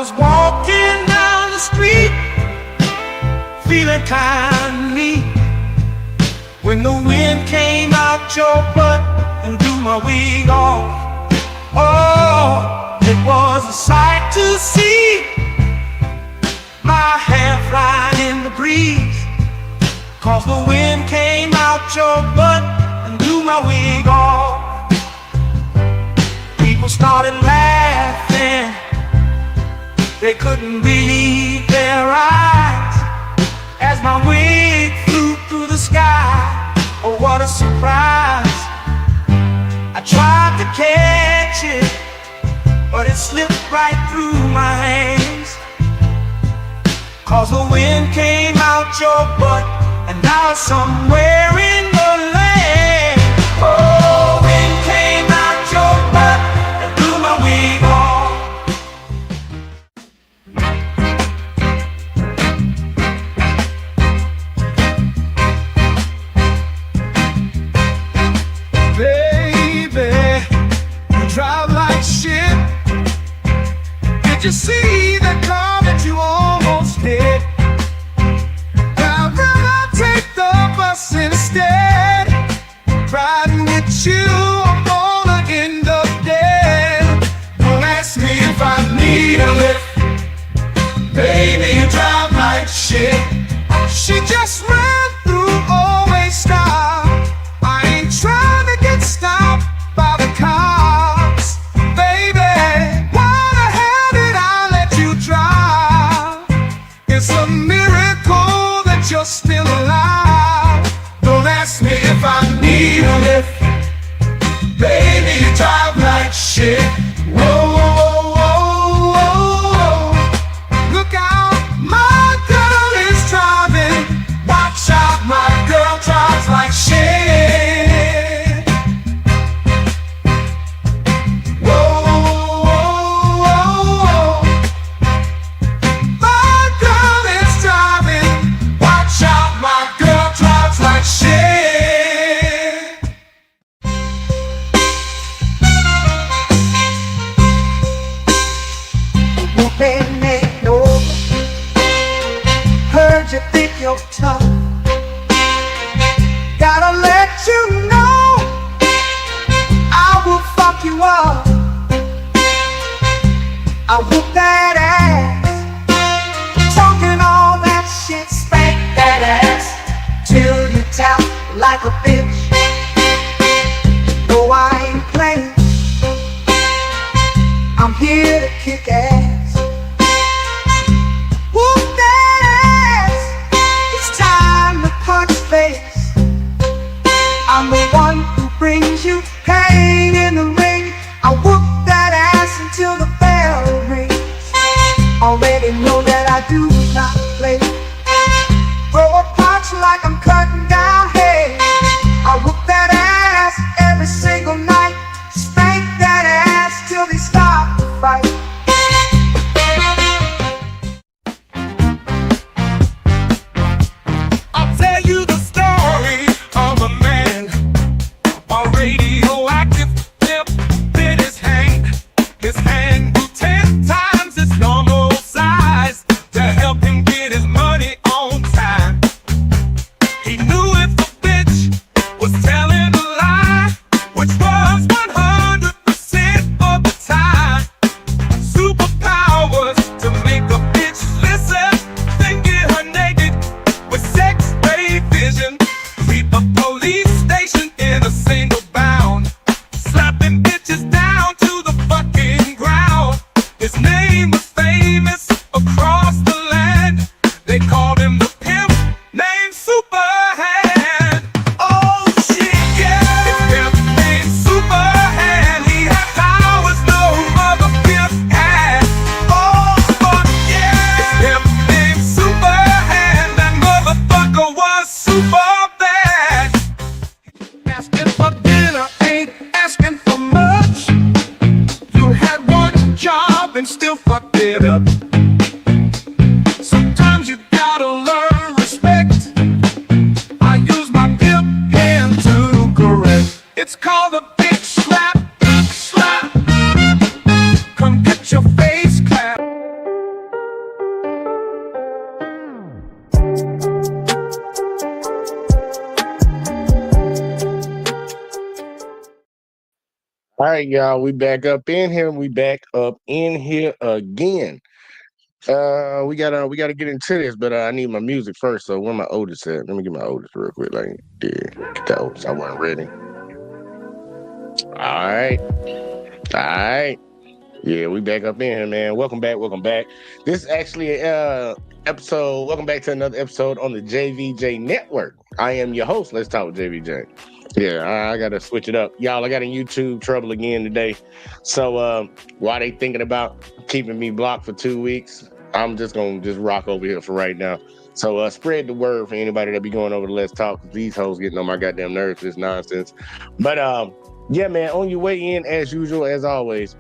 was walking down the street, feeling kind neat, when the wind came out your butt and blew my wig off. Oh, it was a sight to see, my hair flying in the breeze, 'cause the wind came out your butt and blew my wig off. People started laughing, they couldn't believe their eyes, as my wig flew through the sky. Oh, what a surprise. I tried to catch it, but it slipped right through my hands, 'cause the wind came out your butt and now it's somewhere in the land. Oh, wind came out your butt and blew my wig off. Baby, you drive like shit. Did you see that car that you almost hit? I'd rather take the bus instead. Riding with you, I'm gonna end up dead. Don't ask me if I need a lift. Baby, you drive like shit. She just ran through, always stop. I ain't trying to get stopped by the cops. Baby, why the hell did I let you drive? It's a miracle that you're still alive. Don't ask me if I need a lift. Baby, you drive like shit. Whoa, whoa, whoa, whoa, whoa. Look out, my girl is driving. Watch out, my girl drives like shit. Whoa, whoa, whoa, whoa. My girl is driving. Watch out, my girl drives like shit. Moving ain't over. Heard you think you're tough. Gotta let you know, I will fuck you up. I whoop that ass, talking all that shit, spank that ass till you tap like a bitch. No, I ain't playing, I'm here to kick ass. Whoop that ass, it's time to punch face. I'm the one who brings you pain in the ring. I whoop that ass until the bell rings. Already know that I do not play. Throw a punch like I'm cutting down hay. I whoop that ass every single night. Spank that ass till they stop the fight. I'll tell you the story of a man, a radioactive tip in his hand. His hand grew 10 times its normal size to help him get his money on time. He knew if the bitch was telling a lie, which was 100% of the time. Superpowers to make a bitch listen, then get her naked with sex-ray vision. Sweep a police station in a single bound, slapping bitches down to the fucking ground. His name was famous across the land. They called him the pimp named Superhand. Oh shit, yeah, it's pimp named Superhand. He had powers no other pimp had. Oh fuck yeah, it's pimp named Superhand. That motherfucker was super bad. Asking for dinner ain't asking for much. You had one job and still fucked it up. Sometimes you gotta learn respect. I use my pimp hand to correct. It's called a big slap, slap. Come get your face clapped. right, y'all. We back up in here. We back up in here again. We gotta get into this, but I need my music first. So where my Otis at? Let me get my Otis real quick. Like, yeah, get that Otis. I wasn't ready. All right, all right. Yeah, we back up in here, man. Welcome back. Welcome back. This is actually episode. Welcome back to another episode on the JVJ Network. I am your host. Let's talk with JVJ. Yeah, I gotta switch it up, y'all. I got in YouTube trouble again today. So while they thinking about keeping me blocked for 2 weeks, I'm just gonna rock over here for right now. So spread the word for anybody that be going over to Let's Talk, because these hoes getting on my goddamn nerves for this nonsense. But yeah, man, on your way in, as usual, as always,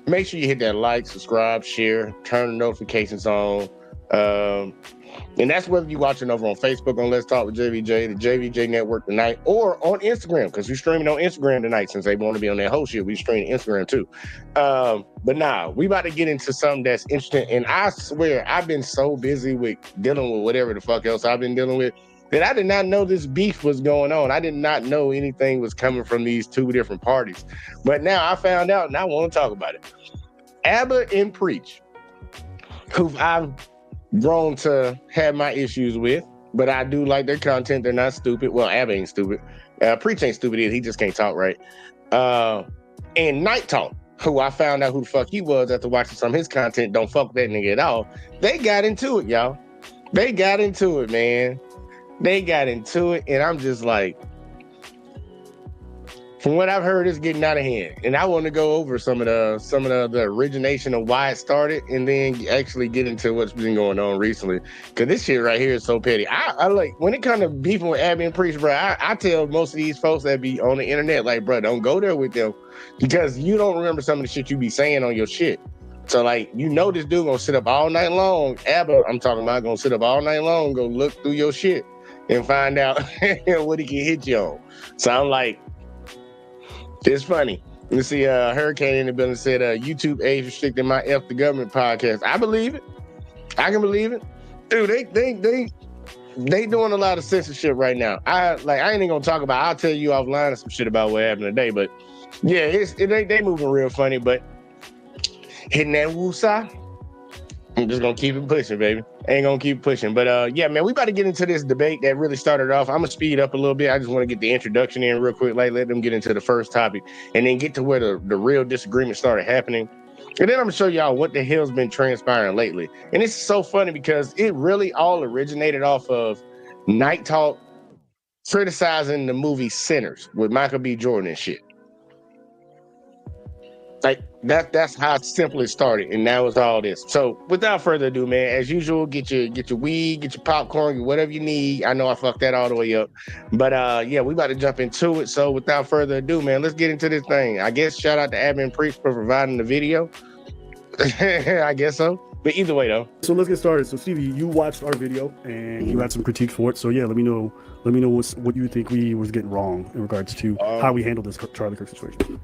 make sure you hit that like, subscribe, share, turn the notifications on. And that's whether you're watching over on Facebook on Let's Talk with JVJ, the JVJ Network tonight, or on Instagram, because we're streaming on Instagram tonight. Since they want to be on that whole shit, we streaming Instagram too. But nah, we about to get into something that's interesting. And I swear, I've been so busy with dealing with whatever the fuck else I've been dealing with that I did not know this beef was going on. I did not know anything was coming from these two different parties. But now I found out, and I want to talk about it. Abba and Preach, who I've grown to have my issues with, but I do like their content. They're not stupid. Well, Abba ain't stupid. Preach ain't stupid either. He just can't talk right. And KnightTalk, who I found out who the fuck he was after watching some of his content, don't fuck with that nigga at all. They got into it, y'all. They got into it, man. They got into it, and I'm just like, from what I've heard, it's getting out of hand. And I want to go over some of the origination of why it started, and then actually get into what's been going on recently. Because this shit right here is so petty. I like, when it comes to beefing with Abby and Priest, bro, I tell most of these folks that be on the internet, like, bro, don't go there with them, because you don't remember some of the shit you be saying on your shit. So, like, you know this dude gonna sit up all night long. Abba, I'm talking about, gonna sit up all night long, go look through your shit and find out what he can hit you on. So I'm like, it's funny. You see, Hurricane in the building said, YouTube age restricted my F the government podcast. I believe it. I can believe it. Dude, they doing a lot of censorship right now. I ain't even gonna talk about it. I'll tell you offline some shit about what happened today. But yeah, they moving real funny. But hitting that woosah, I'm just gonna keep it pushing, baby. Ain't gonna keep pushing. But yeah, man, we about to get into this debate that really started off. I'm gonna speed up a little bit. I just want to get the introduction in real quick, like let them get into the first topic, and then get to where the real disagreement started happening. And then I'm gonna show y'all what the hell's been transpiring lately. And it's so funny because it really all originated off of KnightTalk criticizing the movie Sinners with Michael B. Jordan and shit. Like that's how simply started, and now it's all this. So without further ado, man, as usual, get your weed, get your popcorn, get whatever you need. I know I fucked that all the way up, but yeah, we about to jump into it. So without further ado, man, let's get into this thing. I guess shout out to Admin Priest for providing the video. I guess so. But either way, though. So let's get started. So Stevie, you watched our video and you had some critiques for it. So yeah, let me know what you think we was getting wrong in regards to how we handled this Charlie Kirk situation.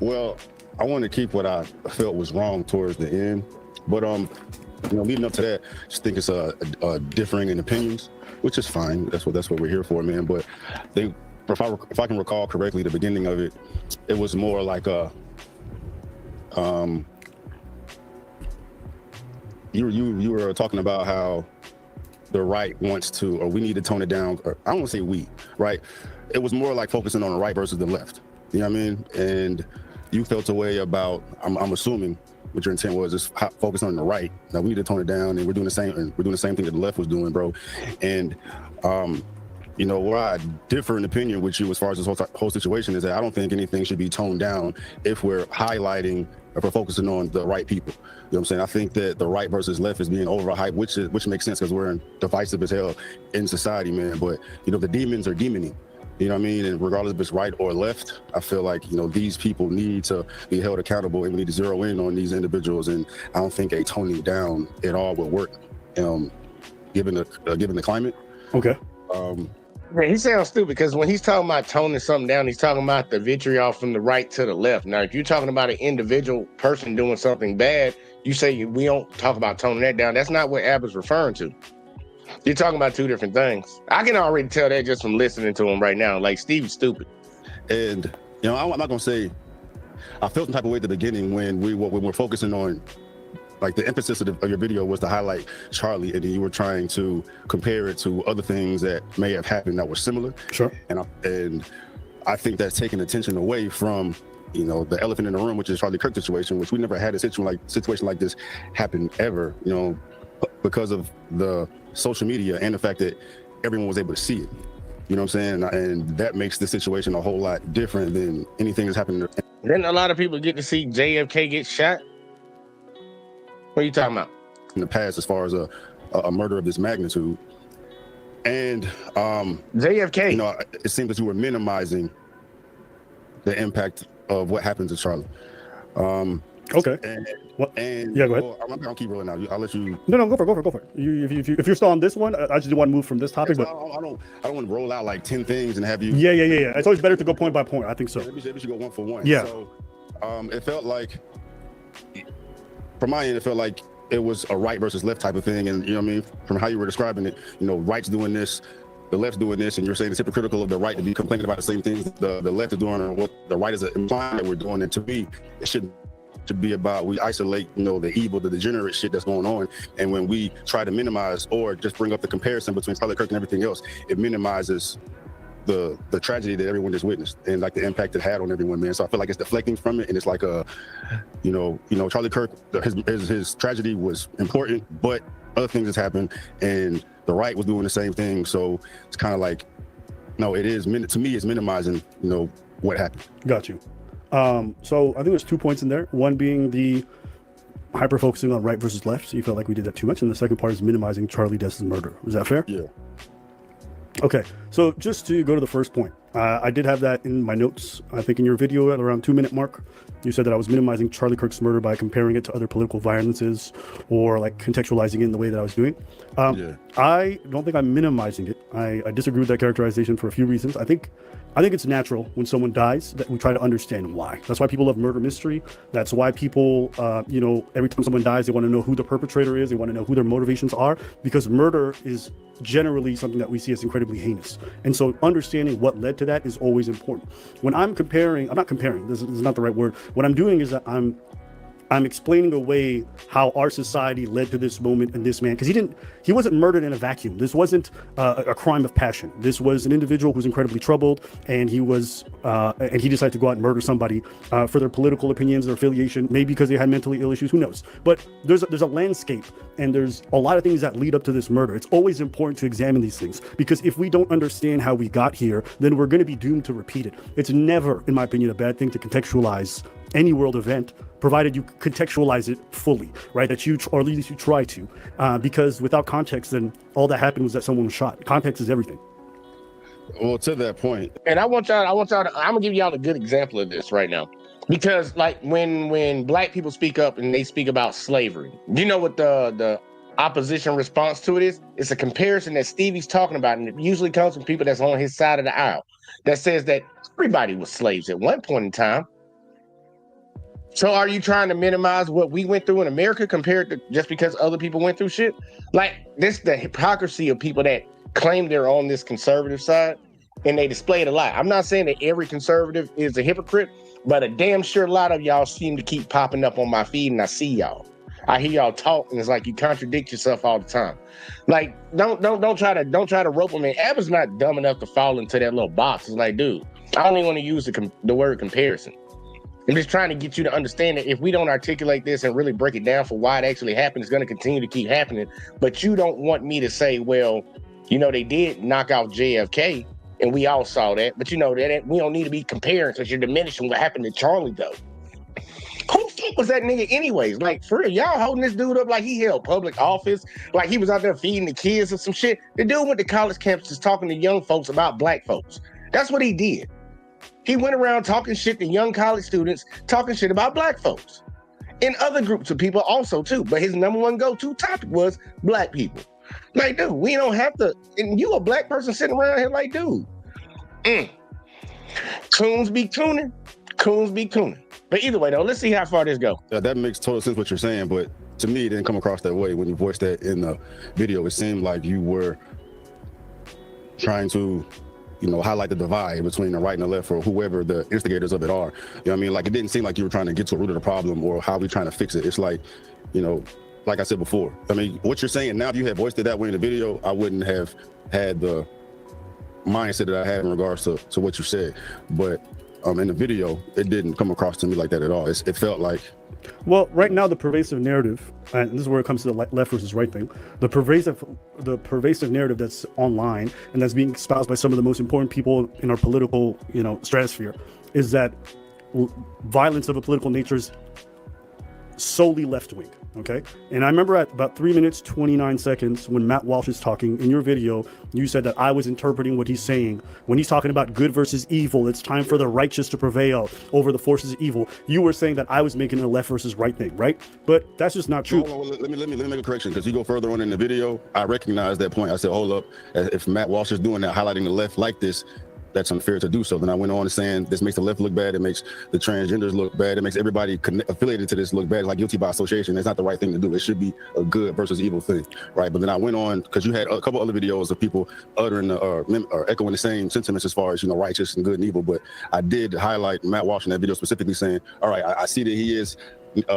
Well, I want to keep what I felt was wrong towards the end, but leading up to that, just think it's a differing in opinions, which is fine. That's what we're here for, man. But if I can recall correctly, the beginning of it, it was more like you were talking about how the right wants to, or we need to tone it down. Or I don't want to say we, right? It was more like focusing on the right versus the left. You know what I mean? And you felt a way about, I'm assuming what your intent was, just focus on the right. Now we need to tone it down, and we're doing the same thing that the left was doing, bro. And where I differ in opinion with you as far as this whole situation is that I don't think anything should be toned down if we're highlighting, if we're focusing on the right people. You know what I'm saying? I think that the right versus left is being overhyped, which makes sense because we're divisive as hell in society, man. But the demons are demoning. You know what I mean? And regardless if it's right or left, I feel like, these people need to be held accountable, and we need to zero in on these individuals. And I don't think a toning down at all would work, given the climate. Okay. Yeah, he sounds stupid because when he's talking about toning something down, he's talking about the vitriol from the right to the left. Now, if you're talking about an individual person doing something bad, you say we don't talk about toning that down. That's not what Abba's referring to. You're talking about two different things. I can already tell that just from listening to him right now. Like, Steve's stupid. And, I'm not going to say I felt some type of way at the beginning when we were focusing on, like, the emphasis of your video was to highlight Charlie, and then you were trying to compare it to other things that may have happened that were similar. Sure. And I think that's taking attention away from, you know, the elephant in the room, which is Charlie Kirk situation, which we never had a situation like this happen ever, you know, because of the social media and the fact that everyone was able to see it. You know what I'm saying? And that makes the situation a whole lot different than anything that's happened. Didn't a lot of people get to see JFK get shot? What are you talking about? In the past, as far as a murder of this magnitude. And JFK. you know, it seems that you were minimizing the impact of what happened to Charlie. Okay. And yeah, go ahead. Well, I'm gonna keep rolling out. I'll let you. No, go for it. If you're still on this one, I just didn't want to move from this topic. But I don't want to roll out like 10 things and have you. Yeah. It's always better to go point by point. I think so. Maybe we should go one for one. Yeah. So, it felt like, from my end, it felt like it was a right versus left type of thing, and you know what I mean. From how you were describing it, you know, right's doing this, the left's doing this, and you're saying it's hypocritical of the right to be complaining about the same things the left is doing, or what the right is implying that we're doing. And to me, it shouldn't to be about, we isolate, you know, the evil, the degenerate shit that's going on, and when we try to minimize or just bring up the comparison between Charlie Kirk and everything else, it minimizes the tragedy that everyone just witnessed and like the impact it had on everyone, man. So I feel like it's deflecting from it, and it's like you know, Charlie Kirk, his tragedy was important, but other things has happened, and the right was doing the same thing. So it's kind of like, no, it is, to me, it's minimizing, you know, what happened. Got you. So I think there's 2 points in there. One being the hyper focusing on right versus left. So you felt like we did that too much. And the second part is minimizing Charlie Dess's murder. Is that fair? Yeah. Okay. So just to go to the first point, I did have that in my notes. I think in your video at around 2-minute mark, you said that I was minimizing Charlie Kirk's murder by comparing it to other political violences or like contextualizing it in the way that I was doing. I don't think I'm minimizing it. I disagree with that characterization for a few reasons. I think it's natural when someone dies that we try to understand why. That's why people love murder mystery. That's why people, you know, every time someone dies, they want to know who the perpetrator is. They want to know who their motivations are, because murder is generally something that we see as incredibly heinous. And so understanding what led to that is always important. When I'm not comparing, this is not the right word. What I'm doing is that I'm explaining away how our society led to this moment and this man, because he wasn't murdered in a vacuum. This wasn't a crime of passion. This was an individual who's incredibly troubled, and he decided to go out and murder somebody for their political opinions, their affiliation, maybe because they had mentally ill issues, who knows. But there's a landscape, and there's a lot of things that lead up to this murder. It's always important to examine these things, because if we don't understand how we got here, then we're going to be doomed to repeat it. It's never, in my opinion, a bad thing to contextualize any world event, provided you contextualize it fully, right? Or at least you try to, because without context, then all that happened was that someone was shot. Context is everything. Well, to that point, and I'm gonna give y'all a good example of this right now, because like when black people speak up and they speak about slavery, you know what the opposition response to it is? It's a comparison that Stevie's talking about, and it usually comes from people that's on his side of the aisle, that says that everybody was slaves at one point in time. So are you trying to minimize what we went through in America compared to just because other people went through shit? Like, this the hypocrisy of people that claim they're on this conservative side, and they display it a lot. I'm not saying that every conservative is a hypocrite, but a damn sure lot of y'all seem to keep popping up on my feed, and I see y'all. I hear y'all talk, and it's like you contradict yourself all the time. Like, don't try to rope them in. Abba's not dumb enough to fall into that little box. It's like, dude, I don't even want to use the word comparison. I'm just trying to get you to understand that if we don't articulate this and really break it down for why it actually happened, it's going to continue to keep happening. But you don't want me to say, well, you know, they did knock out JFK, and we all saw that. But you know that we don't need to be comparing, because you're diminishing what happened to Charlie, though. Who the fuck was that nigga anyways? Like, for real, y'all holding this dude up like he held public office, like he was out there feeding the kids or some shit. The dude went to college campuses talking to young folks about black folks. That's what he did. He went around talking shit to young college students, talking shit about black folks and other groups of people also too. But his number one go-to topic was black people. Like, dude, we don't have to, and you a black person sitting around here like, dude, coons be cooning. But either way though, let's see how far this go. Yeah, that makes total sense what you're saying, but to me, it didn't come across that way when you voiced that in the video. It seemed like you were trying to highlight the divide between the right and the left, or whoever the instigators of it are. You know what I mean? Like, it didn't seem like you were trying to get to the root of the problem or how we trying to fix it. It's like, like I said before, I mean, what you're saying now, if you had voiced it that way in the video, I wouldn't have had the mindset that I had in regards to what you said. But in the video, it didn't come across to me like that at all. It felt like, well, right now the pervasive narrative, and this is where it comes to the left versus right thing, the pervasive narrative that's online and that's being espoused by some of the most important people in our political, stratosphere, is that violence of a political nature is solely left wing. Okay. And I remember at about 3 minutes, 29 seconds, when Matt Walsh is talking in your video, you said that I was interpreting what he's saying. When he's talking about good versus evil, it's time for the righteous to prevail over the forces of evil. You were saying that I was making a left versus right thing, right? But that's just not true. Well, let me make a correction, because you go further on in the video, I recognize that point. I said, hold up, if Matt Walsh is doing that, highlighting the left like this, that's unfair to do so. Then I went on to saying this makes the left look bad, it makes the transgenders look bad, it makes everybody affiliated to this look bad, like guilty by association. It's not the right thing to do. It should be a good versus evil thing, right? But then I went on, because you had a couple other videos of people uttering or echoing the same sentiments as far as righteous and good and evil. But I did highlight Matt Walsh in that video specifically, saying, all right, I see that he is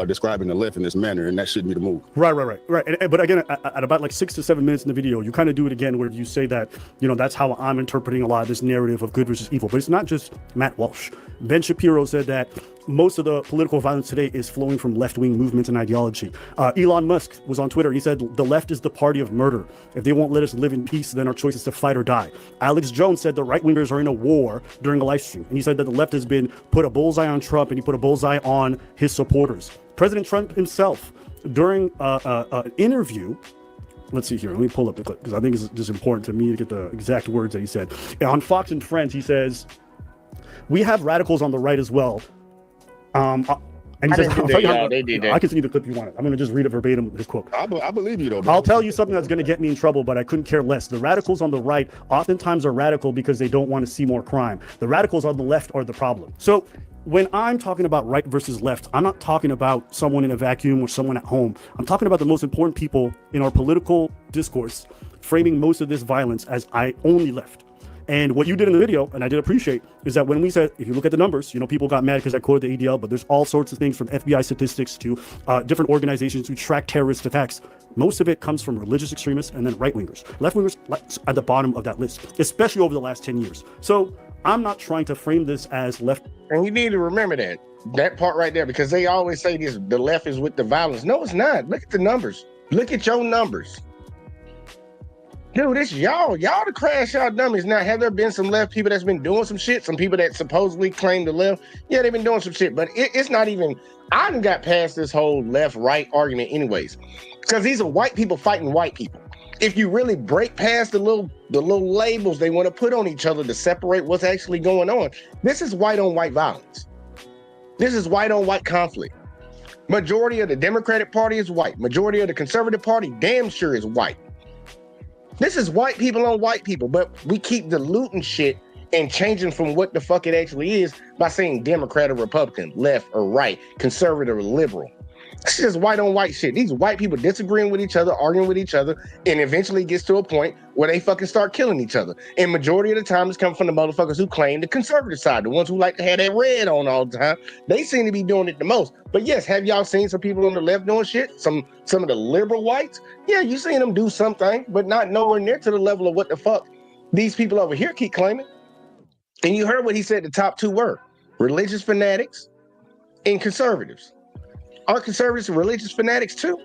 describing the left in this manner, and that shouldn't be the move. Right. But again, at about like 6 to 7 minutes in the video, you kind of do it again where you say that, that's how I'm interpreting a lot of this narrative of good versus evil. But it's not just Matt Walsh. Ben Shapiro said that most of the political violence today is flowing from left-wing movements and ideology. Elon Musk was on Twitter. He said, the left is the party of murder. If they won't let us live in peace, then our choice is to fight or die. Alex Jones said the right-wingers are in a war during a live stream. And he said that the left has been put a bullseye on Trump, and he put a bullseye on his supporters. President Trump himself, during an interview, let's see here, let me pull up the clip, because I think it's just important to me to get the exact words that he said. On Fox and Friends, he says, we have radicals on the right as well. And he says, I can send you the clip you wanted. I'm going to just read it verbatim, his quote. I believe you, though. Bro. I'll tell you something that's going to get me in trouble, but I couldn't care less. The radicals on the right oftentimes are radical because they don't want to see more crime. The radicals on the left are the problem. So when I'm talking about right versus left, I'm not talking about someone in a vacuum or someone at home. I'm talking about the most important people in our political discourse, framing most of this violence as I only left. And what you did in the video, and I did appreciate, is that when we said, if you look at the numbers, people got mad because I quoted the ADL, but there's all sorts of things from FBI statistics to different organizations who track terrorist attacks. Most of it comes from religious extremists and then right-wingers. Left-wingers at the bottom of that list, especially over the last 10 years. So I'm not trying to frame this as left. And you need to remember that part right there, because they always say the left is with the violence. No, it's not. Look at the numbers. Look at your numbers. Dude, it's y'all to crash out dummies. Now, have there been some left people that's been doing some shit? Some people that supposedly claim the left? Yeah, they've been doing some shit, but it's not even, I done got past this whole left-right argument anyways, because these are white people fighting white people. If you really break past the little labels they want to put on each other to separate what's actually going on, this is white-on-white violence. This is white-on-white conflict. Majority of the Democratic Party is white. Majority of the Conservative Party damn sure is white. This is white people on white people, but we keep diluting shit and changing from what the fuck it actually is by saying Democrat or Republican, left or right, conservative or liberal. It's just white on white shit. These white people disagreeing with each other, arguing with each other, and eventually gets to a point where they fucking start killing each other. And majority of the time it's coming from the motherfuckers who claim the conservative side, the ones who like to have that red on all the time. They seem to be doing it the most. But yes, have y'all seen some people on the left doing shit? Some of the liberal whites? Yeah, you seen them do something, but not nowhere near to the level of what the fuck these people over here keep claiming. And you heard what he said the top two were: religious fanatics and conservatives. Are conservatives and religious fanatics too?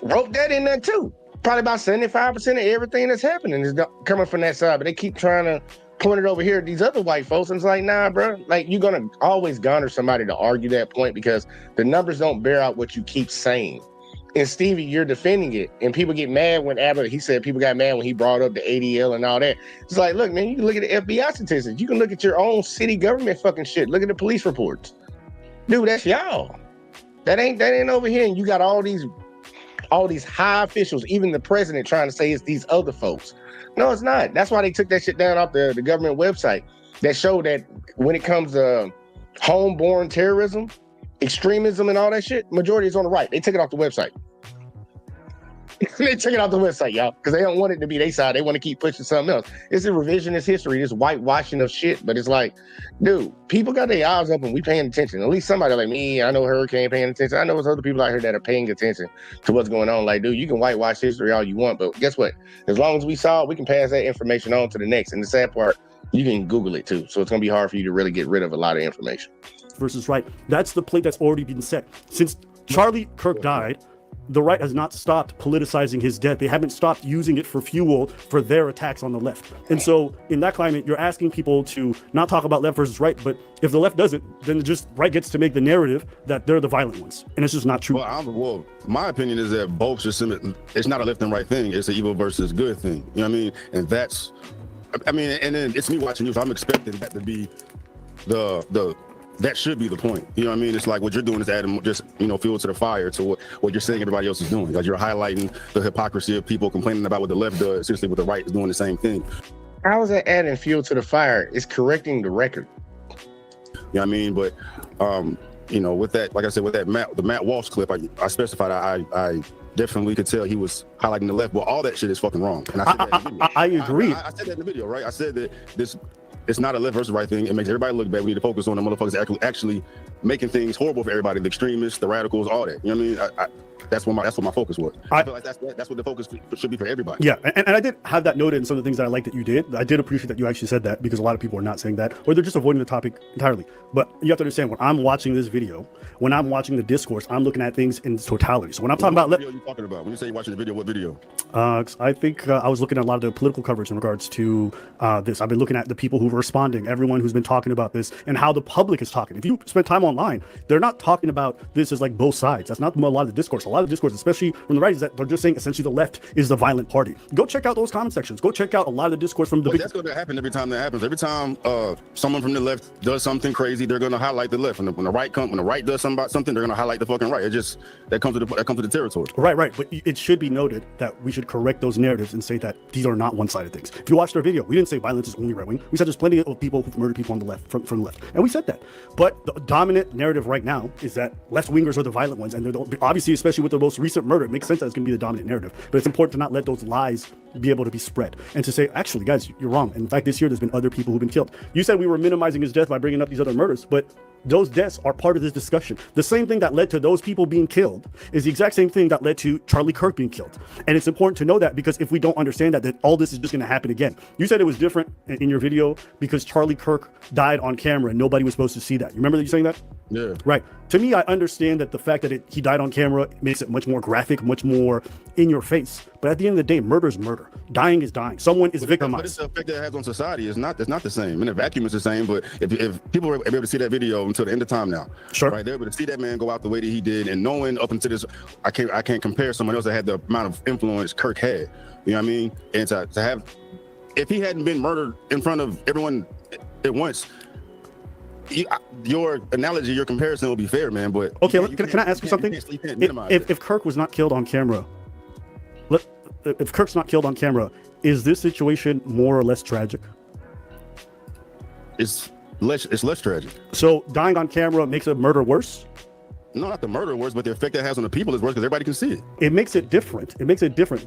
Wrote that in there too. Probably about 75% of everything that's happening is coming from that side, but they keep trying to point it over here at these other white folks, and it's like, nah, bro. Like, you're gonna always garner somebody to argue that point because the numbers don't bear out what you keep saying. And Stevie, you're defending it, and people get mad when Abbott, he said people got mad when he brought up the ADL and all that. It's like, look, man, you can look at the FBI statistics. You can look at your own city government fucking shit. Look at the police reports. Dude, that's y'all. That ain't over here. And you got all these high officials, even the president, trying to say it's these other folks. No, it's not. That's why they took that shit down off the government website that showed that when it comes to homeborn terrorism, extremism, and all that shit, majority is on the right. They took it off the website. They took it off the website, y'all, because they don't want it to be their side. They want to keep pushing something else. It's a revisionist history, this whitewashing of shit. But it's like, dude, people got their eyes open. We paying attention. At least somebody like me, I know Hurricane paying attention. I know there's other people out here that are paying attention to what's going on. Like, dude, you can whitewash history all you want, but guess what? As long as we saw it, we can pass that information on to the next. And the sad part, you can Google it too. So it's going to be hard for you to really get rid of a lot of information. Versus right. That's the plate that's already been set. Since Charlie Kirk died, the right has not stopped politicizing his death. They haven't stopped using it for fuel for their attacks on the left. And so in that climate, you're asking people to not talk about left versus right, but if the left doesn't, then just right gets to make the narrative that they're the violent ones. And it's just not true. Well, my opinion is that both just, it's not a left and right thing. It's an evil versus good thing. You know what I mean? And that's, I mean, and then it's me watching you, so I'm expecting that to be that should be the point. You know what I mean? It's like what you're doing is adding just, fuel to the fire to what you're saying everybody else is doing. Like you're highlighting the hypocrisy of people complaining about what the left does, essentially what the right is doing the same thing. How is that adding fuel to the fire? It's correcting the record. You know what I mean? But, with that, like I said, with that the Matt Walsh clip, I specified I definitely could tell he was highlighting the left. Well, all that shit is fucking wrong. And I said that in the video. I agree. I said that in the video, right? I said that it's not a left versus right thing. It makes everybody look bad. We need to focus on the motherfuckers actually making things horrible for everybody, the extremists, the radicals, all that. You know what I mean? That's what my focus was. I feel like that's what the focus should be for everybody. Yeah, and I did have that noted in some of the things that I like that you did. I did appreciate that you actually said that, because a lot of people are not saying that, or they're just avoiding the topic entirely. But you have to understand, when I'm watching this video, when I'm watching the discourse, I'm looking at things in totality. So when I'm talking about what video are you talking about? When you say you're watching the video, what video? I think I was looking at a lot of the political coverage in regards to this. I've been looking at the people who are responding, everyone who's been talking about this, and how the public is talking. If you spend time online, they're not talking about this as like both sides. That's not a lot of the discourse. A lot of the discourse, especially from the right, is that they're just saying essentially the left is the violent party. Go check out those comment sections. Go check out a lot of the discourse from the that's going to happen every time that happens. Every time someone from the left does something crazy, they're going to highlight the left. When the right does something about something, they're going to highlight the fucking right. It just that comes to the territory. Right. But it should be noted that we should correct those narratives and say that these are not one-sided things. If you watched our video, we didn't say violence is only right wing. We said there's plenty of people who've murdered people on the left from the left, and we said that. But the dominant narrative right now is that left wingers are the violent ones, and they're obviously, especially with the most recent murder, it makes sense that it's going to be the dominant narrative. But it's important to not let those lies be able to be spread and to say, actually, guys, you're wrong. And in fact, this year there's been other people who've been killed. You said we were minimizing his death by bringing up these other murders, but those deaths are part of this discussion. The same thing that led to those people being killed is the exact same thing that led to Charlie Kirk being killed. And it's important to know that, because if we don't understand that, then all this is just going to happen again. You said it was different in your video because Charlie Kirk died on camera and nobody was supposed to see that. You remember you saying that? Yeah. Right. To me, I understand that the fact that he died on camera makes it much more graphic, much more in your face. But at the end of the day, murder is murder. Dying is dying. Someone is victimized. But it's the effect that it has on society. It's not the same. In a vacuum, it's the same. But if people are able to see that video until the end of time now, sure, right, they're able to see that man go out the way that he did, and knowing up until this, I can't compare someone else that had the amount of influence Kirk had. You know what I mean? And to have, if he hadn't been murdered in front of everyone at once, your analogy, your comparison will be fair, man. But okay, can I ask you something? If Kirk was not killed on camera, if Kirk's not killed on camera, is this situation more or less tragic? It's less tragic. So dying on camera makes a murder worse? No, not the murder worse, but the effect that has on the people is worse because everybody can see it. It makes it different.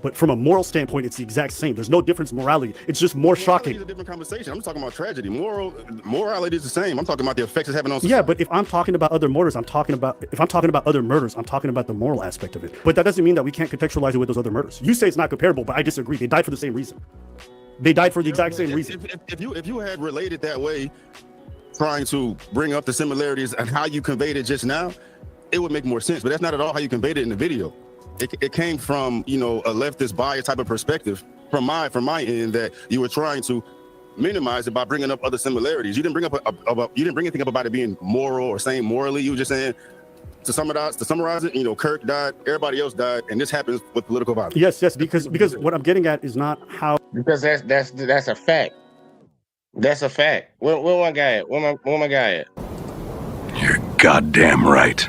But from a moral standpoint, it's the exact same. There's no difference in morality. It's just more shocking. It's a different conversation. I'm talking about tragedy. Morality is the same. I'm talking about the effects it's having on society. Yeah, but if I'm talking about other murders, I'm talking about the moral aspect of it. But that doesn't mean that we can't contextualize it with those other murders. You say it's not comparable, but I disagree. They died for the same reason. They died for the exact same reason. If you had related that way, trying to bring up the similarities and how you conveyed it just now, it would make more sense. But that's not at all how you conveyed it in the video. It came from, a leftist bias type of perspective from my end, that you were trying to minimize it by bringing up other similarities. You didn't bring anything up about it being moral or same morally. You were just saying, to summarize it, Kirk died, everybody else died, and this happens with political violence. Yes, because what I'm getting at is not how, because that's a fact. That's a fact. Where my guy at? Where my guy at? You're goddamn right.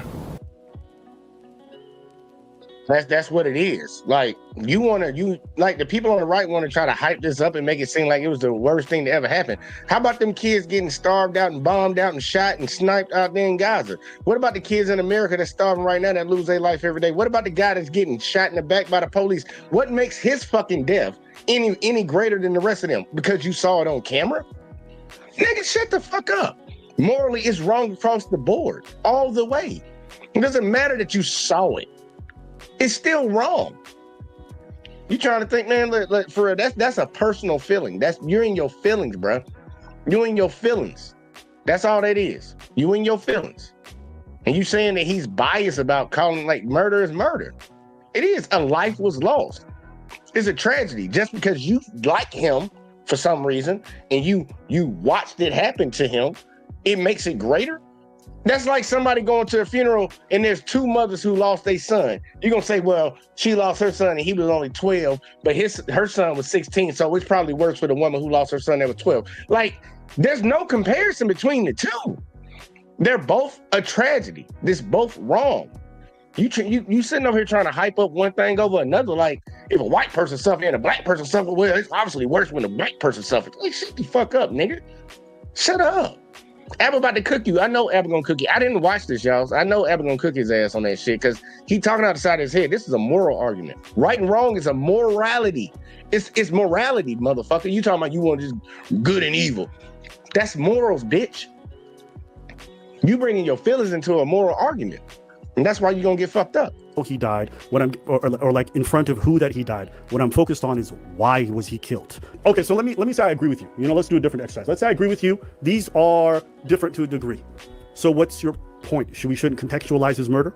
That's what it is. Like like the people on the right want to try to hype this up and make it seem like it was the worst thing to ever happen. How about them kids getting starved out and bombed out and shot and sniped out there in Gaza? What about the kids in America that's starving right now that lose their life every day? What about the guy that's getting shot in the back by the police? What makes his fucking death any greater than the rest of them? Because you saw it on camera? Nigga, shut the fuck up. Morally, it's wrong across the board, all the way. It doesn't matter that you saw it. It's still wrong. You trying to think, man, look, for real, that's a personal feeling. You're in your feelings, bro. You in your feelings. That's all that is. You in your feelings. And you saying that he's biased about calling like murder is murder. It is. A life was lost. It's a tragedy. Just because you like him for some reason and you watched it happen to him, it makes it greater. That's like somebody going to a funeral and there's two mothers who lost their son. You're going to say, well, she lost her son and he was only 12, but her son was 16, so it's probably worse for the woman who lost her son that was 12. Like, there's no comparison between the two. They're both a tragedy. This both wrong. You sitting over here trying to hype up one thing over another, like if a white person suffered and a black person suffered, well, it's obviously worse when a black person suffered. Like, shut the fuck up, nigga. Shut up. Abba about to cook you. I know Abba gonna cook you. I didn't watch this, y'all. I know Abba gonna cook his ass on that shit because he talking out the side of his head. This is a moral argument. Right and wrong is a morality. It's morality, motherfucker. You talking about you want just good and evil. That's morals, bitch. You bringing your feelings into a moral argument. And that's why you're gonna get fucked up. He died, or like in front of who that he died. What I'm focused on is why was he killed. Okay, so let me say I agree with you. Let's do a different exercise. Let's say I agree with you. These are different to a degree. So what's your point? We shouldn't contextualize his murder?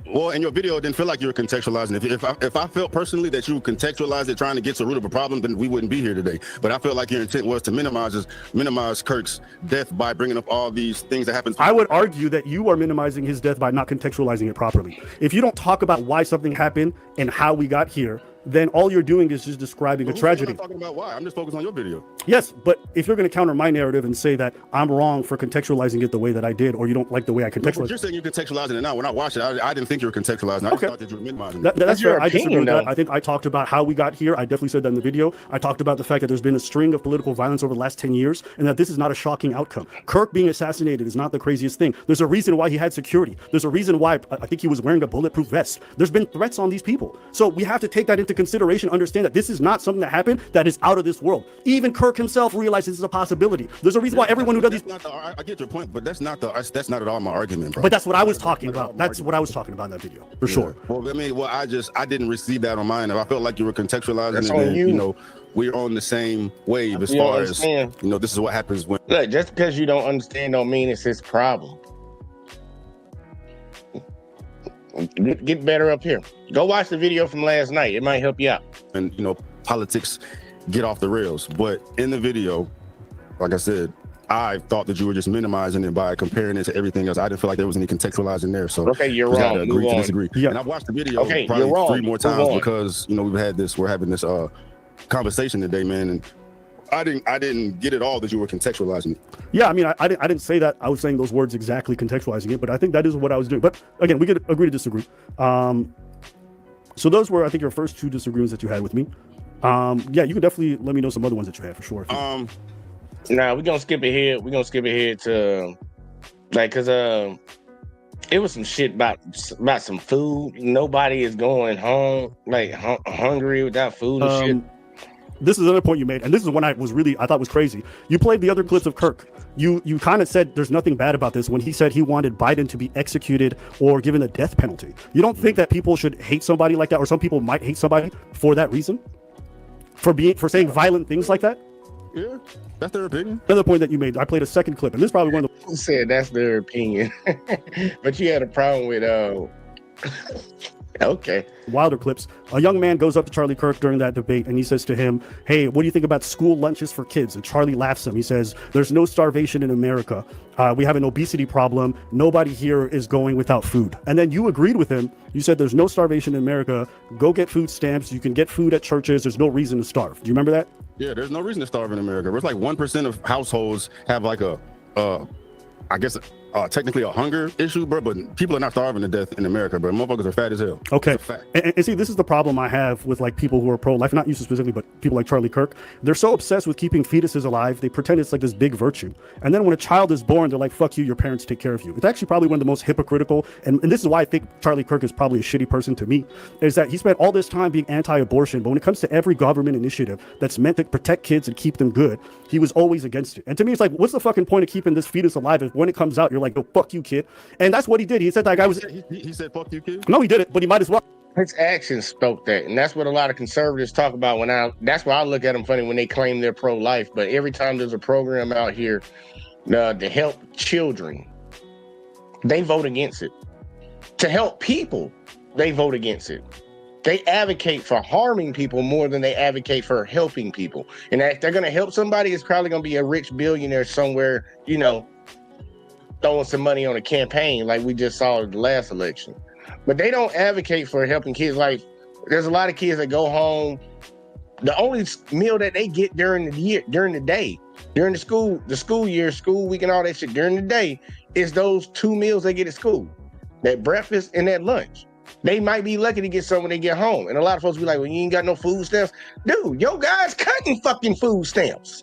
Well, in your video, it didn't feel like you were contextualizing. If I felt personally that you contextualized it trying to get to the root of a problem, then we wouldn't be here today. But I felt like your intent was to minimize Kirk's death by bringing up all these things that happened. I would argue that you are minimizing his death by not contextualizing it properly. If you don't talk about why something happened and how we got here, then all you're doing is just describing a tragedy. I'm not talking about why. I'm just focused on your video. Yes, but if you're going to counter my narrative and say that I'm wrong for contextualizing it the way that I did, or you don't like the way I contextualized it. You're saying you're contextualizing it now. When I watched it, I didn't think you were contextualizing. I just thought that you were minimizing it. That's fair. I disagree with that. though. I think I talked about how we got here. I definitely said that in the video. I talked about the fact that there's been a string of political violence over the last 10 years, and that this is not a shocking outcome. Kirk being assassinated is not the craziest thing. There's a reason why he had security. There's a reason why I think he was wearing a bulletproof vest. There's been threats on these people. So we have to take that into consideration, understand that this is not something that happened that is out of this world. Even Kirk himself realizes this is a possibility. There's a reason why everyone who does these. I get your point, but that's not at all my argument, bro. But that's what I was talking about. That's what I was talking about in that video, for sure. Well, I didn't receive that on mine. I felt like you were contextualizing That's it. on And, you. We're on the same wave as You don't far as understand. this is what happens when. Look, just because you don't understand don't mean it's his problem. Get better up here. Go watch the video from last night. It might help you out. And politics get off the rails. But in the video, like I said, I thought that you were just minimizing it by comparing it to everything else. I didn't feel like there was any contextualizing there. So okay, you're we wrong. gotta agree Move to on. disagree. Yeah. And I've watched the video Okay, probably you're wrong. 3 more Move times on. because we're having this conversation today, man. And I didn't get it all that you were contextualizing it. Yeah, I mean, I didn't say that. I was saying those words exactly, contextualizing it, but I think that is what I was doing. But again, we could agree to disagree. So those were, I think, your first 2 disagreements that you had with me. Yeah, you can definitely let me know some other ones that you had for sure. Nah, we're gonna skip ahead. We're gonna skip ahead to because it was some shit about some food. Nobody is going home hungry without food and shit. This is another point you made, and this is one I thought was crazy. You played the other clips of Kirk. You kind of said there's nothing bad about this when he said he wanted Biden to be executed or given a death penalty. You don't think that people should hate somebody like that, or some people might hate somebody for that reason? For saying violent things like that? Yeah, that's their opinion. Another point that you made, I played a second clip, and this is probably one of the... Who said that's their opinion? But you had a problem with okay. wilder clips. A young man goes up to Charlie Kirk during that debate and he says to him, hey, what do you think about school lunches for kids? And Charlie laughs him. He says, there's no starvation in America. We have an obesity problem. Nobody here is going without food. And then you agreed with him. You said there's no starvation in America. Go get food stamps. You can get food at churches. There's no reason to starve. Do you remember that? Yeah, there's no reason to starve in America. It's like 1% of households have like a technically a hunger issue, bro, but people are not starving to death in America, bro. Motherfuckers are fat as hell. Okay. It's a fact. And see, this is the problem I have with like people who are pro-life, not you specifically, but people like Charlie Kirk. They're so obsessed with keeping fetuses alive, they pretend it's like this big virtue. And then when a child is born, they're like, fuck you, your parents take care of you. It's actually probably one of the most hypocritical, and this is why I think Charlie Kirk is probably a shitty person to me, is that he spent all this time being anti-abortion, but when it comes to every government initiative that's meant to protect kids and keep them good, he was always against it. And to me, it's like, what's the fucking point of keeping this fetus alive if when it comes out, you're like, oh, fuck you, kid. And that's what he did. He said that guy was. He said, "Fuck you, kid." No, he did it, but he might as well. His actions spoke that, and that's what a lot of conservatives talk about. That's why I look at them funny when they claim they're pro-life. But every time there's a program out here to help children, they vote against it. To help people, they vote against it. They advocate for harming people more than they advocate for helping people. And if they're going to help somebody, it's probably going to be a rich billionaire somewhere, throwing some money on a campaign like we just saw in the last election. But they don't advocate for helping kids. Like, there's a lot of kids that go home. The only meal that they get during the day, during the school year, school week and all that shit, during the day, is those 2 meals they get at school. That breakfast and that lunch. They might be lucky to get some when they get home. And a lot of folks be like, well, you ain't got no food stamps. Dude, your guy's cutting fucking food stamps.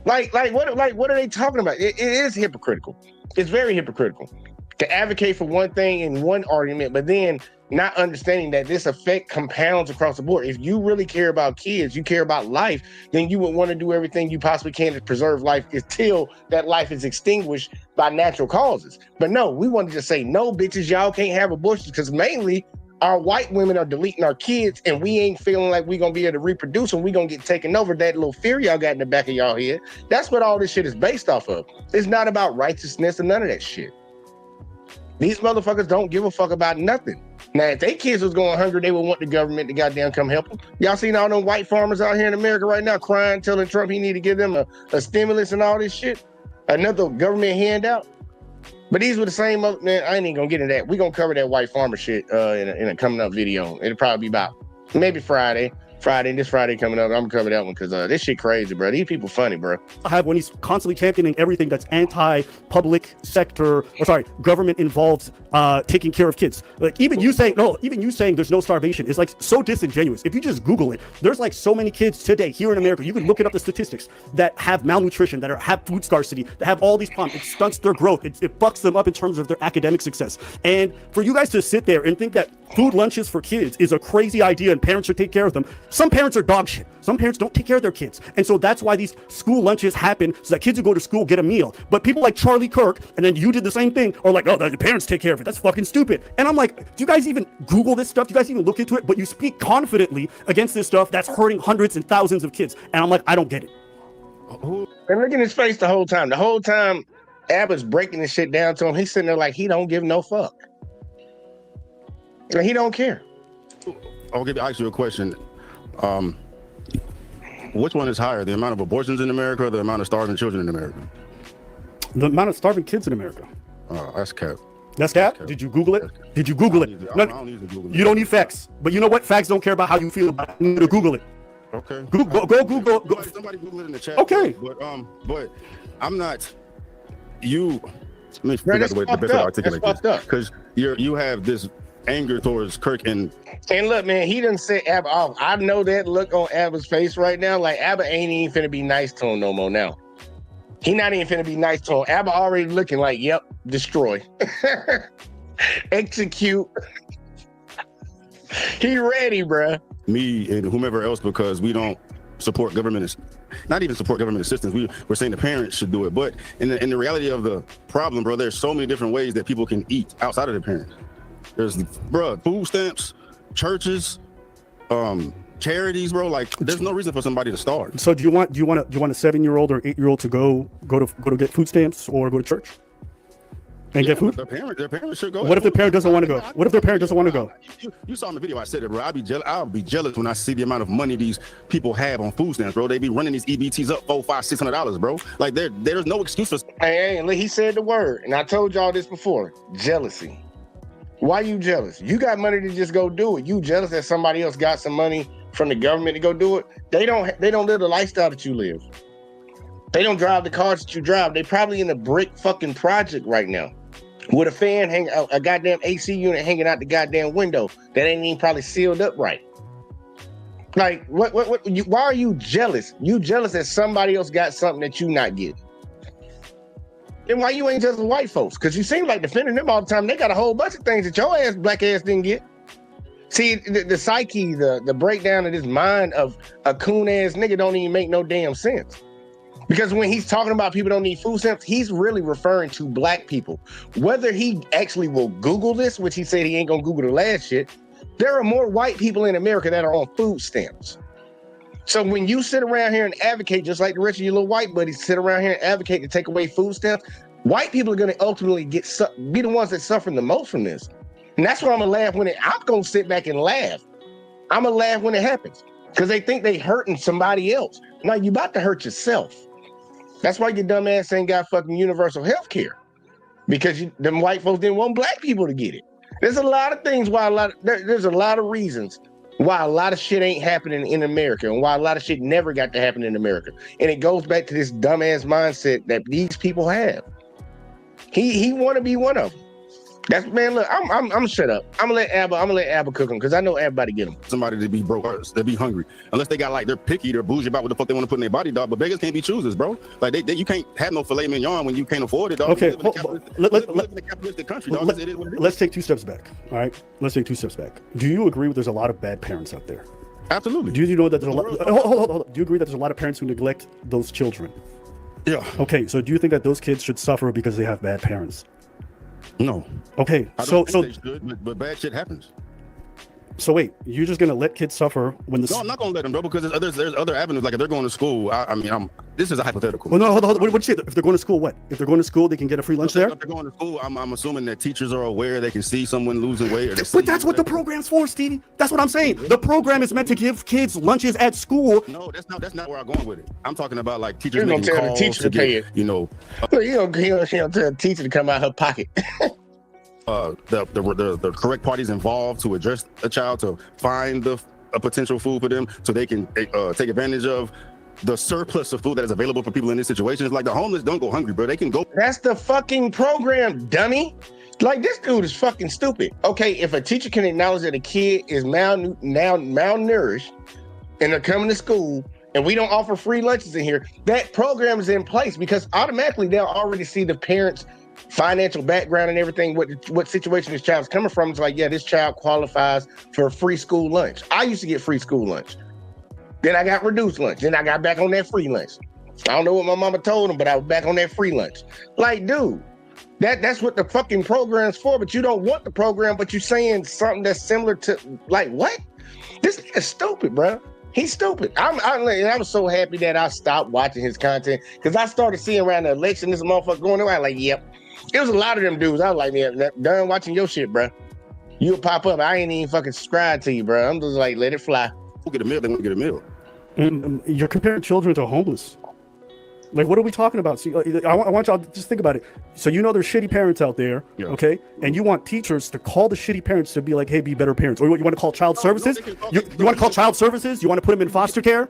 Like what are they talking about? It is hypocritical. It's very hypocritical to advocate for one thing in one argument, but then not understanding that this effect compounds across the board. If you really care about kids, you care about life, then you would want to do everything you possibly can to preserve life until that life is extinguished by natural causes. But no, we want to just say, no, bitches, y'all can't have abortions, because mainly our white women are deleting our kids, and we ain't feeling like we're going to be able to reproduce, and we're going to get taken over. That little fear y'all got in the back of y'all head, that's what all this shit is based off of. It's not about righteousness and none of that shit. These motherfuckers don't give a fuck about nothing. Now, if they kids was going hungry, they would want the government to goddamn come help them. Y'all seen all them white farmers out here in America right now crying, telling Trump he need to give them a stimulus and all this shit? Another government handout? But these were the same, man, I ain't even gonna get into that. We're gonna cover that white farmer shit in a coming up video. It'll probably be about maybe this Friday coming up. I'm gonna cover that one because this shit crazy, bro. These people funny, bro. I have when he's constantly championing everything that's anti-public sector, government involved taking care of kids. Like even you saying there's no starvation is like so disingenuous. If you just Google it, there's like so many kids today here in America. You can look it up, the statistics that have malnutrition, that have food scarcity, that have all these problems. It stunts their growth. It fucks them up in terms of their academic success. And for you guys to sit there and think that food lunches for kids is a crazy idea and parents should take care of them. Some parents are dog shit. Some parents don't take care of their kids. And so that's why these school lunches happen, so that kids who go to school get a meal. But people like Charlie Kirk, and then you did the same thing, are like, oh, the parents take care of it. That's fucking stupid. And I'm like, do you guys even Google this stuff? Do you guys even look into it? But you speak confidently against this stuff that's hurting hundreds and thousands of kids. And I'm like, I don't get it. And look in his face the whole time. The whole time Abbott's breaking this shit down to him, he's sitting there like he don't give no fuck. Like, he don't care. I'll ask you a question. Which one is higher, the amount of abortions in America or the amount of starving children in America? The amount of starving kids in America. Oh, that's cap. That's cap? Did you Google it? Did you Google it? I don't need to Google it. You don't need facts. But you know what? Facts don't care about how you feel about it. You need to Google it. Okay. Go Google. Go. Somebody Google it in the chat. Okay. But I'm not. Let me figure out the best way to articulate this. Because you have this anger towards Kirk and look, man, he done set Abba off. I know that look on Abba's face right now. Like, Abba ain't even finna be nice to him no more now. He not even finna be nice to him. Abba already looking like, yep, destroy. Execute. He ready, bruh. Me and whomever else, because we don't support government, not even support government assistance. We're saying the parents should do it. But in the reality of the problem, bro, there's so many different ways that people can eat outside of the parents. There's, bro, food stamps, churches, charities, bro. Like, there's no reason for somebody to starve. So do you want a 7-year-old or 8-year-old to go to get food stamps or go to church and get food? Their parents should go. What if the parent doesn't want to go? What if their parent doesn't want to go? You saw in the video I said it, bro. I'll be jealous when I see the amount of money these people have on food stamps, bro. They be running these EBTs up $400, $500, $600, bro. Like, there's no excuse for. Hey, he said the word, and I told y'all this before. Jealousy. Why you jealous? You got money to just go do it. You jealous that somebody else got some money from the government to go do it? They don't live the lifestyle that you live. They don't drive the cars that you drive. They probably in a brick fucking project right now with a fan hanging out, a goddamn AC unit hanging out the goddamn window that ain't even probably sealed up right. Like, why are you jealous? You jealous that somebody else got something that you not getting. Then why you ain't just white folks? Because you seem like defending them all the time. They got a whole bunch of things that your ass, black ass, didn't get. See, the psyche, the breakdown of this mind of a coon ass nigga don't even make no damn sense. Because when he's talking about people don't need food stamps, he's really referring to black people. Whether he actually will Google this, which he said he ain't gonna Google the last shit, there are more white people in America that are on food stamps. So when you sit around here and advocate, just like the rest of your little white buddies sit around here and advocate to take away food stamps, white people are gonna ultimately be the ones that suffer the most from this. And that's why I'm gonna laugh I'm gonna sit back and laugh. I'm gonna laugh when it happens. Because they think they hurting somebody else. Now you about to hurt yourself. That's why your dumb ass ain't got fucking universal health care. Because them white folks didn't want black people to get it. There's a lot of things why there's a lot of reasons why a lot of shit ain't happening in America and why a lot of shit never got to happen in America. And it goes back to this dumbass mindset that these people have. He want to be one of them. That's, man, look, I'm shut up. I'm gonna let Abba cook them because I know everybody get them. Somebody to be broke, they be hungry. Unless they got like they're picky, they're bougie about what the fuck they want to put in their body, dog. But beggars can't be choosers, bro. Like you can't have no filet mignon when you can't afford it, dog. Okay, live in a capitalistic country, dog. Let's take 2 steps back. All right, let's take 2 steps back. Do you agree with there's a lot of bad parents out there? Absolutely. Do you know that there's a lot? Hold on. Do you agree that there's a lot of parents who neglect those children? Yeah. Okay, so do you think that those kids should suffer because they have bad parents? No. Okay, but bad shit happens. So wait, you're just gonna let kids suffer when the? No, I'm not gonna let them, bro, because there's other avenues. Like if they're going to school, this is a hypothetical. Well, no, hold on. What you say? If they're going to school, what? If they're going to school, they can get a free lunch there. If they're going to school, I'm assuming that teachers are aware. They can see someone losing weight. But that's what the program's for, Stevie. That's what I'm saying. The program is meant to give kids lunches at school. No, that's not where I'm going with it. I'm talking about like teachers You're making gonna tell calls the teacher to pay it. You know, you don't tell the teacher to come out her pocket. the correct parties involved to address a child, to find a potential food for them so they can take advantage of the surplus of food that is available for people in these situations. Like the homeless don't go hungry, bro. They can go. That's the fucking program, dummy. Like, this dude is fucking stupid. Okay, if a teacher can acknowledge that a kid is malnourished and they're coming to school and we don't offer free lunches in here, that program is in place because automatically they'll already see the parents' financial background and everything, what situation this child's coming from. It's like, yeah, this child qualifies for a free school lunch. I used to get free school lunch. Then I got reduced lunch. Then I got back on that free lunch. I don't know what my mama told him, but I was back on that free lunch. Like, dude, that's what the fucking program's for, but you don't want the program, but you're saying something that's similar to, like, what? This nigga's stupid, bro. He's stupid. I was so happy that I stopped watching his content because I started seeing around the election this motherfucker going around like, yep. It was a lot of them dudes. I was like, man, done watching your shit, bro. You'll pop up. I ain't even fucking subscribe to you, bro. I'm just like, let it fly. We'll get a meal. They want to get a meal. You're comparing children to homeless. Like, what are we talking about? See, I want y'all to just think about it. So you know there's shitty parents out there, okay? And you want teachers to call the shitty parents to be like, hey, be better parents. Or you want to call child services? You want to call child services? You want to put them in foster care?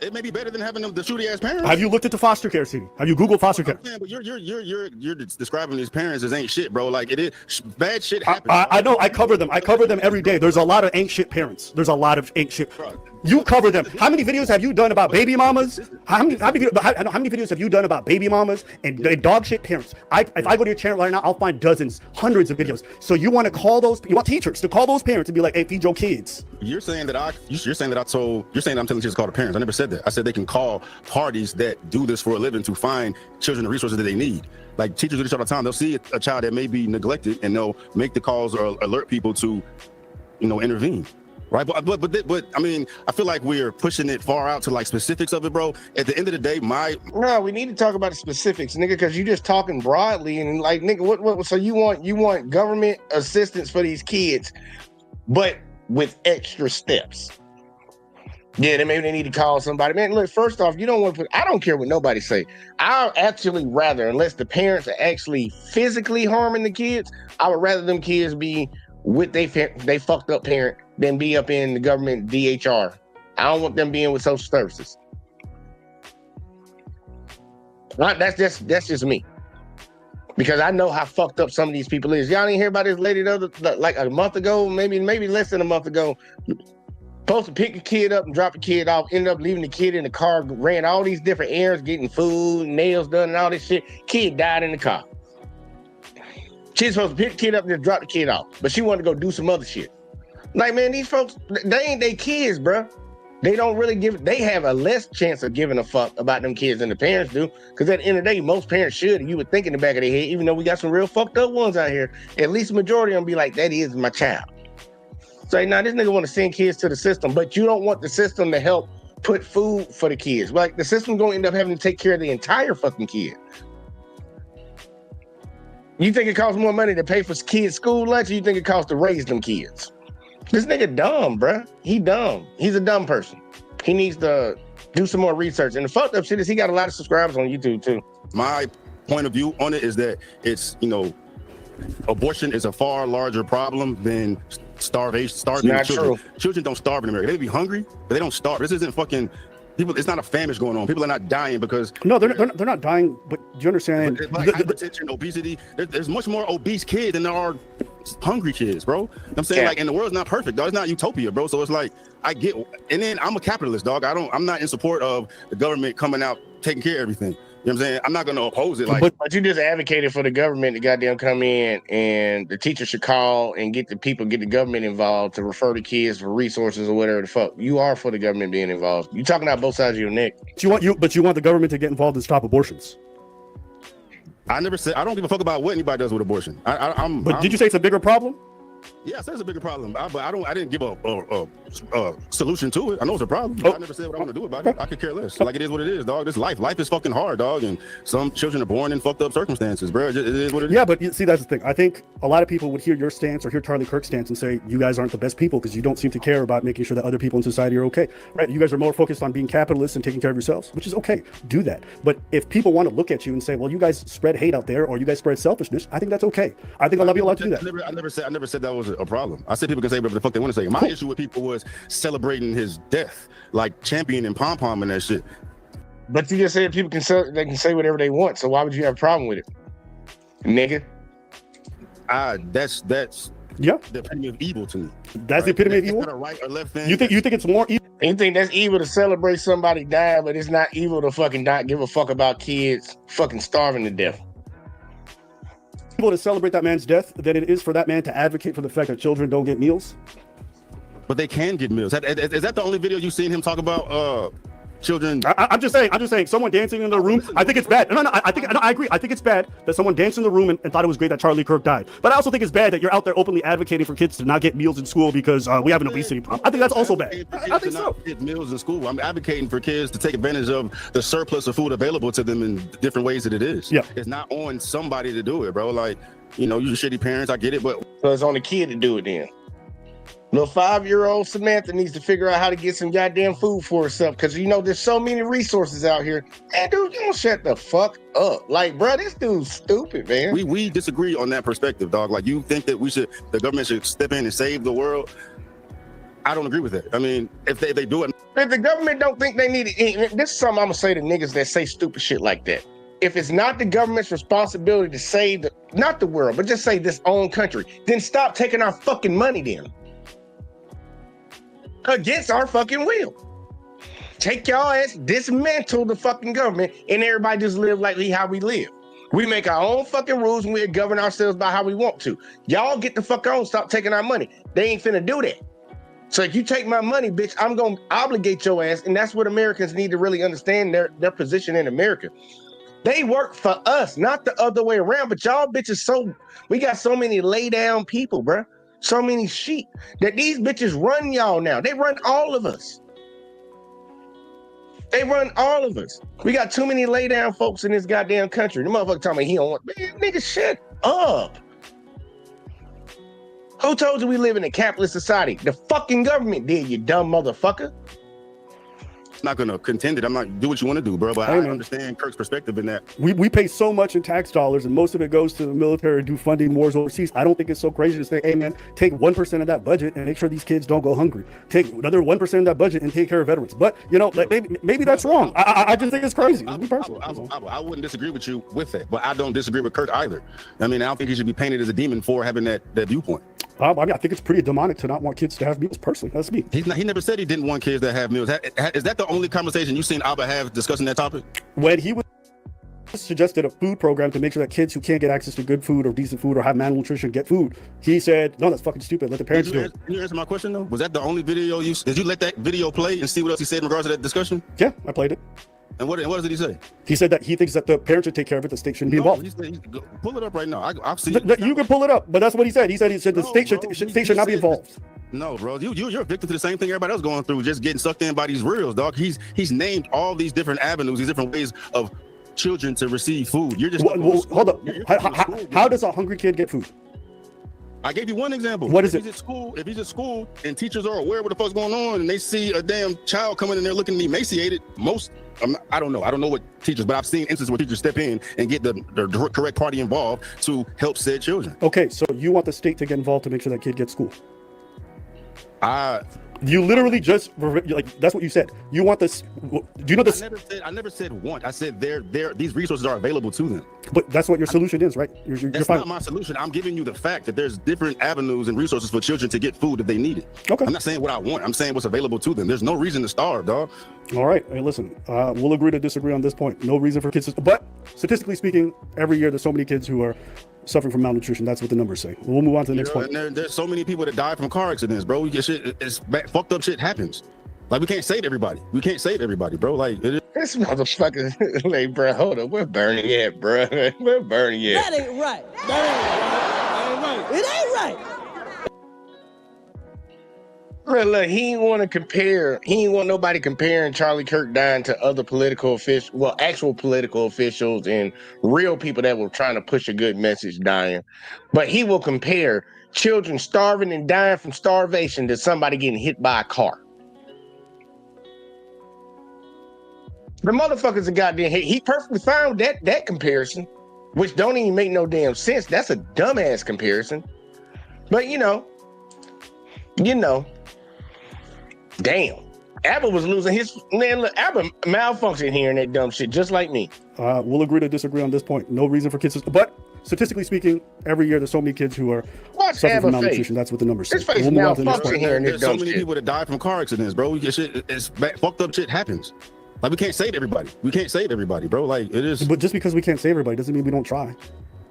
It may be better than having the shooty ass parents. Have you looked into foster care, Stevie? Have you Googled foster care? But you're describing these parents as ain't shit, bro. Like, it is bad shit happens. I know. I cover them. I cover them every day. There's a lot of ain't shit parents. There's a lot of ain't shit. You cover them. How many videos have you done about baby mamas? How many videos have you done about baby mamas and dog shit parents? If I go to your channel right now, I'll find dozens, hundreds of videos. So you want teachers to call those parents and be like, hey, feed your kids. You're saying I'm telling teachers to call the parents. I never said that. I said they can call parties that do this for a living to find children the resources that they need. Like, teachers do this all the time. They'll see a child that may be neglected and they'll make the calls or alert people to, intervene. Right, but I mean, I feel like we're pushing it far out to like specifics of it, bro. At the end of the day, no, we need to talk about the specifics, nigga, because you're just talking broadly and like, nigga, what? So you want government assistance for these kids, but with extra steps. Yeah, maybe they need to call somebody. Man, look, first off, you don't want to I don't care what nobody say. I'll actually rather, unless the parents are actually physically harming the kids, I would rather them kids be with they fucked up parent than be up in the government DHR. I don't want them being with social services. That's just me. Because I know how fucked up some of these people is. Y'all didn't hear about this lady like a month ago, maybe less than a month ago. Supposed to pick a kid up and drop the kid off, ended up leaving the kid in the car, ran all these different errands, getting food, nails done, and all this shit. Kid died in the car. She's supposed to pick the kid up and just drop the kid off, but she wanted to go do some other shit. Like, man, these folks, they ain't they kids, bruh. They don't really they have a less chance of giving a fuck about them kids than the parents do. Because at the end of the day, most parents should, and you would think in the back of their head, even though we got some real fucked up ones out here, at least the majority of them be like, that is my child. So now this nigga want to send kids to the system, but you don't want the system to help put food for the kids. Like, the system's going to end up having to take care of the entire fucking kid. You think it costs more money to pay for kids' school lunch, or you think it costs to raise them kids? This nigga dumb, bruh. He dumb. He's a dumb person. He needs to do some more research. And the fucked up shit is he got a lot of subscribers on YouTube too. My point of view on it is that it's, abortion is a far larger problem than starving children. True. Children don't starve in America. They be hungry, but they don't starve. This isn't fucking people. It's not a famine going on. People are not dying because they're not dying. But do you understand? Like hypertension, obesity. There's much more obese kids than there are hungry kids, bro. I'm saying, like, and the world's not perfect, dog. It's not utopia, bro. So it's like, I get, and then I'm a capitalist, dog. I'm not in support of the government coming out taking care of everything. You know what I'm saying? I'm not going to oppose it. Like, but you just advocated for the government to goddamn come in, and the teacher should call and get the government involved to refer the kids for resources or whatever the fuck. You are for the government being involved. You talking out both sides of your neck. But you want the government to get involved and stop abortions. I never said, I don't give a fuck about what anybody does with abortion. Did you say it's a bigger problem? Yeah, I said it's a bigger problem, but I didn't give a solution to it. I know it's a problem, but I never said what I want to do about it. I could care less. Like, it is what it is, dog. This life is fucking hard, dog, and some children are born in fucked up circumstances, bro. It is what it is. Yeah, but see, that's the thing. I think a lot of people would hear your stance or hear Charlie Kirk's stance and say, you guys aren't the best people because you don't seem to care about making sure that other people in society are okay. Right? You guys are more focused on being capitalists and taking care of yourselves, which is okay. Do that. But if people want to look at you and say, well, you guys spread hate out there or you guys spread selfishness, I think that's okay. I think a lot of people allowed to do that. I never said that was a problem. I said people can say whatever the fuck they want to say. My issue with people was celebrating his death, like championing pom-pom and that shit. But you just said people can say whatever they want, so why would you have a problem with it, nigga? That's the epitome of evil to me. That's the epitome of evil. Not a right or left thing. You think it's more evil? You think that's evil to celebrate somebody dying, but it's not evil to fucking not give a fuck about kids fucking starving to death. Evil to celebrate that man's death than it is for that man to advocate for the fact that children don't get meals. But they can get meals. Is that the only video you've seen him talk about children? I'm just saying, someone dancing in the room, I think it's bad. No, I agree. I think it's bad that someone danced in the room and thought it was great that Charlie Kirk died. But I also think it's bad that you're out there openly advocating for kids to not get meals in school because we have an obesity problem. I think that's also bad. I think so. Get meals in school. I'm advocating for kids to take advantage of the surplus of food available to them in different ways that it is. Yeah. It's not on somebody to do it, bro. Like, you're shitty parents. I get it, but so it's on the kid to do it then. Little 5-year-old Samantha needs to figure out how to get some goddamn food for herself because there's so many resources out here. And dude, you don't shut the fuck up. Like, bro, this dude's stupid, man. We disagree on that perspective, dog. Like, you think that the government should step in and save the world? I don't agree with that. I mean, if they do it, if the government don't think they need it, this is something I'm gonna say to niggas that say stupid shit like that. If it's not the government's responsibility to save not the world, but just say this own country, then stop taking our fucking money then. Against our fucking will. Take y'all ass, dismantle the fucking government, and everybody just live like how we live. We make our own fucking rules and we govern ourselves by how we want to. Y'all get the fuck on, stop taking our money. They ain't finna do that. So if you take my money, bitch, I'm gonna obligate your ass, and that's what Americans need to really understand their position in America. They work for us, not the other way around. But y'all bitches, we got so many lay down people, bruh. So many sheep that these bitches run y'all now. They run all of us. We got too many lay down folks in this goddamn country. The motherfucker talking about he don't want, man, nigga, shut up. Who told you we live in a capitalist society? The fucking government did, you dumb motherfucker. not gonna contend it. I'm not do what you want to do, bro. But I understand Kirk's perspective in that. We pay so much in tax dollars, and most of it goes to the military to do funding wars overseas. I don't think it's so crazy to say, hey man, take 1% of that budget and make sure these kids don't go hungry. Take another 1% of that budget and take care of veterans. But you know, like, maybe that's wrong. I just think it's crazy. I wouldn't disagree with you with that, but I don't disagree with Kirk either. I mean, I don't think he should be painted as a demon for having that viewpoint. I mean, I think it's pretty demonic to not want kids to have meals. Personally, that's me. He never said he didn't want kids that have meals. Is that the only conversation you've seen Abba have discussing that topic? When he was suggested a food program to make sure that kids who can't get access to good food or decent food or have malnutrition get food, he said, no, that's fucking stupid. Let the parents do it. Can you answer my question though? Was that the only video did you let that video play and see what else he said in regards to that discussion? Yeah, I played it. And what did he say? He said that he thinks that the parents should take care of it. The state shouldn't be involved. Pull it up right now. I've seen it. You can pull it up, but that's what he said. He said the state should not be involved. No, bro, you're a victim to the same thing everybody else going through, just getting sucked in by these reels, dog. He's named all these different avenues, these different ways of children to receive food. You're just hold up. How does a hungry kid get food? I gave you one example. What is it? If he's at school and teachers are aware of what the fuck's going on and they see a damn child coming in there looking emaciated, I don't know what teachers, but I've seen instances where teachers step in and get the correct party involved to help said children. Okay, so you want the state to get involved to make sure that kid gets school? You literally just that's what you said. You want this? Do you know this? I never said want. I said these resources are available to them. But that's what your solution is, right? That's not my solution. I'm giving you the fact that there's different avenues and resources for children to get food if they need it. Okay. I'm not saying what I want. I'm saying what's available to them. There's no reason to starve, dog. All right. Hey, listen, we'll agree to disagree on this point. No reason for kids but statistically speaking, every year there's so many kids who are suffering from malnutrition. That's what the numbers say. We'll move on to the next point. There's so many people that die from car accidents, bro. Fucked up shit happens. Like, we can't save everybody. Bro. Like, this motherfucker, like, bro, hold up. We're burning it, bro. We're burning it. That ain't right. It ain't right. Look, he ain't want to compare. He ain't want nobody comparing Charlie Kirk dying to other political officials, well, actual political officials and real people that were trying to push a good message dying. But he will compare children starving and dying from starvation to somebody getting hit by a car. The motherfucker's a goddamn hit. He perfectly found that comparison, which don't even make no damn sense. That's a dumbass comparison. But you know. Damn. Abba was losing his man. Look, Abba malfunctioned hearing that dumb shit, just like me. We'll agree to disagree on this point. No reason for kids, but statistically speaking, every year there's so many kids who are suffering from malnutrition. That's what the numbers say. His face malfunctioning hearing this There's dumb so many shit. people that die from car accidents, bro. Fucked up shit happens. Like, we can't save everybody. Bro. Like, it is. But just because we can't save everybody doesn't mean we don't try.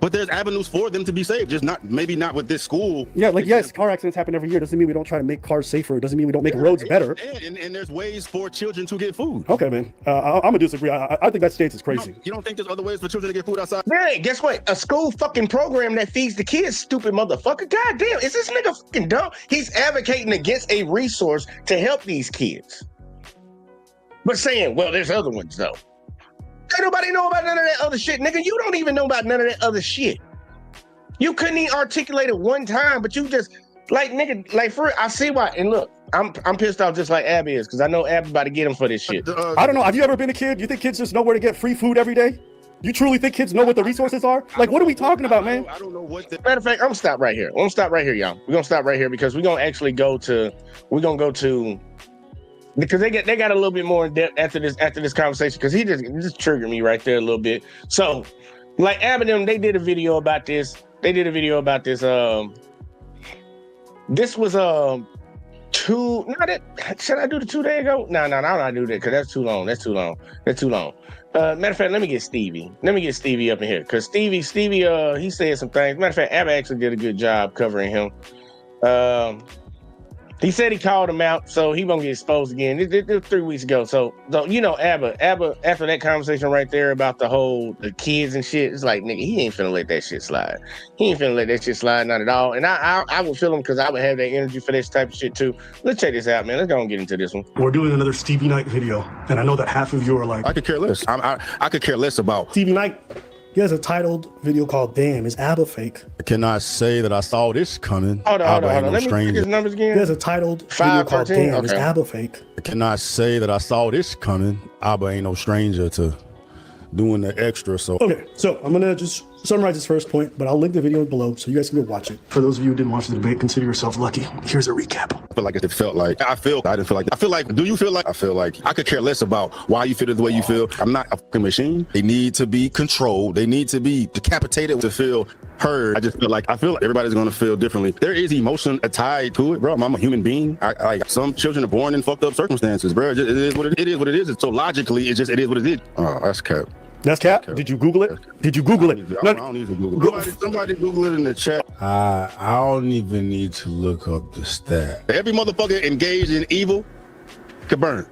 But there's avenues for them to be saved, just maybe not with this school. Yeah, like, yes, car accidents happen every year. Doesn't mean we don't try to make cars safer. Doesn't mean we don't make roads better. And there's ways for children to get food. Okay, man. I'm gonna disagree. I think that stance is crazy. You don't think there's other ways for children to get food outside? Man, guess what? A school fucking program that feeds the kids, stupid motherfucker. God damn, is this nigga fucking dumb? He's advocating against a resource to help these kids. But saying, well, there's other ones though. Ain't nobody know about none of that other shit, nigga. You don't even know about none of that other shit. You couldn't even articulate it one time, but you just like, nigga, like, for real, I see why. And look, I'm pissed off just like Abby is, because I know Abby about to get him for this shit. I don't know. Have you ever been a kid? You think kids just know where to get free food every day? You truly think kids know what the resources are? Like, what are we talking about, man? I don't know what the Matter of fact, I'm gonna stop right here. Y'all. We're gonna stop right here because we're gonna actually go to because they got a little bit more in depth after this conversation, because he just triggered me right there a little bit. So, like, Ab and them, they did a video about this. This was should I do the 2 day ago? No, I don't want to do that because that's too long. Matter of fact, let me get Stevie up in here, because Stevie, he said some things. Matter of fact, Abba actually did a good job covering him. He said he called him out, so he won't get exposed again. It was 3 weeks ago. So you know, Abba, after that conversation right there about the kids and shit, it's like, nigga, he ain't finna let that shit slide. Not at all. And I would feel him, because I would have that energy for this type of shit too. Let's check this out, man. Let's go and get into this one. We're doing another Stevie Knight video, and I know that half of you are like, I could care less. I could care less about Stevie Knight. He has a titled video called "Damn, Is ABBA Fake?" I cannot say that I saw this coming. Hold on. Abba ain't no Let me check his numbers He again. has a titled video called 513? "Damn, Is Okay. ABBA Fake?" I cannot say that I saw this coming. Abba ain't no stranger to doing the extra. So Okay, so I'm gonna just summarize this first point, but I'll link the video below so you guys can go watch it. For those of you who didn't watch the debate, consider yourself lucky. Here's a recap. I feel like it felt like I didn't feel like I feel like do you feel like I feel like I could care less about why you feel the way you feel. I'm not a fucking machine. They need to be controlled. They need to be decapitated to feel heard. I feel like everybody's gonna feel differently. There is emotion tied to it, bro. I'm a human being. Like some children are born in fucked up circumstances, bro. It is what it is. So logically, it is what it is. Oh, that's cap. That's cap. Did you Google it? Did you Google it? I don't need to Google it. Somebody Google it in the chat. I don't even need to look up the stat. Every motherfucker engaged in evil could burn.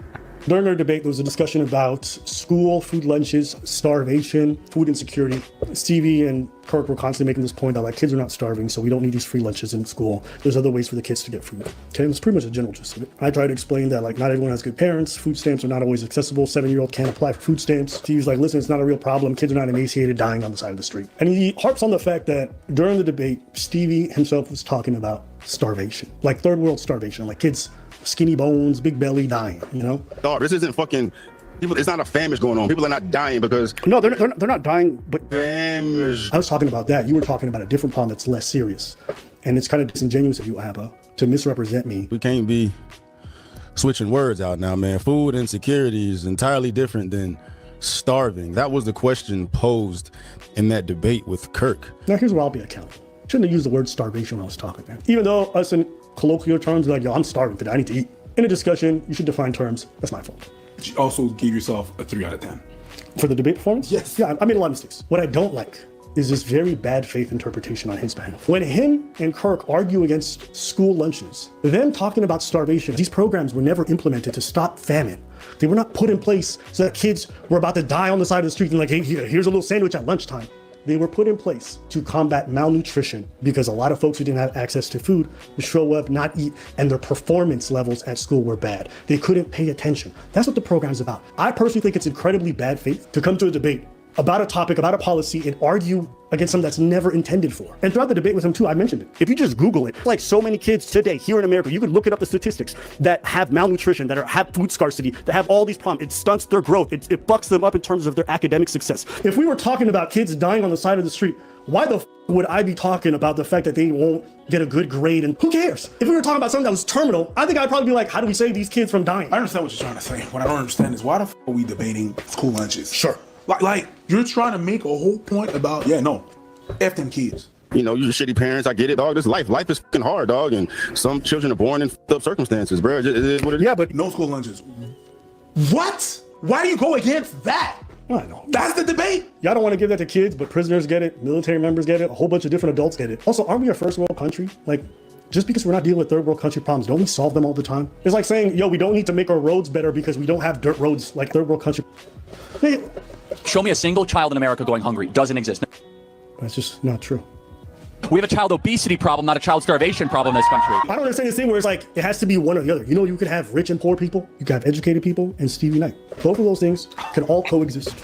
During our debate, there was a discussion about school, food lunches, starvation, food insecurity. Stevie and Kirk were constantly making this point that like kids are not starving, so we don't need these free lunches in school. There's other ways for the kids to get food. Okay, that's pretty much the general gist of it. I tried to explain that like not everyone has good parents. Food stamps are not always accessible. 7-year-old can't apply for food stamps. Stevie's like, listen, it's not a real problem. Kids are not emaciated, dying on the side of the street. And he harps on the fact that during the debate, Stevie himself was talking about starvation, like third world starvation, like kids skinny bones, big belly, dying, you know? Dog, this isn't fucking people. It's not a famish going on. People are not dying because No, they're not dying, but famish. I was talking about that. You were talking about a different problem that's less serious. And it's kind of disingenuous of you, Abba, to misrepresent me. We can't be switching words out now, man. Food insecurity is entirely different than starving. That was the question posed in that debate with Kirk. Now, here's where I'll be accountable. Shouldn't have used the word starvation when I was talking, man. Even though us in colloquial terms, like, yo, I'm starving today, I need to eat. In a discussion, you should define terms. That's my fault. You also give yourself a 3 out of 10. For the debate performance? Yes. Yeah, I made a lot of mistakes. What I don't like is this very bad faith interpretation on his behalf. When him and Kirk argue against school lunches, them talking about starvation, these programs were never implemented to stop famine. They were not put in place so that kids were about to die on the side of the street and like, hey, here's a little sandwich at lunchtime. They were put in place to combat malnutrition because a lot of folks who didn't have access to food would show up, not eat, and their performance levels at school were bad. They couldn't pay attention. That's what the program's about. I personally think it's incredibly bad faith to come to a debate about a topic, about a policy, and argue against something that's never intended for. And throughout the debate with him too, I mentioned it. If you just Google it, like so many kids today here in America, you could look it up the statistics that have malnutrition, that have food scarcity, that have all these problems. It stunts their growth. It fucks them up in terms of their academic success. If we were talking about kids dying on the side of the street, why the would I be talking about the fact that they won't get a good grade? And who cares? If we were talking about something that was terminal, I think I'd probably be like, how do we save these kids from dying? I understand what you're trying to say. What I don't understand is why the are we debating school lunches? Sure. Like you're trying to make a whole point about, F them kids. You know, you're shitty parents. I get it, dog. This life is fucking hard, dog. And some children are born in fucked up circumstances, bro. It is what it is. Yeah, but No school lunches. What? Why do you go against that? I know. That's the debate. Y'all don't want to give that to kids, but prisoners get it, military members get it, a whole bunch of different adults get it. Also, aren't we a first world country? Like, just because we're not dealing with third world country problems, don't we solve them all the time? It's like saying, yo, we don't need to make our roads better because we don't have dirt roads like third world country. Hey, Show me a single child in America going hungry. Doesn't exist. that's just not true. We have a child obesity problem, not a child starvation problem in this country. I don't understand this thing where it's like, it has to be one or the other. You know, you could have rich and poor people, you could have educated people, and Stevie Knight. Both of those things can all coexist.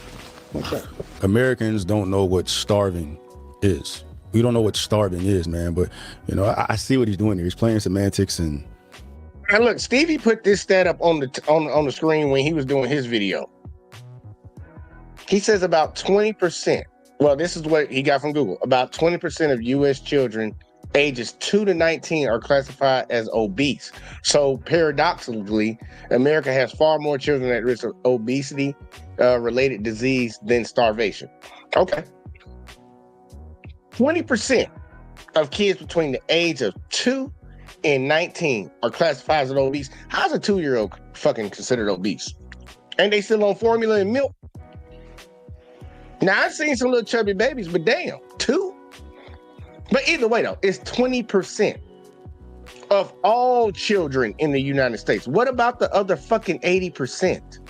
Like that. Americans don't know what starving is. We don't know what starving is, man. But, you know, I see what he's doing here. He's playing semantics and... And look, Stevie put this stat up on the screen when he was doing his video. He says about 20%. Well, this is what he got from Google. About 20% of U.S. children ages 2 to 19 are classified as obese. So paradoxically, America has far more children at risk of obesity related disease than starvation. Okay. 20% of kids between the age of 2 and 19 are classified as obese. How's a 2-year-old fucking considered obese? And they still on formula and milk? Now, I've seen some little chubby babies, but damn, 2? But either way, though, it's 20% of all children in the United States. What about the other fucking 80%?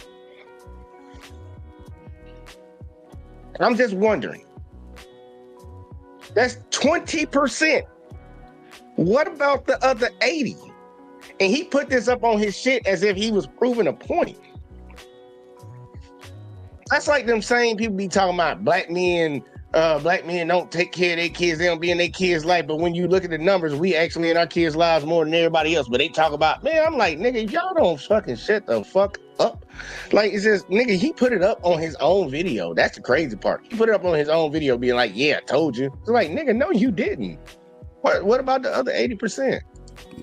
I'm just wondering. That's 20%. What about the other 80? And he put this up on his shit as if he was proving a point. That's like them same people be talking about black men black men don't take care of their kids. They don't be in their kids' life. But when you look at the numbers, we actually in our kids' lives more than everybody else. But they talk about, man, I'm like, nigga, y'all don't fucking shut the fuck up. Like, it's just, nigga, he put it up on his own video. That's the crazy part. He put it up on his own video being like, yeah, I told you. It's like, nigga, no, you didn't. What about the other 80%?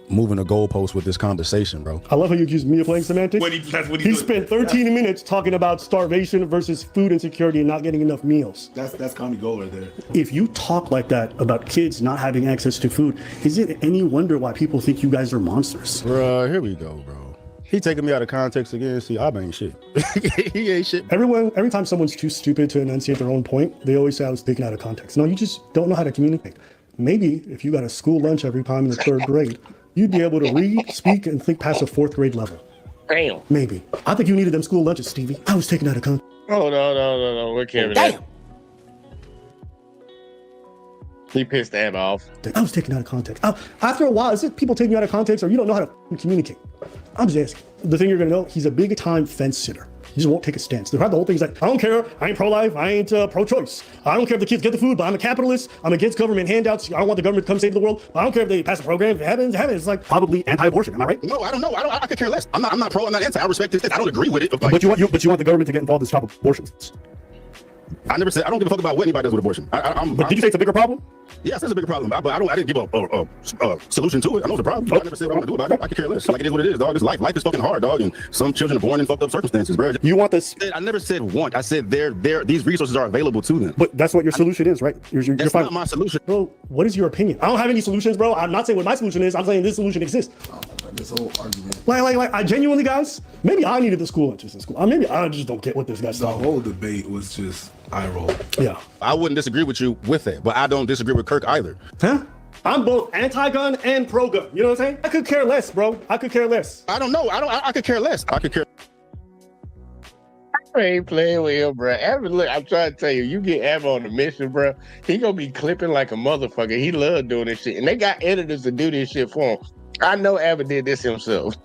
Moving the goalpost with this conversation, bro. I love how you accuse me of playing semantics. That's what he spent 13 minutes talking about starvation versus food insecurity and not getting enough meals. That's comedy gold right there. If you talk like that about kids not having access to food, is it any wonder why people think you guys are monsters? Bro, here we go, bro. He taking me out of context again. See, I ain't shit. He ain't shit. Every time someone's too stupid to enunciate their own point, they always say I was taken out of context. No, you just don't know how to communicate. Maybe if you got a school lunch every time in the 3rd grade, you'd be able to read, speak, and think past a 4th grade level. Damn. Maybe. I think you needed them school lunches, Stevie. I was taken out of context. Oh, no. We're carrying Damn. He pissed Ab off. I was taken out of context. After a while, is it people taking you out of context or you don't know how to communicate? I'm just asking. The thing you're going to know, he's a big time fence sitter. He just won't take a stance. The whole thing is like, I don't care. I ain't pro-life. I ain't pro-choice. I don't care if the kids get the food, but I'm a capitalist. I'm against government handouts. I don't want the government to come save the world. I don't care if they pass a program. If it happens, it happens. It's like probably anti-abortion. Am I right? No, I don't know. I could care less. I'm not pro. I'm not anti. I respect this. I don't agree with it. Like, But you want the government to get involved in stop abortions. I never said. I don't give a fuck about what anybody does with abortion. But did you say it's a bigger problem? Yes, it's a bigger problem. But I didn't give a solution to it. I know it's a problem. But I never said what I'm gonna do about it. I could care less. Like, it is what it is, dog. It's life. Life is fucking hard, dog. And some children are born in fucked up circumstances, bro. You want this? I never said want. I said these resources are available to them. But that's what your solution is, right? You're That's fine. not my solution. Bro, what is your opinion? I don't have any solutions, bro. I'm not saying what my solution is. I'm saying this solution exists. This whole argument. Like, I genuinely, guys, maybe I needed the school lunches in school. Maybe I just don't get what this guy's The talking whole debate was just eye roll. Yeah. I wouldn't disagree with you with that, but I don't disagree with Kirk either. Huh? I'm both anti-gun and pro-gun. You know what I'm saying? I could care less, bro. I could care less. I don't know. I could care less. I could care. I ain't playing with him, bro. Abby, look, I'm trying to tell you, you get Abby on the mission, bro. He gonna be clipping like a motherfucker. He love doing this shit. And they got editors to do this shit for him. I know Abby did this himself.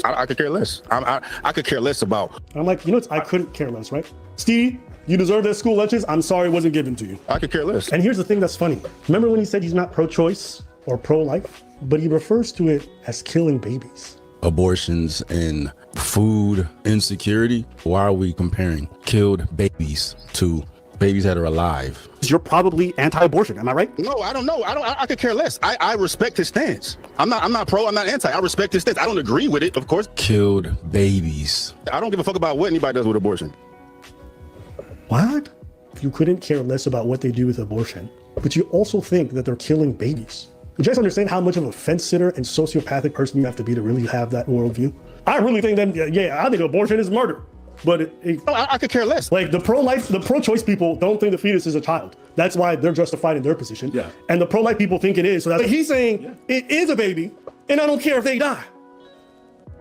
I could care less. I could care less about. I'm like, you know what? I couldn't care less, right? Steve, you deserve those school lunches. I'm sorry it wasn't given to you. I could care less. And here's the thing that's funny. Remember when he said he's not pro-choice or pro-life? But he refers to it as killing babies. Abortions and food insecurity. Why are we comparing killed babies to babies that are alive? You're probably anti-abortion, am I right? No, I don't know. I could care less. I respect his stance. I'm not pro, I'm not anti. I respect his stance. I don't agree with it, of course. Killed babies. I don't give a fuck about what anybody does with abortion. What? You couldn't care less about what they do with abortion, but you also think that they're killing babies. You guys understand how much of a fence sitter and sociopathic person you have to be to really have that worldview? I really think that, I think abortion is murder. But I could care less. Like the pro-choice people don't think the fetus is a child. That's why they're justified in their position. Yeah. And the pro-life people think it is. So that's, he's saying it is a baby, and I don't care if they die.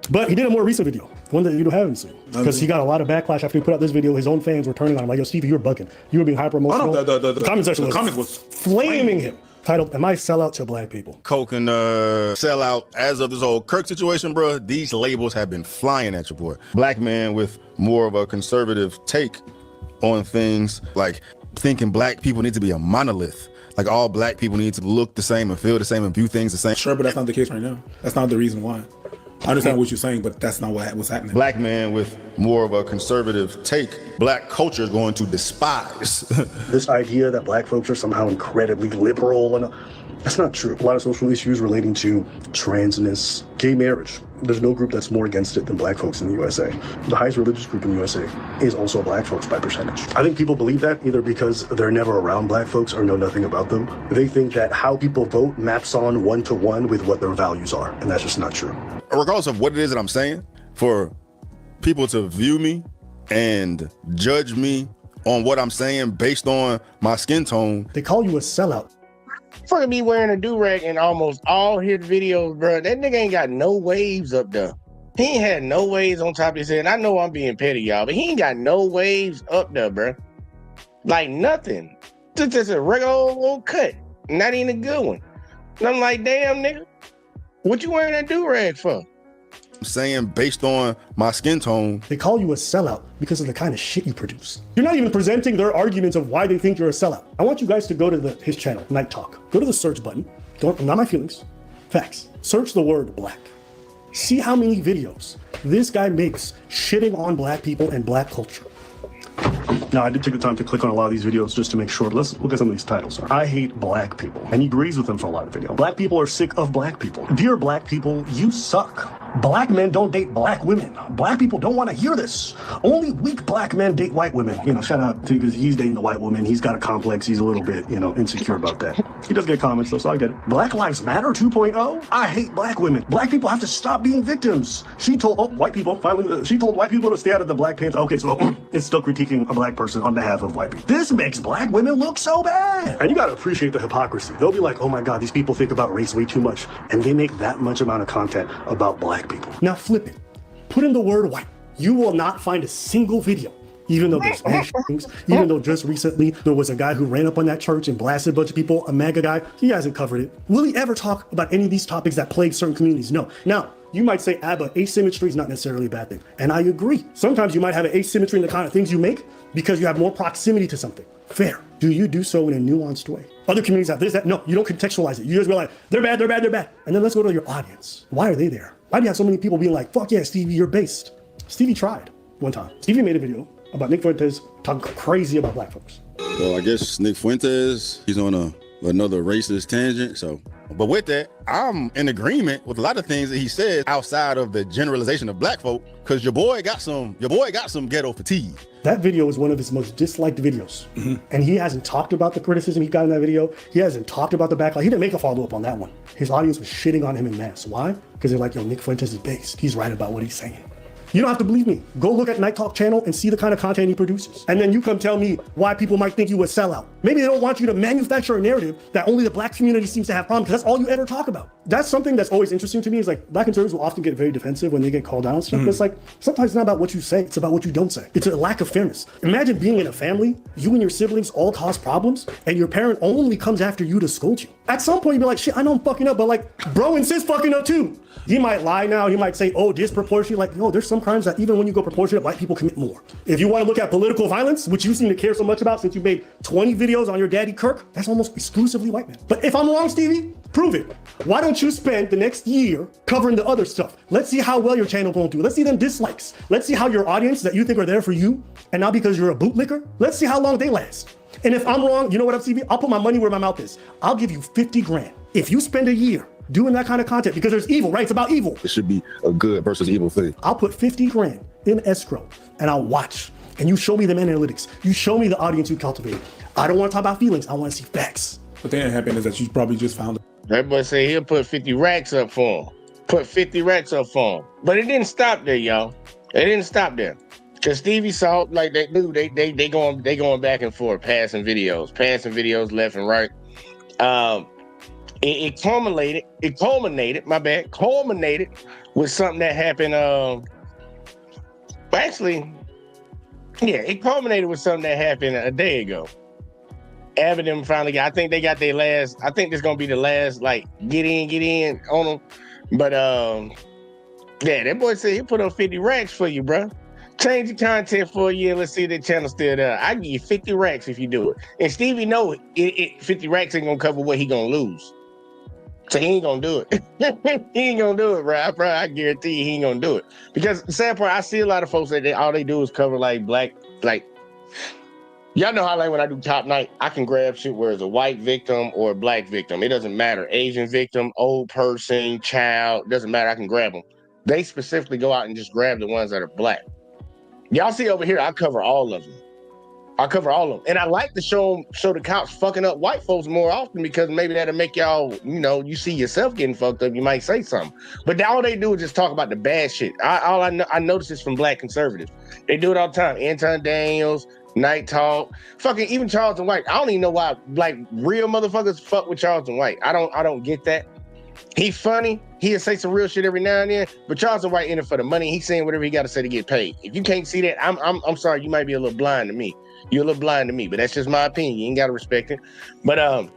But he did a more recent video, one that you haven't seen, because he got a lot of backlash after he put out this video. His own fans were turning on him like, "Yo, Stevie, you're bugging. You were being hyper emotional." The comment section was flaming him. Titled, "Am I sellout to black people?" Coke and sellout. As of this whole Kirk situation, bro, these labels have been flying at your boy. Black man with more of a conservative take on things, like thinking black people need to be a monolith. Like all black people need to look the same and feel the same and view things the same. Sure, but that's not the case right now. That's not the reason why. I understand what you're saying, but that's not what's happening. Black man with more of a conservative take, black culture is going to despise. This idea that black folks are somehow incredibly liberal, and that's not true. A lot of social issues relating to transness, gay marriage. There's no group that's more against it than black folks in the USA. The highest religious group in the USA is also black folks by percentage. I think people believe that either because they're never around black folks or know nothing about them. They think that how people vote maps on one-to-one with what their values are, and that's just not true. Regardless of what it is that I'm saying, for people to view me and judge me on what I'm saying based on my skin tone. They call you a sellout. Fucking be wearing a do-rag in almost all his videos, bro. That nigga ain't got no waves up there. He ain't had no waves on top of his head. I know I'm being petty, y'all, but he ain't got no waves up there, bro. Like nothing. Just a regular old cut. Not even a good one. And I'm like, damn, nigga. What you wearing that do-rag for? saying based on my skin tone. They call you a sellout because of the kind of shit you produce. You're not even presenting their arguments of why they think you're a sellout. I want you guys to go to his channel, KnightTalk. Go to the search button. Not my feelings. Facts. Search the word black. See how many videos this guy makes shitting on black people and black culture. Now, I did take the time to click on a lot of these videos just to make sure. Let's look at some of these titles. I hate black people. And he agrees with them for a lot of videos. Black people are sick of black people. Dear black people, you suck. Black men don't date black women. Black people don't want to hear this. Only weak black men date white women. You know, shout out to, because he's dating the white woman. He's got a complex. He's a little bit, insecure about that. He does get comments though, so I get it. Black Lives Matter 2.0. I hate black women. Black people have to stop being victims. She told white people, finally, she told white people to stay out of the Black Panther. Okay, so it's still critiquing a black person on behalf of white people. This makes black women look so bad. And you gotta appreciate the hypocrisy. They'll be like, oh my God, these people think about race way too much. And they make that much amount of content about black people. Now flip it. Put in the word white. You will not find a single video, even though there's mass shootings, even though just recently there was a guy who ran up on that church and blasted a bunch of people, a MAGA guy. He hasn't covered it. Will he ever talk about any of these topics that plague certain communities? No. Now, you might say, but asymmetry is not necessarily a bad thing. And I agree. Sometimes you might have an asymmetry in the kind of things you make because you have more proximity to something. Fair. Do you do so in a nuanced way? Other communities have this, that. No, you don't contextualize it. You just go like, they're bad, they're bad, they're bad. And then let's go to your audience. Why are they there? Why do you have so many people being like, fuck yeah, Stevie, you're based? Stevie tried one time. Stevie made a video about Nick Fuentes talking crazy about black folks. Well, I guess Nick Fuentes, he's on another racist tangent. So, but with that, I'm in agreement with a lot of things that he said outside of the generalization of black folk, because your boy got some ghetto fatigue. That video is one of his most disliked videos. And he hasn't talked about the criticism he got in that video. He hasn't talked about the backlash. He didn't make a follow-up on that one. His audience was shitting on him in mass. Why? Because they're like, yo, Nick Fuentes is based. He's right about what he's saying. You don't have to believe me. Go look at KnightTalk channel and see the kind of content he produces. And then you come tell me why people might think you a sellout. Maybe they don't want you to manufacture a narrative that only the black community seems to have problems, because that's all you ever talk about. That's something that's always interesting to me, is like black conservatives will often get very defensive when they get called out on stuff. But it's like, sometimes it's not about what you say, it's about what you don't say. It's a lack of fairness. Imagine being in a family, you and your siblings all cause problems, and your parent only comes after you to scold you. At some point, you'd be like, shit, I know I'm fucking up, but like, bro and sis fucking up too. He might lie now, he might say, oh, disproportionate. Like, no, there's some crimes that even when you go proportionate, white people commit more. If you want to look at political violence, which you seem to care so much about since you made 20 videos on your daddy Kirk, that's almost exclusively white men. But if I'm wrong, Stevie, prove it. Why don't you spend the next year covering the other stuff? Let's see how well your channel won't do. Let's see them dislikes. Let's see how your audience that you think are there for you, and not because you're a bootlicker, let's see how long they last. And if I'm wrong, you know what up, Stevie? I'll put my money where my mouth is. I'll give you 50 grand. If you spend a year doing that kind of content, because there's evil, right? It's about evil. It should be a good versus evil thing. I'll put 50 grand in escrow and I'll watch. And you show me the analytics. You show me the audience you cultivated. I don't want to talk about feelings. I want to see facts. But then what happened is that you probably just found it. That boy say he'll put 50 racks up for him. Put 50 racks up for him. But it didn't stop there, y'all. It didn't stop there. Cause Stevie saw, like they do, they going back and forth, passing videos left and right. It culminated with something that happened. It culminated with something that happened a day ago. Avenue finally got, I think they got their last, I think this is gonna be the last, like, get in on them. But that boy said he put up 50 racks for you, bro. Change the content for you and let's see if the channel's still there. I give you 50 racks if you do it. And Stevie know it 50 racks ain't gonna cover what he gonna lose. So he ain't gonna do it. He ain't gonna do it, bro. I guarantee you he ain't gonna do it. Because the sad part, I see a lot of folks that all they do is cover like black, like, y'all know how like when I do Top Night, I can grab shit where it's a white victim or a black victim. It doesn't matter. Asian victim, old person, child, doesn't matter. I can grab them. They specifically go out and just grab the ones that are black. Y'all see over here, I cover all of them. And I like to show the cops fucking up white folks more often, because maybe that'll make y'all, you see yourself getting fucked up, you might say something. But all they do is just talk about the bad shit. I notice this from black conservatives. They do it all the time. Anton Daniels, KnightTalk, fucking even Charlton White. I don't even know why like real motherfuckers fuck with Charlton White. I don't get that. He funny. He'll say some real shit every now and then, but Charlton White in it for the money. He's saying whatever he got to say to get paid. If you can't see that, I'm sorry. You might be a little blind to me. You're a little blind to me, but that's just my opinion. You ain't got to respect it. But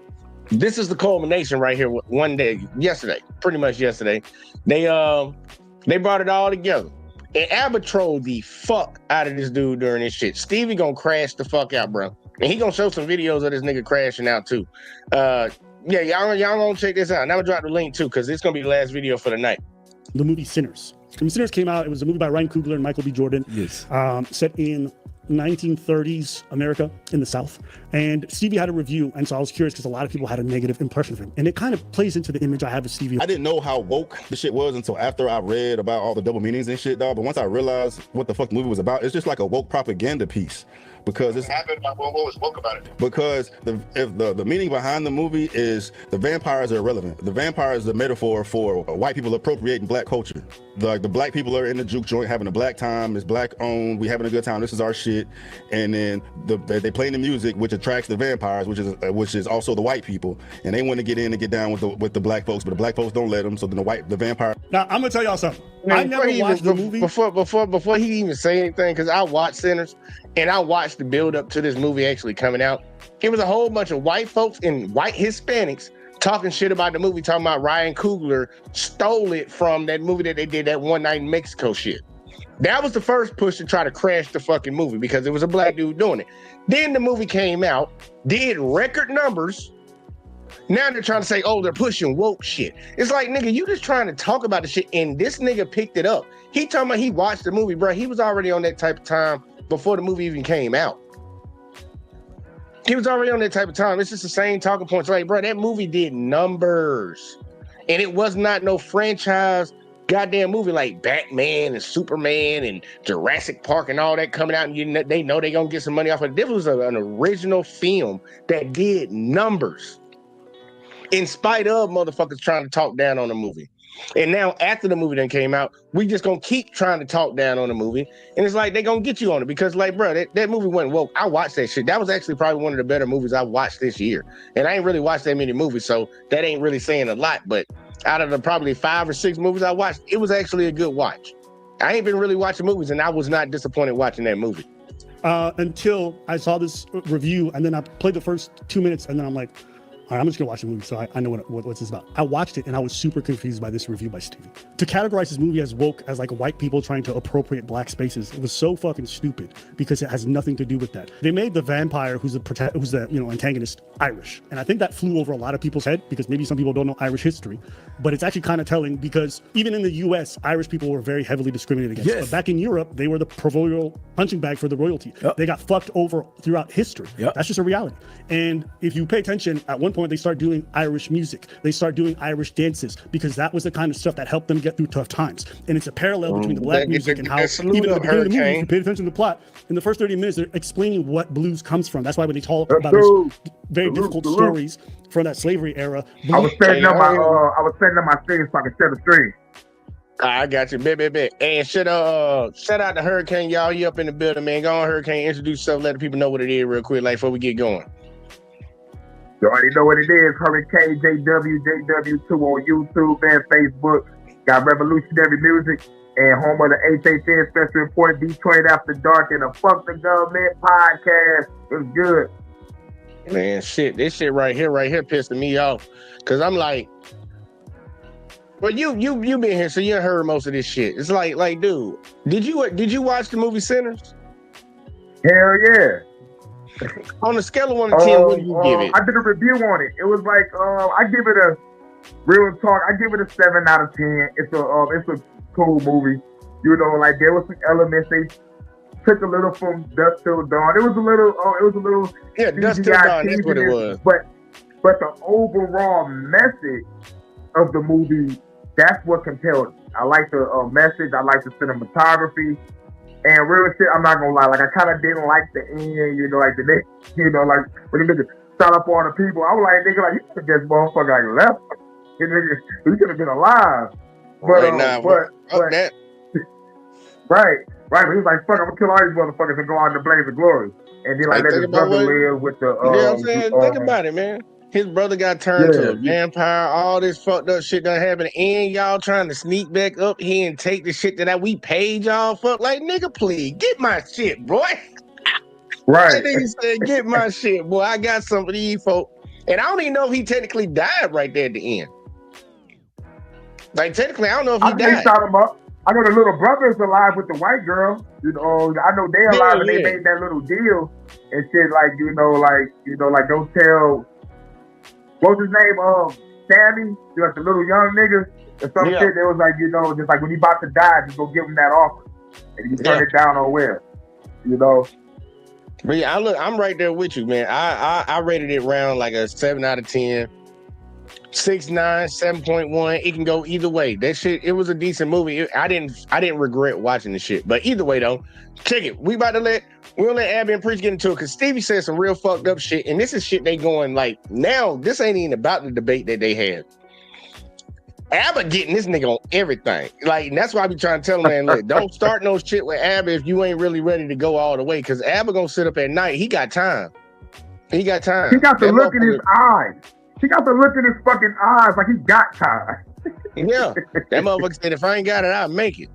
this is the culmination right here. One day, pretty much yesterday, they They brought it all together. And Albatroll the fuck out of this dude during this shit. Stevie gonna crash the fuck out, bro. And he gonna show some videos of this nigga crashing out too. Yeah, y'all gonna check this out. And I'm gonna drop the link too, because it's gonna be the last video for the night. The movie Sinners. When Sinners came out, it was a movie by Ryan Coogler and Michael B. Jordan. Yes. Set in 1930s America in the South. And Stevie had a review, and so I was curious because a lot of people had a negative impression of him. And it kind of plays into the image I have of Stevie. I didn't know how woke the shit was until after I read about all the double meanings and shit, dog. But once I realized what the fuck the movie was about, it's just like a woke propaganda piece. Because it's happened. What was woke about it? Because the meaning behind the movie is the vampires are irrelevant. The vampire is a metaphor for white people appropriating black culture. The black people are in the juke joint having a black time. It's black owned. We having a good time. This is our shit. And then they playing the music, which attracts the vampires, which is also the white people. And they want to get in and get down with the black folks, but the black folks don't let them. So then the vampire. Now I'm gonna tell y'all something. Man, I never watched the movie before he even say anything, because I watched Sinners and I watched the build up to this movie actually coming out. It was a whole bunch of white folks and white Hispanics talking shit about the movie, talking about Ryan Coogler stole it from that movie that they did, that One Night in Mexico shit. That was the first push to try to crash the fucking movie because it was a black dude doing it. Then the movie came out, did record numbers. Now they're trying to say, oh, they're pushing woke shit. It's like, nigga, you just trying to talk about the shit, and this nigga picked it up. He talking about he watched the movie, bro. He was already on that type of time before the movie even came out. He was already on that type of time. It's just the same talking points. Like, bro, that movie did numbers. And it was not no franchise goddamn movie like Batman and Superman and Jurassic Park and all that coming out, and they know they gonna get some money off of it. This was an original film that did numbers, in spite of motherfuckers trying to talk down on the movie. And now after the movie then came out, we just gonna keep trying to talk down on the movie. And it's like, they gonna get you on it because, like, bro, that movie went woke. I watched that shit. That was actually probably one of the better movies I watched this year. And I ain't really watched that many movies, so that ain't really saying a lot. But out of the probably 5 or 6 movies I watched, it was actually a good watch. I ain't been really watching movies, and I was not disappointed watching that movie. Until I saw this review, and then I played the first 2 minutes, and then I'm like, all right, I'm just gonna watch the movie so I know what's this about. I watched it and I was super confused by this review by Stevie. To categorize this movie as woke, as like white people trying to appropriate black spaces, it was so fucking stupid because it has nothing to do with that. They made the vampire, who's the antagonist, Irish, and I think that flew over a lot of people's head because maybe some people don't know Irish history, but it's actually kind of telling because even in the U.S., Irish people were very heavily discriminated against. Yes. But back in Europe, they were the proverbial punching bag for the royalty. Yep. They got fucked over throughout history. Yep. That's just a reality. And if you pay attention, at one point they start doing Irish music. They start doing Irish dances because that was the kind of stuff that helped them get through tough times. And it's a parallel between the black music and how even at the beginning of the movie, if you paid attention to the plot, in the first 30 minutes, they're explaining what blues comes from. That's why when they talk about these very difficult stories from that slavery era. I was setting up my stream so I could set the stream. I got you, baby. And shout out to Hurricane, y'all. You up in the building, man. Go on, Hurricane. Introduce yourself. Let the people know what it is real quick, like before we get going. You already know what it is. Hurricane JW2 on YouTube and Facebook. Got revolutionary music and home of the HHN Special Report, Detroit After Dark, and a Fuck the Government podcast. It's good. Man, shit, this shit right here pissing me off. Cause I'm like, well, you been here, so you heard most of this shit. It's like, dude, did you watch the movie Sinners? Hell yeah. On a scale of 1 to 10, what do you give it? I did a review on it. It was like, I give it a real talk. I give it a 7 out of 10. It's a cool movie. You know, like there was some elements they took a little from Dusk Till Dawn. It was a little. Yeah, Dusk Till Dawn. That's what it was. But the overall message of the movie, that's what compelled me. I like the message. I like the cinematography. And real shit, I'm not gonna lie, like I kind of didn't like the end, like the next, like when the nigga shot up all the people, I was like, nigga, like you could have just motherfucker like left. You could have been alive. But right. But he was like, fuck, I'm gonna kill all these motherfuckers and go out in the blaze of glory. And then like let his brother live with the you know what I'm saying? Think about it, man. His brother got turned to a vampire. All this fucked up shit done happened, and y'all trying to sneak back up here and take the shit that we paid y'all for. Like, nigga, please get my shit, boy. Right. That nigga said, get my shit, boy. I got some of these folk, and I don't even know if he technically died right there at the end. Like, technically, I don't know if he died. They shot him up. I know the little brother is alive with the white girl. You know, I know they alive and they made that little deal and shit. Like like don't tell. What's his name? Sammy. Like the little young nigga or some shit. They was like, just like when he about to die, just go give him that offer, and he turn it down on where, But yeah, I'm right there with you, man. I rated it around like a 7 out of 10. 6.9, 7.1. It can go either way. That shit, it was a decent movie. I didn't regret watching the shit. But either way though, check it. We'll let Abby and Preach get into it because Stevie said some real fucked up shit. And this is shit they going like now. This ain't even about the debate that they had. Abba getting this nigga on everything. Like, and that's why I be trying to tell him, man, look, don't start no shit with Abba if you ain't really ready to go all the way. Cause Abba gonna sit up at night. He got time. He got time. He got the look in his eyes. He got the look in his fucking eyes like he got time. Yeah. That motherfucker said, if I ain't got it, I'll make it.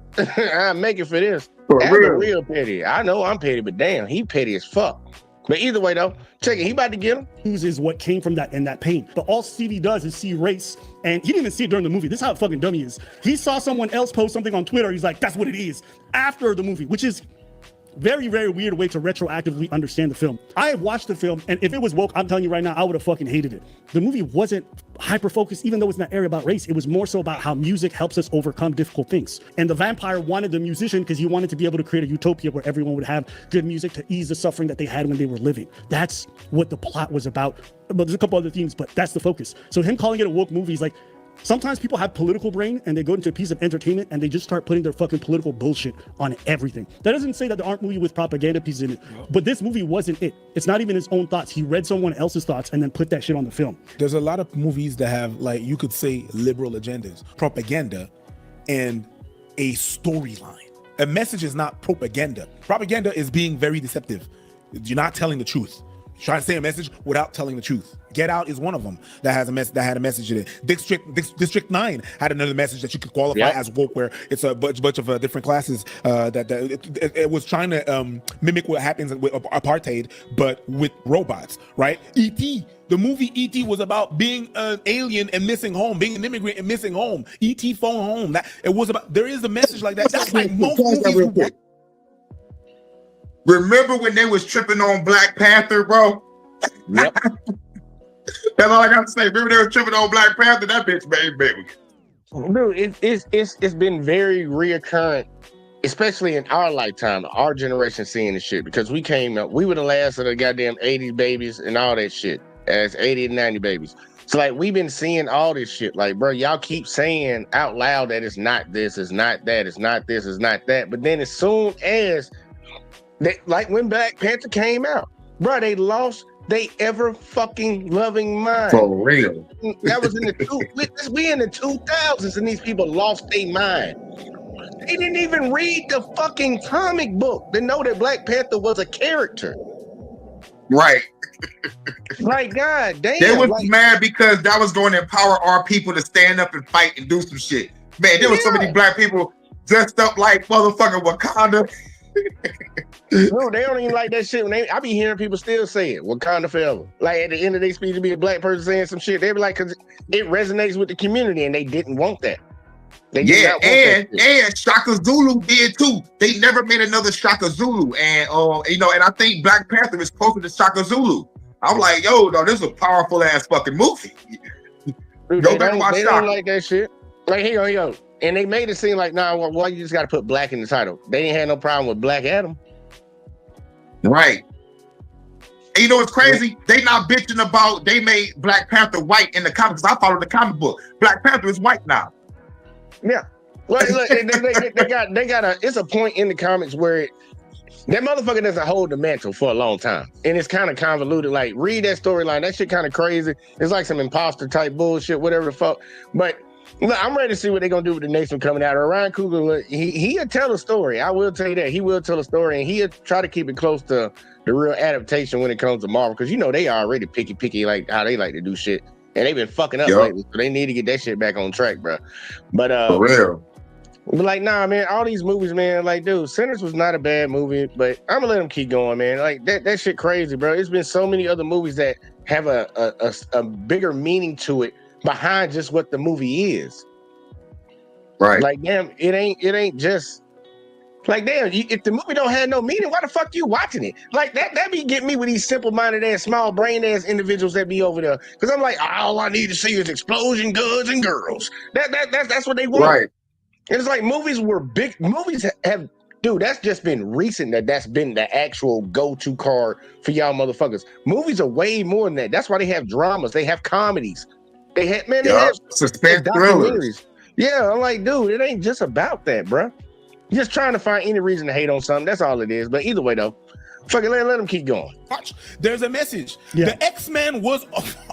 I'll make it for this. That's real petty. I know I'm petty, but damn, he petty as fuck. But either way, though, check it. He about to get him. Is what came from that and that pain. But all Stevie does is see race, and he didn't even see it during the movie. This is how fucking dumb he is. He saw someone else post something on Twitter. He's like, that's what it is. After the movie, which is very, very weird way to retroactively understand the film. I watched the film, and if it was woke, I'm telling you right now, I would have fucking hated it. The movie wasn't hyper-focused, even though it's not area about race. It was more so about how music helps us overcome difficult things. And the vampire wanted the musician because he wanted to be able to create a utopia where everyone would have good music to ease the suffering that they had when they were living. That's what the plot was about. But there's a couple other themes, but that's the focus. So him calling it a woke movie is like, sometimes people have political brain and they go into a piece of entertainment and they just start putting their fucking political bullshit on everything. That doesn't say that there aren't movies with propaganda pieces in it, but this movie wasn't it. It's not even his own thoughts. He read someone else's thoughts and then put that shit on the film. There's a lot of movies that have, like, you could say liberal agendas, propaganda, and a storyline. A message is not propaganda. Propaganda is being very deceptive. You're not telling the truth. You're trying to say a message without telling the truth. Get Out is one of them that has that had a message in it. District 9 had another message that you could qualify as woke, where it's a bunch of different classes that it was trying to mimic what happens with apartheid, but with robots, right? E.T. The movie E.T. was about being an alien and missing home, being an immigrant and missing home. E.T. phone home. That it was about. There is a message like that. That's like most movies. Remember when they was tripping on Black Panther, bro? Yep. That's all I got to say. Remember they was tripping on Black Panther? That bitch made big. Dude, it's been very reoccurrent, especially in our lifetime, our generation seeing this shit, because we came up, we were the last of the goddamn 80s babies and all that shit, as 80 and 90 babies. So like we've been seeing all this shit. Like, bro, y'all keep saying out loud that it's not this, it's not that, it's not this, it's not that. But then as soon as like when Black Panther came out, bro, they lost they ever fucking loving mind. For real. That was in the we in the 2000s and these people lost their mind. They didn't even read the fucking comic book to know that Black Panther was a character. Right. Like, god damn. They was mad because that was going to empower our people to stand up and fight and do some shit. Man, there was so many black people dressed up like motherfucking Wakanda. No, they don't even like that shit. I be hearing people still say it, Wakanda forever. Like at the end of their speech, to be a black person saying some shit, they be like, because it resonates with the community, and they didn't want that. And Shaka Zulu did too. They never made another Shaka Zulu, and and I think Black Panther is closer to Shaka Zulu. I'm like, yo, no, this is a powerful ass fucking movie. Dude, they don't like that shit. Like, here you go. And they made it seem like, nah, why you just got to put black in the title? They didn't have no problem with Black Adam. Right. And you know what's crazy? They not bitching about they made Black Panther white in the comics. I follow the comic book. Black Panther is white now. Yeah. Well, look, they got it's a point in the comics where that motherfucker doesn't hold the mantle for a long time. And it's kind of convoluted. Like, read that storyline. That shit kind of crazy. It's like some imposter type bullshit, whatever the fuck. But look, I'm ready to see what they're gonna do with the next one coming out. Ryan Coogler, he'll tell a story. I will tell you that. He will tell a story, and he'll try to keep it close to the real adaptation when it comes to Marvel. Because they already picky, like how they like to do shit. And they've been fucking up lately. So they need to get that shit back on track, bro. But for real. But like, nah, man, all these movies, man, like, dude, Sinners was not a bad movie, but I'm gonna let them keep going, man. Like, that shit crazy, bro. There's been so many other movies that have a bigger meaning to it behind just what the movie is. Right. Like, damn, it ain't just like, damn, if the movie don't have no meaning, why the fuck you watching it? Like that be getting me with these simple-minded ass, small brain ass individuals that be over there. Because I'm like, all I need to see is explosion, guns, and girls. That's what they want. Right. And it's like movies have, dude, that's just been recent that's been the actual go-to card for y'all motherfuckers. Movies are way more than that. That's why they have dramas, they have comedies, they have suspense thrillers. Yeah, I'm like, dude, it ain't just about that, bruh. You're just trying to find any reason to hate on something. That's all it is. But either way, though, fucking let them keep going. Watch. There's a message. Yeah. The X-Men was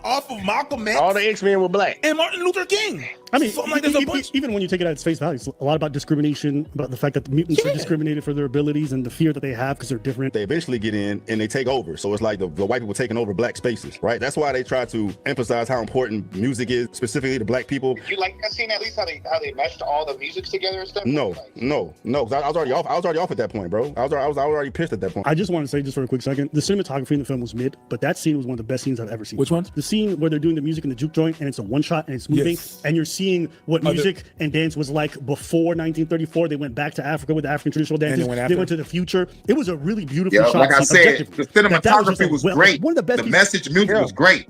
off of Malcolm X. All the X-Men were black. And Martin Luther King. I mean, so, like, there's a bunch. even when you take it at its face value, it's a lot about discrimination, about the fact that the mutants are discriminated for their abilities and the fear that they have because they're different. They eventually get in and they take over. So it's like the white people taking over black spaces, right? That's why they try to emphasize how important music is, specifically to black people. You like that scene, at least how they meshed all the music together and stuff? No. Because I was already off at that point, bro. I was already pissed at that point. I just want to say, just for a quick second, the cinematography in the film was mid, but that scene was one of the best scenes I've ever seen. Which one? The scene where they're doing the music in the juke joint and it's a one shot and it's moving, and you're seeing what music and dance was like before 1934. They went back to Africa with the African traditional dances. They went to the future. It was a really beautiful shot. Like I said, the cinematography was great. One of the best. The message music was great.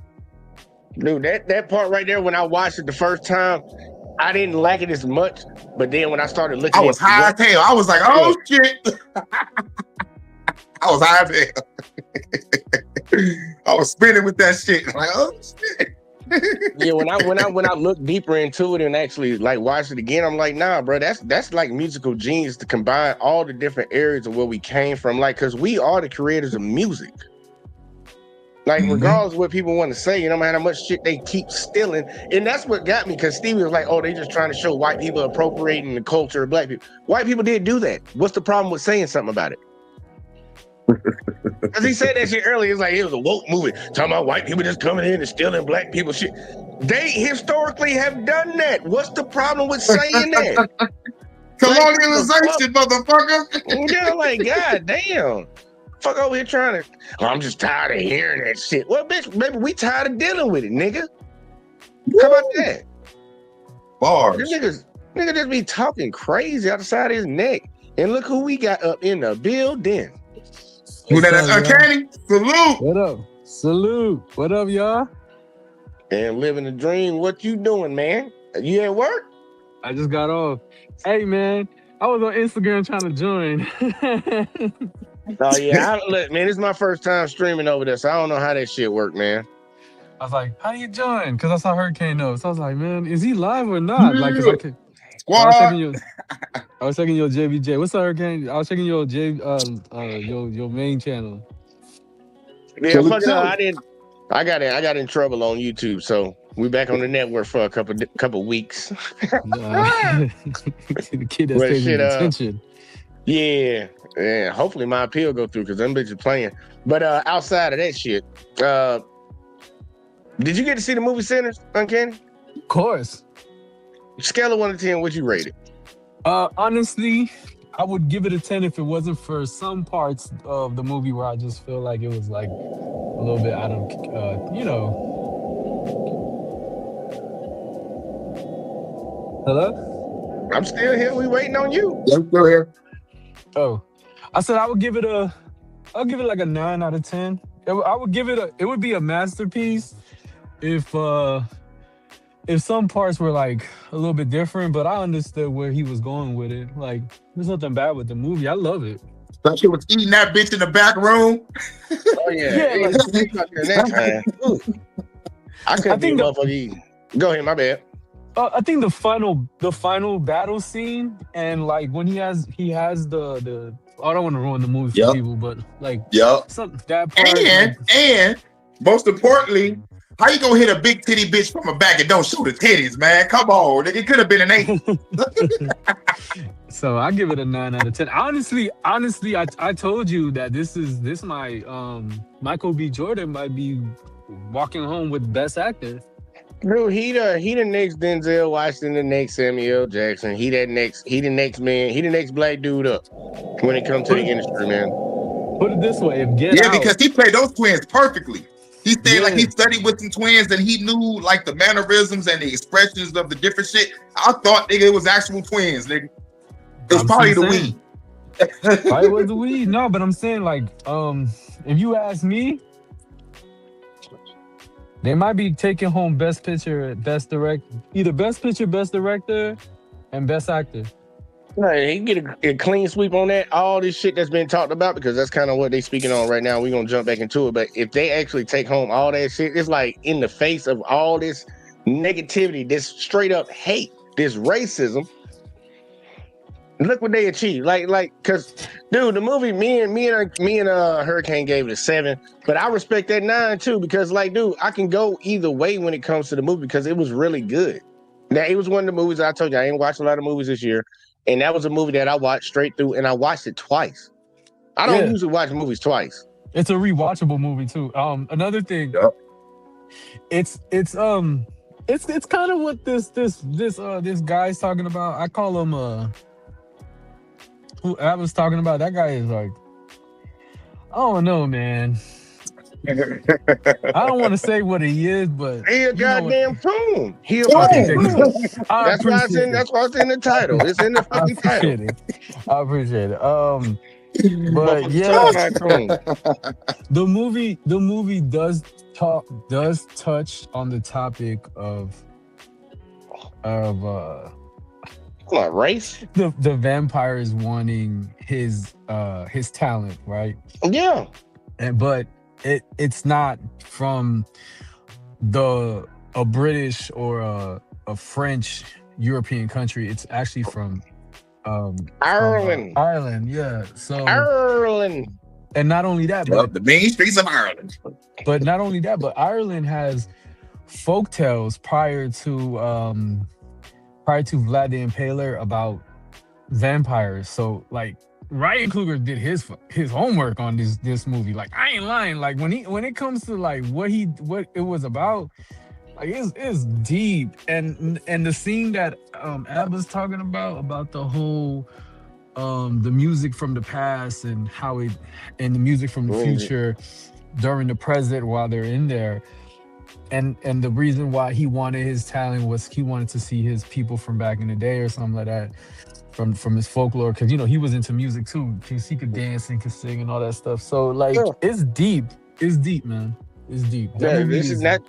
Dude, that part right there, when I watched it the first time, I didn't like it as much. But then when I started looking, I was high as hell. I was like, oh shit. I was high as hell. I was spinning with that shit. Like, oh shit. Yeah, when I looked deeper into it and actually like watched it again, I'm like, nah, bro, that's like musical genius to combine all the different areas of where we came from. Like, cause we are the creators of music. Like, regardless of what people want to say, no matter how much shit they keep stealing. And that's what got me, because Stevie was like, oh, they just trying to show white people appropriating the culture of black people. White people did do that. What's the problem with saying something about it? Because he said that shit earlier. It's like it was a woke movie talking about white people just coming in and stealing black people shit. They historically have done that. What's the problem with saying that? Colonialization, motherfucker. Yeah, like, god damn. Fuck over here trying to. Oh, I'm just tired of hearing that shit. Well, bitch, maybe we tired of dealing with it, nigga. How about that? Bars. This nigga just be talking crazy out the side of his neck. And look who we got up in the building. Who that? Uncanny. Salute. What up? Salute. What up, y'all? And living the dream. What you doing, man? You at work? I just got off. Hey, man, I was on Instagram trying to join. Oh yeah, look, man, this is my first time streaming over there, so I don't know how that shit work, man. I was like, how do you join? Because I saw Hurricane Notes. So I was like, man, is he live or not? Like, cause I could. I was checking your JBJ. What's up, Hurricane? I was checking your your main channel. Yeah, fuck no, I got in trouble on YouTube, so we back on the network for a couple weeks. The kid that's taking attention. Yeah, hopefully my appeal go through because them bitches playing. But outside of that shit, did you get to see the movie Sinners, Uncanny? Of course. Scale of 1 to 10, what'd you rate it? Honestly, I would give it a 10 if it wasn't for some parts of the movie where I just feel like it was like a little bit out of, Hello? I'm still here. We waiting on you. I'm still here. Oh, I said I'll give it like a 9 out of 10. It would be a masterpiece if some parts were like a little bit different, but I understood where he was going with it. Like, there's nothing bad with the movie. I love it. That shit was eating that bitch in the back room. Oh yeah. I couldn't be motherfucking eating. Go ahead, my bad. I think the final battle scene, and like when he has the I don't want to ruin the movie for people, but like that part. And most importantly, how you gonna hit a big titty bitch from a back and don't show the titties, man? Come on, it could have been an 8. So I give it a 9 out of 10. Honestly, I told you that this my Michael B. Jordan might be walking home with best actor. Dude, he the next Denzel Washington, the next Samuel L. Jackson. He the next man. He the next black dude up when it comes to the industry, man. Put it this way, because he played those twins perfectly. He said like he studied with some twins and he knew like the mannerisms and the expressions of the different shit. I thought nigga it was actual twins, nigga. It was probably the weed. Probably was the weed. No, but I'm saying like, if you ask me, they might be taking home best picture, best direct, either best picture, best director, and best actor. Right, he get a clean sweep on that. All this shit that's been talked about, because that's kind of what they speaking on right now. We're gonna jump back into it. But if they actually take home all that shit, it's like in the face of all this negativity, this straight up hate, this racism. Look what they achieved. Cause dude, the movie, me and Hurricane gave it a 7, but I respect that 9 too, because like, dude, I can go either way when it comes to the movie because it was really good. Now, it was one of the movies I told you I ain't watched a lot of movies this year. And that was a movie that I watched straight through, and I watched it twice. I don't usually watch movies twice. It's a rewatchable movie too. Another thing, it's kind of what this guy's talking about. I call him who I was talking about. That guy is like, I don't know, man. I don't want to say what he is, but he a goddamn coon. He a fucking coon. That's why it's in the title. It's in the fucking title. I appreciate it. But yeah, the movie does touch on the topic of what, race? The vampires wanting his talent, right? Yeah. But it's not from a British or a French European country. It's actually from Ireland. Ireland, yeah. So Ireland. And not only that, but the main streets of Ireland. But not only that, but Ireland has folktales prior to Vlad the Impaler about vampires. So like Ryan Coogler did his homework on this movie. Like, I ain't lying. Like when it comes to like what it was about, like it's deep. And the scene that Ab was talking about the whole the music from the past and the music from the future during the present while they're in there. And the reason why he wanted his talent was he wanted to see his people from back in the day or something like that. From his folklore, because he was into music too, because he could dance and could sing and all that stuff. So like it's deep, man. It's deep. That's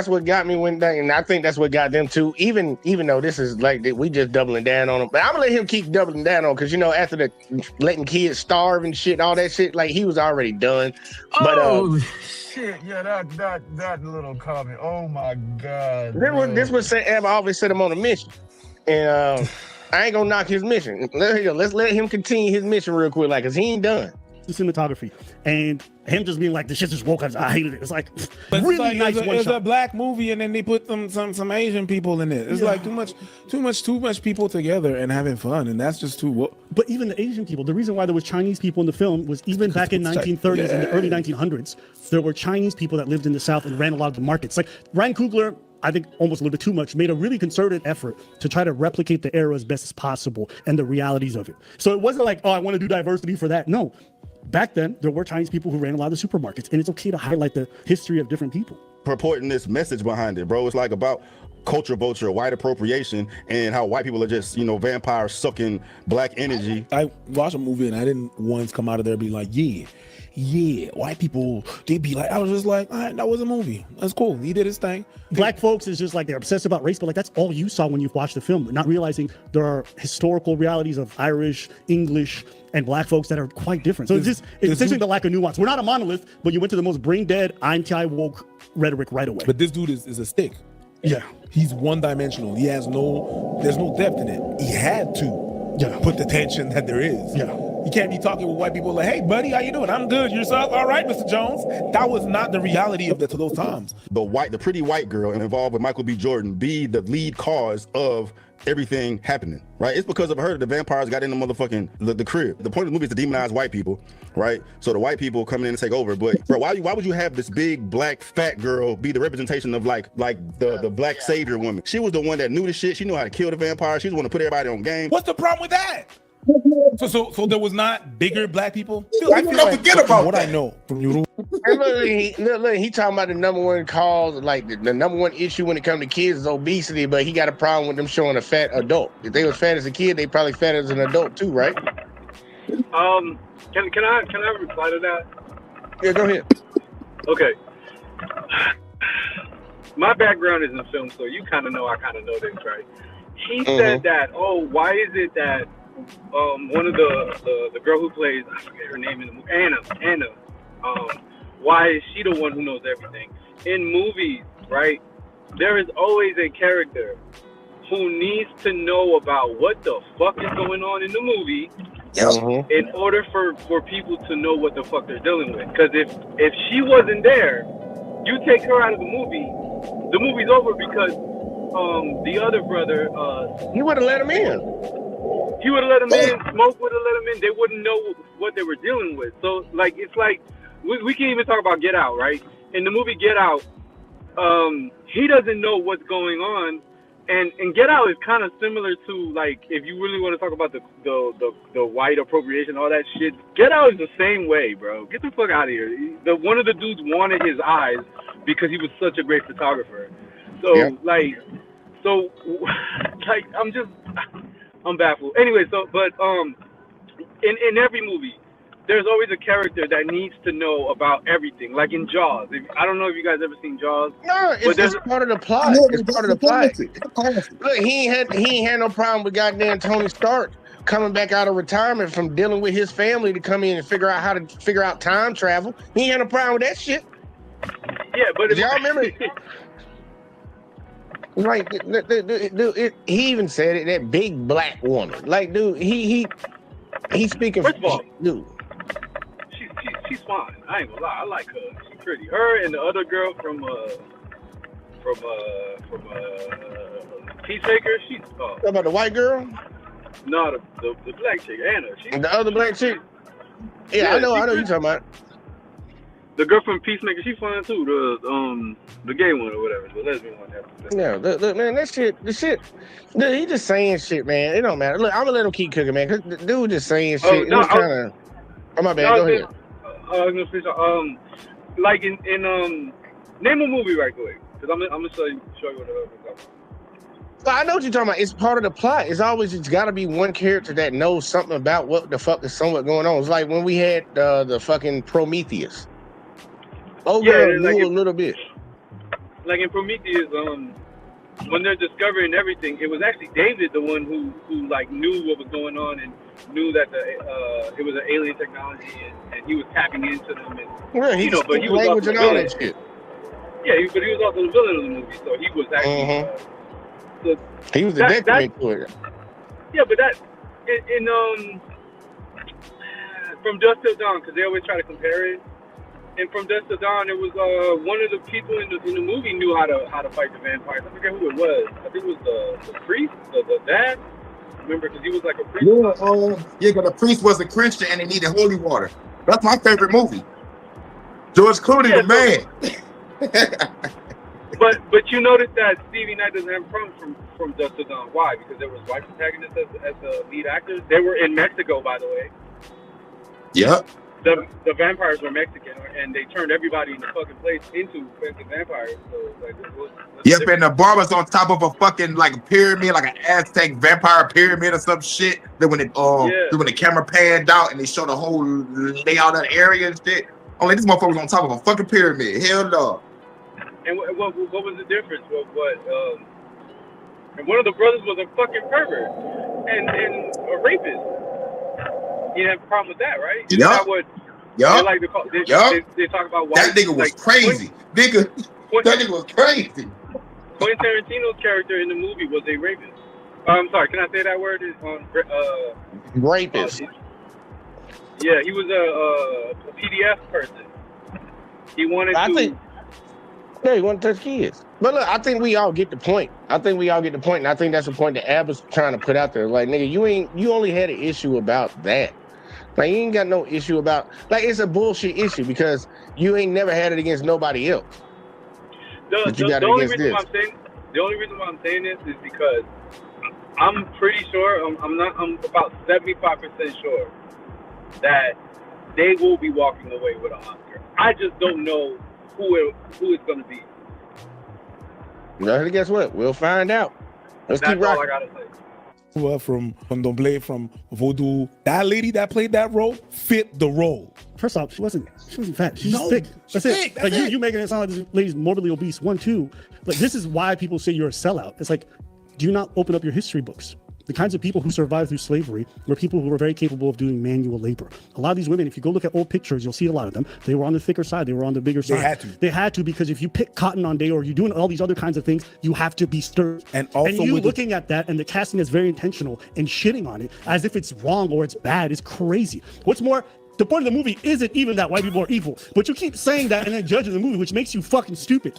what got me and I think that's what got them too. Even though this is like we just doubling down on him, but I'm gonna let him keep doubling down on, because after the letting kids starve and shit, all that shit, like he was already done. But shit, yeah, that little comment. Oh my god. This was Ab always set him on a mission. And I ain't gonna knock his mission. Let's let him continue his mission real quick, like, cause he ain't done. The cinematography and him just being like, the shit just woke up. I hated it. It's like but really it's like, nice. It's a black movie, and then they put some Asian people in it. It's like too much people together and having fun, and that's just too. But even the Asian people, the reason why there was Chinese people in the film was even back in 1930s and the early 1900s, there were Chinese people that lived in the South and ran a lot of the markets. Like Ryan Coogler, I think almost a little bit too much, made a really concerted effort to try to replicate the era as best as possible and the realities of it. So it wasn't like, oh, I want to do diversity for that. No. Back then, there were Chinese people who ran a lot of the supermarkets, and it's okay to highlight the history of different people. Purporting this message behind it, bro. It's like about culture vulture, white appropriation, and how white people are just, vampires sucking black energy. I watched a movie and I didn't once come out of there being like, yeah, white people, they be like, I was just like, all right, that was a movie. That's cool. He did his thing. Black folks is just like, they're obsessed about race, but like that's all you saw when you watched the film, not realizing there are historical realities of Irish, English, and black folks that are quite different. So it's essentially the lack of nuance. We're not a monolith, but you went to the most brain dead, anti-woke rhetoric right away. But this dude is a stick. Yeah. He's one-dimensional. There's no depth in it. He had to put the tension that there is. Yeah. You can't be talking with white people like, hey, buddy, how you doing? I'm good. Yourself? All right, Mr. Jones. That was not the reality of those times. The pretty white girl involved with Michael B. Jordan be the lead cause of everything happening, right? It's because of her that the vampires got in the motherfucking the crib. The point of the movie is to demonize white people, right? So the white people come in and take over. But bro, why would you have this big black fat girl be the representation of like the black savior woman? She was the one that knew the shit. She knew how to kill the vampires. She was the one to put everybody on game. What's the problem with that? So there was not bigger black people. I don't forget about what that. I know from you. And look, he talking about the number one cause, like the number one issue when it comes to kids is obesity, but he got a problem with them showing a fat adult. If they was fat as a kid, they probably fat as an adult too, right? Can I reply to that? Yeah, go ahead. Okay. My background is in film, so you kind of know I kind of know this, right? He said that, why is it that one of the girl who plays, I forget her name in the movie, Anna, why is she the one who knows everything? In movies, right, there is always a character who needs to know about what the fuck is going on in the movie in order for people to know what the fuck they're dealing with. Because if she wasn't there, you take her out of the movie's over because the other brother, he would have let him in. He would have let him in. Smoke would have let him in. They wouldn't know what they were dealing with. So, like, it's like we can even talk about Get Out, right? In the movie Get Out, he doesn't know what's going on, and Get Out is kind of similar to, like, if you really want to talk about the white appropriation, all that shit. Get Out is the same way, bro. Get the fuck out of here. One of the dudes wanted his eyes because he was such a great photographer. So I'm baffled. Anyway, but in every movie, there's always a character that needs to know about everything. Like in Jaws. I don't know if you guys ever seen Jaws. No, it's part of the plot. It's part of the plot. Look, he ain't had no problem with goddamn Tony Stark coming back out of retirement from dealing with his family to come in and figure out how to figure out time travel. He ain't had no problem with that shit. Yeah, but y'all remember? Like, dude, he even said it. That big black woman, like, dude, he's speaking. First of all, dude, she's fine. I ain't gonna lie. I like her. She's pretty. Her and the other girl from Peacemaker. She's about the white girl. No, the black chick, Anna. The other black chick. Yeah, I know you talking about. The girl from Peacemaker, she's fine too. The gay one or whatever, the lesbian one. Yeah, look, man, the shit, dude, he just saying shit, man. It don't matter. Look, I'm gonna let him keep cooking, man. Cause the dude just saying shit. No, it was kind of. Oh my bad. Go ahead. I was gonna say like in name a movie right quick, cause I'm gonna show you what I'm talking about. I know what you're talking about. It's part of the plot. It's got to be one character that knows something about what the fuck is somewhat going on. It's like when we had the fucking Prometheus. Oh, yeah, knew a little bit. Like in Prometheus, when they're discovering everything, it was actually David, the one who like knew what was going on and knew that it was an alien technology, and he was tapping into them. And, but he was also and all that shit. Yeah, but he was also the villain of the movie, so he was actually. He was the detriment to it. Yeah, but that in From Dusk Till Dawn, because they always try to compare it. And From Dusk Till Dawn, it was one of the people in the movie knew how to fight the vampires. I forget who it was. I think it was the priest, the dad. Remember, because he was like a priest. Yeah, because the priest was a Christian and he needed holy water. That's my favorite movie. George Cooning, the man. But you notice that Stevie Knight doesn't have a problem from Dusk Till Dawn. Why? Because there was white protagonists as the lead actors. They were in Mexico, by the way. Yep. The vampires were Mexican, and they turned everybody in the fucking place into vampires. So, like, yep, and the bar was on top of a fucking like pyramid, like an Aztec vampire pyramid or some shit. Then when the camera panned out and they showed the whole layout of the area and shit, only this motherfucker was on top of a fucking pyramid. Hell no. And what was the difference? And one of the brothers was a fucking pervert and a rapist. You didn't have a problem with that, right? Yep. They talk about that nigga was crazy. That nigga was crazy. Quentin Tarantino's character in the movie was a rapist. I'm sorry, can I say that word? Rapist. Yeah, he was a PDF person. He wanted Yeah, he wanted to touch kids. But look, I think we all get the point. And I think that's the point that Ab was trying to put out there. Like, nigga, you only had an issue about that. Like, you ain't got no issue about, like, it's a bullshit issue because you ain't never had it against nobody else. The only reason why I'm saying this is because I'm pretty sure. I'm about 75% sure that they will be walking away with an Oscar. I just don't know who it's going to be. Well, guess what? We'll find out. Let's That's keep rocking. all I gotta say. From Domblé, from Voodoo, that lady that played that role fit the role. First off, she wasn't fat. She's No, thick. That's she's it. thick, Like that's it. you making it sound like this lady's morbidly obese. 1, 2. Like this is why people say you're a sellout. It's like, do you not open up your history books? The kinds of people who survived through slavery were people who were very capable of doing manual labor. A lot of these women, if you go look at old pictures, you'll see a lot of them. They were on the thicker side. They were on the bigger side. They had to. Because if you pick cotton on day or you're doing all these other kinds of things, you have to be sturdy. And also you with looking at that and the casting is very intentional and shitting on it as if it's wrong or it's bad is crazy. What's more, the point of the movie isn't even that white people are evil, but you keep saying that and then judging the movie, which makes you fucking stupid.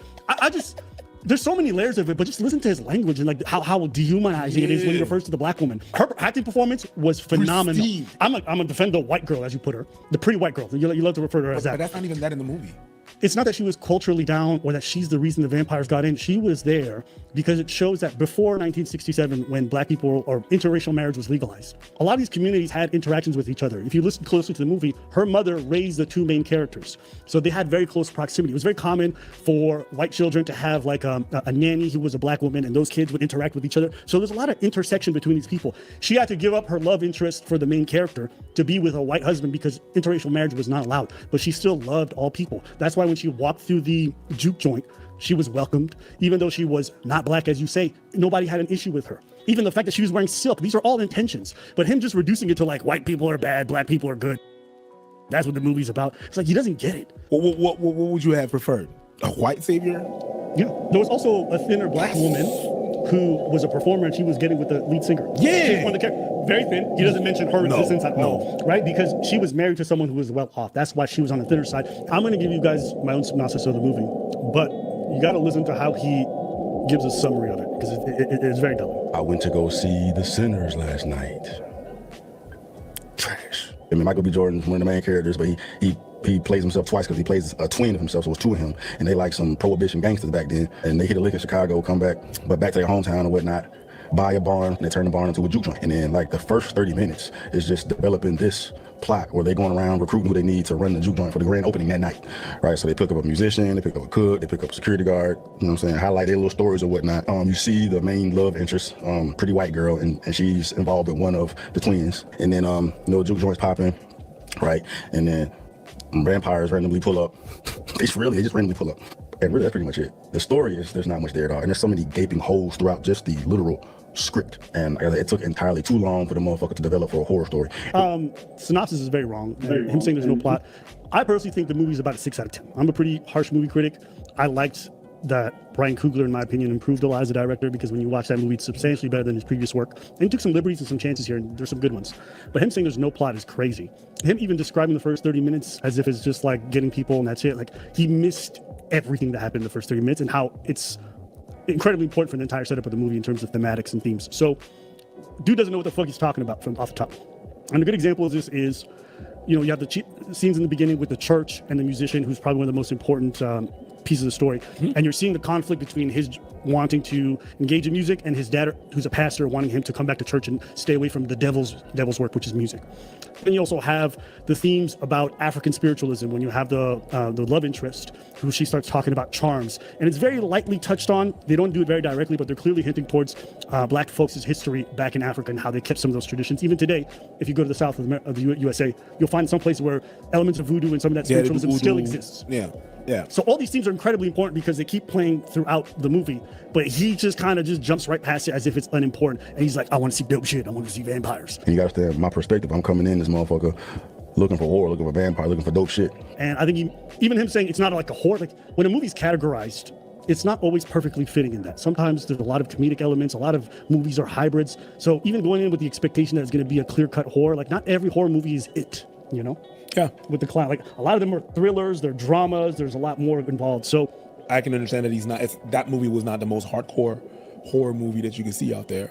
There's so many layers of it, but just listen to his language and like how dehumanizing it is when he refers to the black woman. Her acting performance was phenomenal. Pristine. I'm gonna defend the white girl, as you put her, the pretty white girl. You love to refer to her as that. But that's not even that in the movie. It's not that she was culturally down or that she's the reason the vampires got in. She was there because it shows that before 1967, when black people or interracial marriage was legalized, a lot of these communities had interactions with each other. If you listen closely to the movie, her mother raised the two main characters. So they had very close proximity. It was very common for white children to have like a nanny who was a black woman, and those kids would interact with each other. So there's a lot of intersection between these people. She had to give up her love interest for the main character to be with a white husband because interracial marriage was not allowed, but she still loved all people. That's why when she walked through the juke joint, she was welcomed. Even though she was not black, as you say, nobody had an issue with her. Even the fact that she was wearing silk, these are all intentions. But him just reducing it to like, white people are bad, black people are good. That's what the movie's about. It's like, he doesn't get it. What would you have preferred? A white savior? Yeah. There was also a thinner black woman who was a performer, and she was getting with the lead singer. Yeah. She was one of the characters. Very thin. He doesn't mention her existence at all, right? Because she was married to someone who was well off. That's why she was on the thinner side. I'm going to give you guys my own synopsis of the movie, but you got to listen to how he gives a summary of it, because it is very telling. I went to go see The Sinners last night. Trash. I mean, Michael B. Jordan's one of the main characters, but he plays himself twice because he plays a twin of himself, so it's two of him. And they like some prohibition gangsters back then. And they hit a lick in Chicago, come back, but back to their hometown and whatnot, buy a barn, and they turn the barn into a juke joint. And then like the first 30 minutes is just developing this plot where they're going around recruiting who they need to run the juke joint for the grand opening that night, right? So they pick up a musician, they pick up a cook, they pick up a security guard, you know what I'm saying, highlight their little stories or whatnot. You see the main love interest, pretty white girl, and she's involved with one of the twins. And then, juke joint's popping, right? And then vampires randomly pull up. They just randomly pull up. And really, that's pretty much it. The story is, there's not much there at all. And there's so many gaping holes throughout just the literal script. And it took entirely too long for the motherfucker to develop for a horror story. Synopsis is very wrong. Him saying there's no plot. I personally think the movie's about a 6 out of 10. I'm a pretty harsh movie critic. I liked that Brian Coogler, in my opinion, improved a lot as a director, because when you watch that movie, it's substantially better than his previous work. And he took some liberties and some chances here, and there's some good ones. But him saying there's no plot is crazy. Him even describing the first 30 minutes as if it's just like getting people and that's it. Like, he missed everything that happened in the first 30 minutes and how it's incredibly important for the entire setup of the movie in terms of thematics and themes. So, dude doesn't know what the fuck he's talking about from off the top. And a good example of this is, you have the scenes in the beginning with the church and the musician, who's probably one of the most important pieces of the story. And you're seeing the conflict between his wanting to engage in music and his dad, who's a pastor, wanting him to come back to church and stay away from the devil's work, which is music. Then you also have the themes about African spiritualism, when you have the love interest, who she starts talking about charms. And it's very lightly touched on. They don't do it very directly, but they're clearly hinting towards black folks' history back in Africa and how they kept some of those traditions. Even today, if you go to the south of the USA, you'll find some places where elements of voodoo and some of that spiritualism still exists. Yeah. So all these themes are incredibly important because they keep playing throughout the movie, but he just kind of just jumps right past it as if it's unimportant. And he's like, I want to see dope shit. I want to see vampires. And you got to understand my perspective. I'm coming in this motherfucker looking for horror, looking for vampire, looking for dope shit. And I think even him saying it's not like a horror, like when a movie's categorized, it's not always perfectly fitting in that. Sometimes there's a lot of comedic elements. A lot of movies are hybrids. So even going in with the expectation that it's going to be a clear-cut horror, like not every horror movie is it, Yeah. With the clown. Like a lot of them are thrillers, they're dramas, there's a lot more involved. So I can understand that that movie was not the most hardcore horror movie that you can see out there.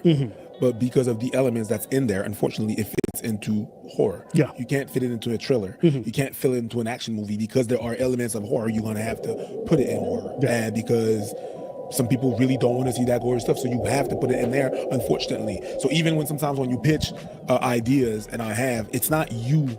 But because of the elements that's in there, unfortunately, it fits into horror. Yeah. You can't fit it into a thriller. You can't fit it into an action movie, because there are elements of horror. You're going to have to put it in horror. And because some people really don't want to see that gory stuff, so you have to put it in there, unfortunately. So even when sometimes when you pitch ideas, and I have, it's not you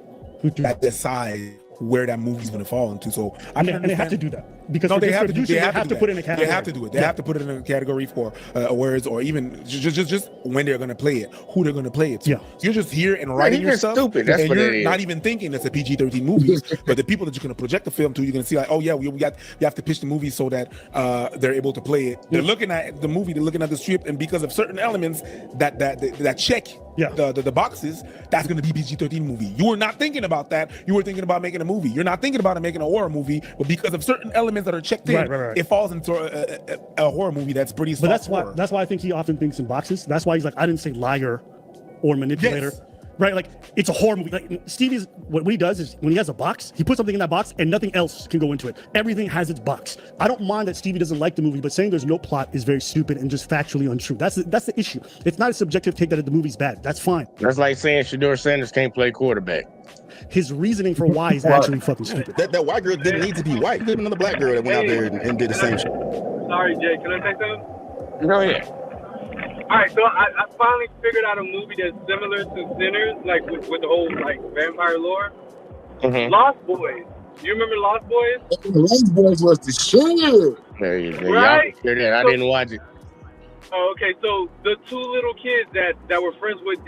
that decide where that movie's going to fall into. So I and they have to do that because they have to do. They have to put in a category. They have to do it. They have to put it in a category for awards, or even just when they're going to play it, who they're going to play it to. Yeah. So you're just here and writing your stuff, stupid. That's and what you're it is. not even thinking it's a PG-13 movie. But the people that you're going to project the film to, you're going to see like, oh yeah, you have to pitch the movie so that they're able to play it. They're looking at the movie, they're looking at the script, and because of certain elements that check the boxes, that's going to be PG-13 movie. You were not thinking about that. You were thinking about making a movie. You're not thinking about making a horror movie, but because of certain elements that are checked in, it falls into a horror movie that's pretty soft. But that's why I think he often thinks in boxes. That's why he's like, I didn't say liar or manipulator. Yes. Right, like it's a horror movie. Like Stevie's, what he does is when he has a box, he puts something in that box and nothing else can go into it. Everything has its box. I don't mind that Stevie doesn't like the movie, but saying there's no plot is very stupid and just factually untrue. That's the issue. It's not a subjective take that the movie's bad. That's fine. That's like saying Shedeur Sanders can't play quarterback. His reasoning for why is actually fucking stupid. That white girl didn't need to be white. There's another black girl that went out there and did the same shit. Sorry, Jay. Can I say something? Go ahead. All right, so I finally figured out a movie that's similar to Sinners, like with the whole like vampire lore. Mm-hmm. Lost Boys. You remember Lost Boys? Lost Boys was the shit. There you go. Right? I didn't watch it. Oh, okay. So the two little kids that were friends with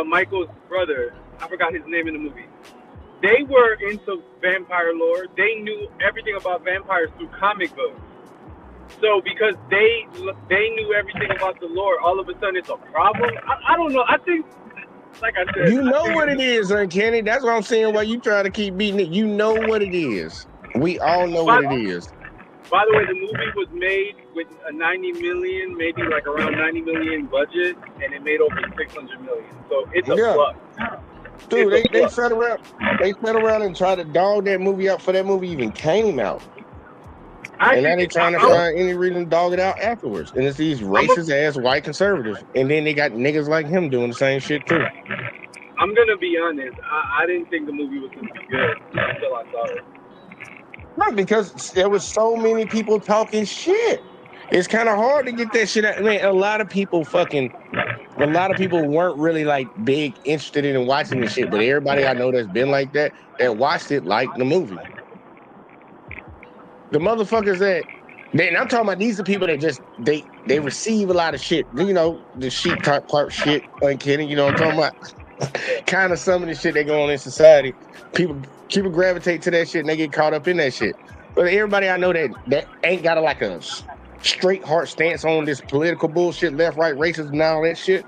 Michael's brother, I forgot his name in the movie. They were into vampire lore. They knew everything about vampires through comic books. So because they knew everything about the lore, all of a sudden it's a problem. I don't know. I think, like I said, you know what it is, Kenny. That's what I'm saying. Why you try to keep beating it? You know what it is. We all know what it is. By the way, the movie was made with a 90 million, maybe like around 90 million budget, and it made over 600 million. So it's a plus. Dude, they sat around and tried to dog that movie out before that movie even came out. And now they're trying to find any reason to dog it out afterwards. And it's these racist ass white conservatives. And then they got niggas like him doing the same shit too. I'm gonna be honest. I didn't think the movie was gonna be good until I saw it. Right, because there was so many people talking shit. It's kind of hard to get that shit out. I mean, a lot of people weren't really like big interested in watching this shit, but everybody I know that's been like that watched it liked the movie. The motherfuckers and I'm talking about these are people that just they receive a lot of shit. You know, the sheep part shit, unkidding, you know what I'm talking about? Kind of some of the shit that go on in society. People gravitate to that shit and they get caught up in that shit. But everybody I know that ain't got a straight heart stance on this political bullshit, left, right, racism and all that shit.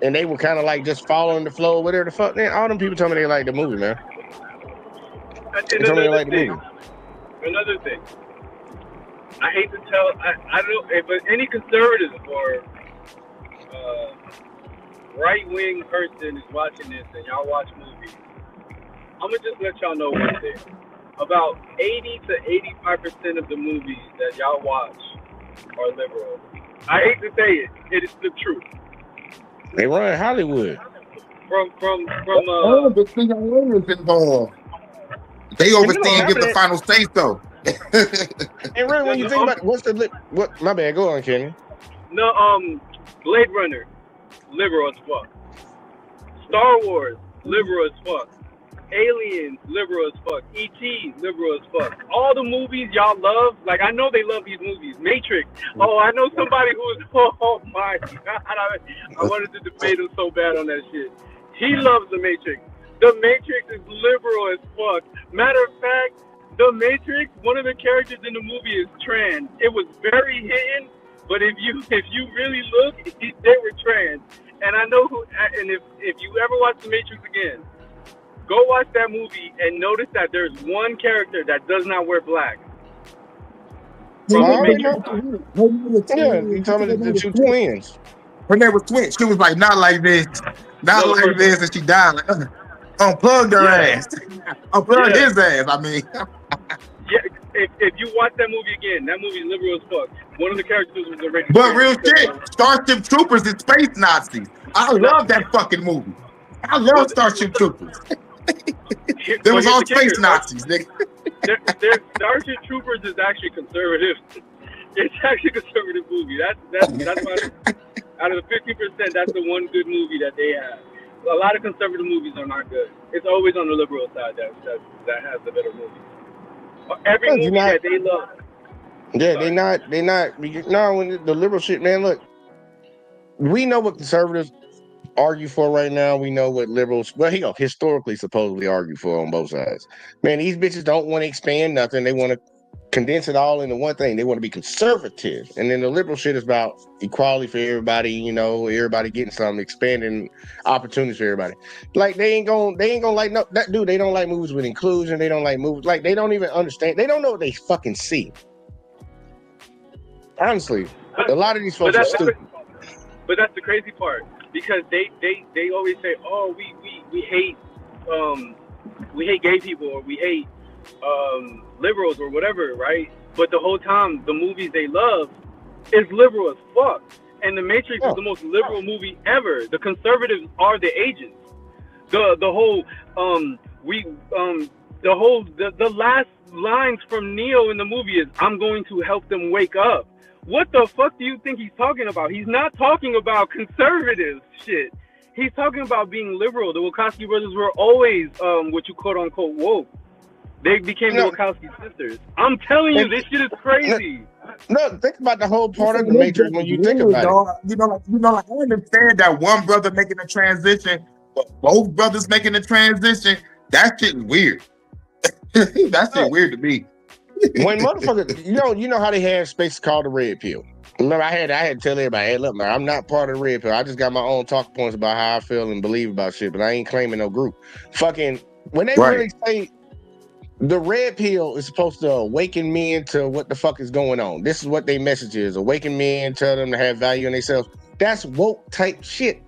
And they were kind of like just following the flow, whatever the fuck. Man, all them people tell me they like the movie, man. They tell me they like the movie. Another thing, I hate to tell, I don't know, but any conservative or right-wing person is watching this and y'all watch movies, I'm going to just let y'all know one thing. About 80 to 85% of the movies that y'all watch are liberal. I hate to say it. It is the truth. They run Hollywood. The thing I was involved. They oversee and give the final say so. And really, when you think about it, what? My bad. Go on, Kenny. No, Blade Runner, liberal as fuck. Star Wars, liberal as fuck. Aliens, liberal as fuck. E.T., liberal as fuck. All the movies y'all love, like I know they love these movies. Matrix. Oh, I know somebody who is. Oh my God, I wanted to debate him so bad on that shit. He loves the Matrix. The Matrix is liberal as fuck. Matter of fact, the Matrix, one of the characters in the movie is trans. It was very hidden, but if you really look, they were trans. And I know who. And if you ever watch the Matrix again, go watch that movie and notice that there's one character that does not wear black. Yeah, you told me the two twins. Her name was Twitch. She was like, not like this, and she died. Like, unplug her ass. Unplug his ass. I mean. Yeah, if you watch that movie again, that movie is liberal as fuck. One of the characters was already. But real shit, Starship Troopers and Space Nazis. I love that fucking movie. I love Starship Troopers. There was all space Nazis, nigga. Starship Troopers is actually conservative. It's actually a conservative movie. That's why out of the 50%, that's the one good movie that they have. A lot of conservative movies are not good. It's always on the liberal side that has the better movies. Every movie that they love. Yeah, they not. No, when the liberal shit, man. Look, we know what conservatives argue for right now. We know what liberals, well, historically supposedly argue for on both sides. Man, these bitches don't want to expand nothing. They want to condense it all into one thing. They want to be conservative. And then the liberal shit is about equality for everybody, everybody getting something, expanding opportunities for everybody. Like they ain't gonna like they don't like movies with inclusion. They don't like movies, like they don't even understand. They don't know what they fucking see. Honestly, a lot of these folks are stupid. But that's the crazy part. Because they always say, oh, we hate gay people, or we hate liberals or whatever, right? But the whole time the movies they love is liberal as fuck. And The Matrix is the most liberal movie ever. The conservatives are the agents. The last lines from Neo in the movie is, I'm going to help them wake up. What the fuck do you think he's talking about? He's not talking about conservative shit. He's talking about being liberal. The Wachowski brothers were always what you quote unquote woke. They became the Wachowski sisters. I'm telling you, this shit is crazy. No, think about the whole part of the Matrix when you think about it. Like I understand that one brother making a transition, but both brothers making a transition. That shit is weird. That shit weird to me. When motherfuckers, you know how they have spaces called the red pill. Remember, I had to tell everybody, hey, look, man, I'm not part of the red pill. I just got my own talking points about how I feel and believe about shit, but I ain't claiming no group. Fucking, when they really say the red pill is supposed to awaken men to what the fuck is going on. This is what their message is. Awaken men, tell them to have value in themselves. That's woke type shit.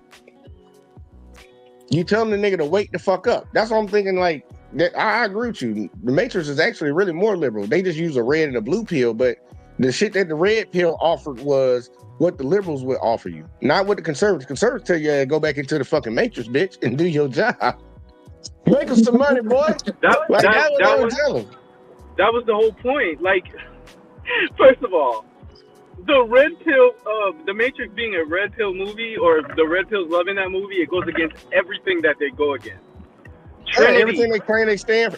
You tell them the nigga to wake the fuck up. That's what I'm thinking, like, that I agree with you. The Matrix is actually really more liberal. They just use a red and a blue pill, but the shit that the red pill offered was what the liberals would offer you, not what the conservatives. Conservatives tell you go back into the fucking Matrix, bitch, and do your job. Make us some money, boy. That was the whole point. Like, first of all, the red pill, the Matrix being a red pill movie, or the red pills loving that movie, it goes against everything that they go against. Everything they claim they stand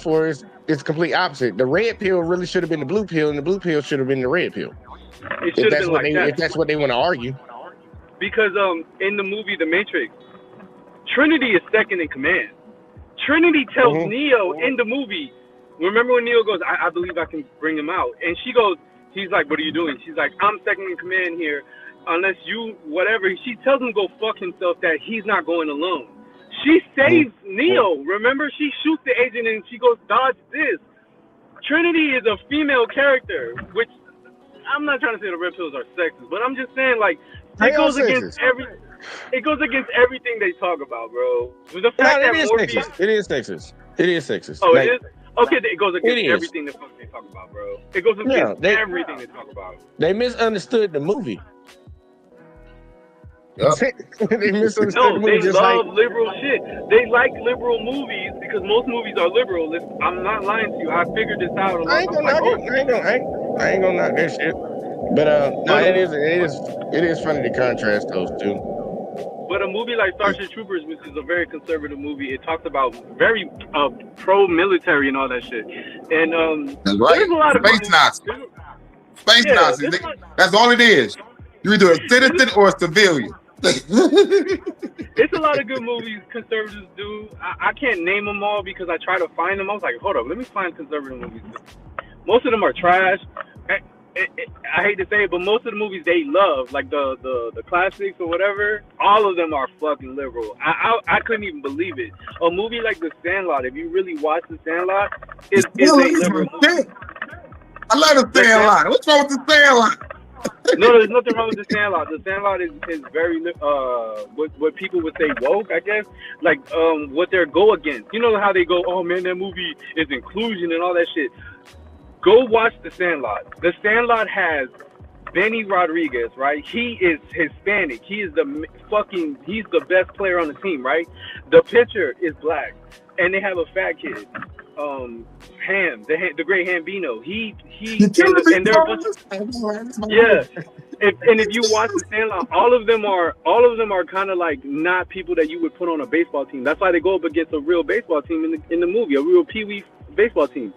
for is complete opposite. The red pill really should have been the blue pill, and the blue pill should have been the red pill. If that's what they want to argue. Because in the movie The Matrix, Trinity is second in command. Trinity tells Neo in the movie, remember when Neo goes, I believe I can bring him out, and he's like, what are you doing? She's like, I'm second in command here, unless you whatever. She tells him go fuck himself, that he's not going alone. She saves Neo. Remember, she shoots the agent and she goes, dodge this. Trinity is a female character, which I'm not trying to say the red pills are sexist, but I'm just saying, like, it goes against everything they talk about, bro. The fact that it is sexist. It is sexist. Oh, it is? Okay, it goes against everything the fuck they talk about, bro. It goes against everything they talk about. They misunderstood the movie. Yep. They love liberal shit. They like liberal movies because most movies are liberal. I'm not lying to you. I figured this out. I ain't gonna knock that shit. But it is funny to contrast those two. But a movie like Starship Troopers, which is a very conservative movie, it talks about very pro-military and all that shit. And that's right. There's a lot of space Nazis. Space Nazis. That's all it is. You're either a citizen or a civilian. It's a lot of good movies conservatives do. I can't name them all because I try to find them. I was like, hold up, let me find conservative movies. Most of them are trash. I hate to say it, but most of the movies they love, like the classics or whatever, all of them are fucking liberal. I couldn't even believe it. A movie like The Sandlot, if you really watch The Sandlot, is a liberal movie. I love The Sandlot. What's wrong with The Sandlot? No, there's nothing wrong with The Sandlot. The Sandlot is very what people would say woke, I guess. Like what they go against. You know how they go, oh man, that movie is inclusion and all that shit. Go watch The Sandlot. The Sandlot has Benny Rodriguez, right? He is Hispanic. He's the best player on the team, right? The pitcher is black, and they have a fat kid. Ham, the great Hambino. He You killing me, and they're a bunch of, yeah. And if you watch the Sandlot, all of them are kind of like not people that you would put on a baseball team. That's why they go up against a real baseball team in the movie, a real Pee-wee baseball team.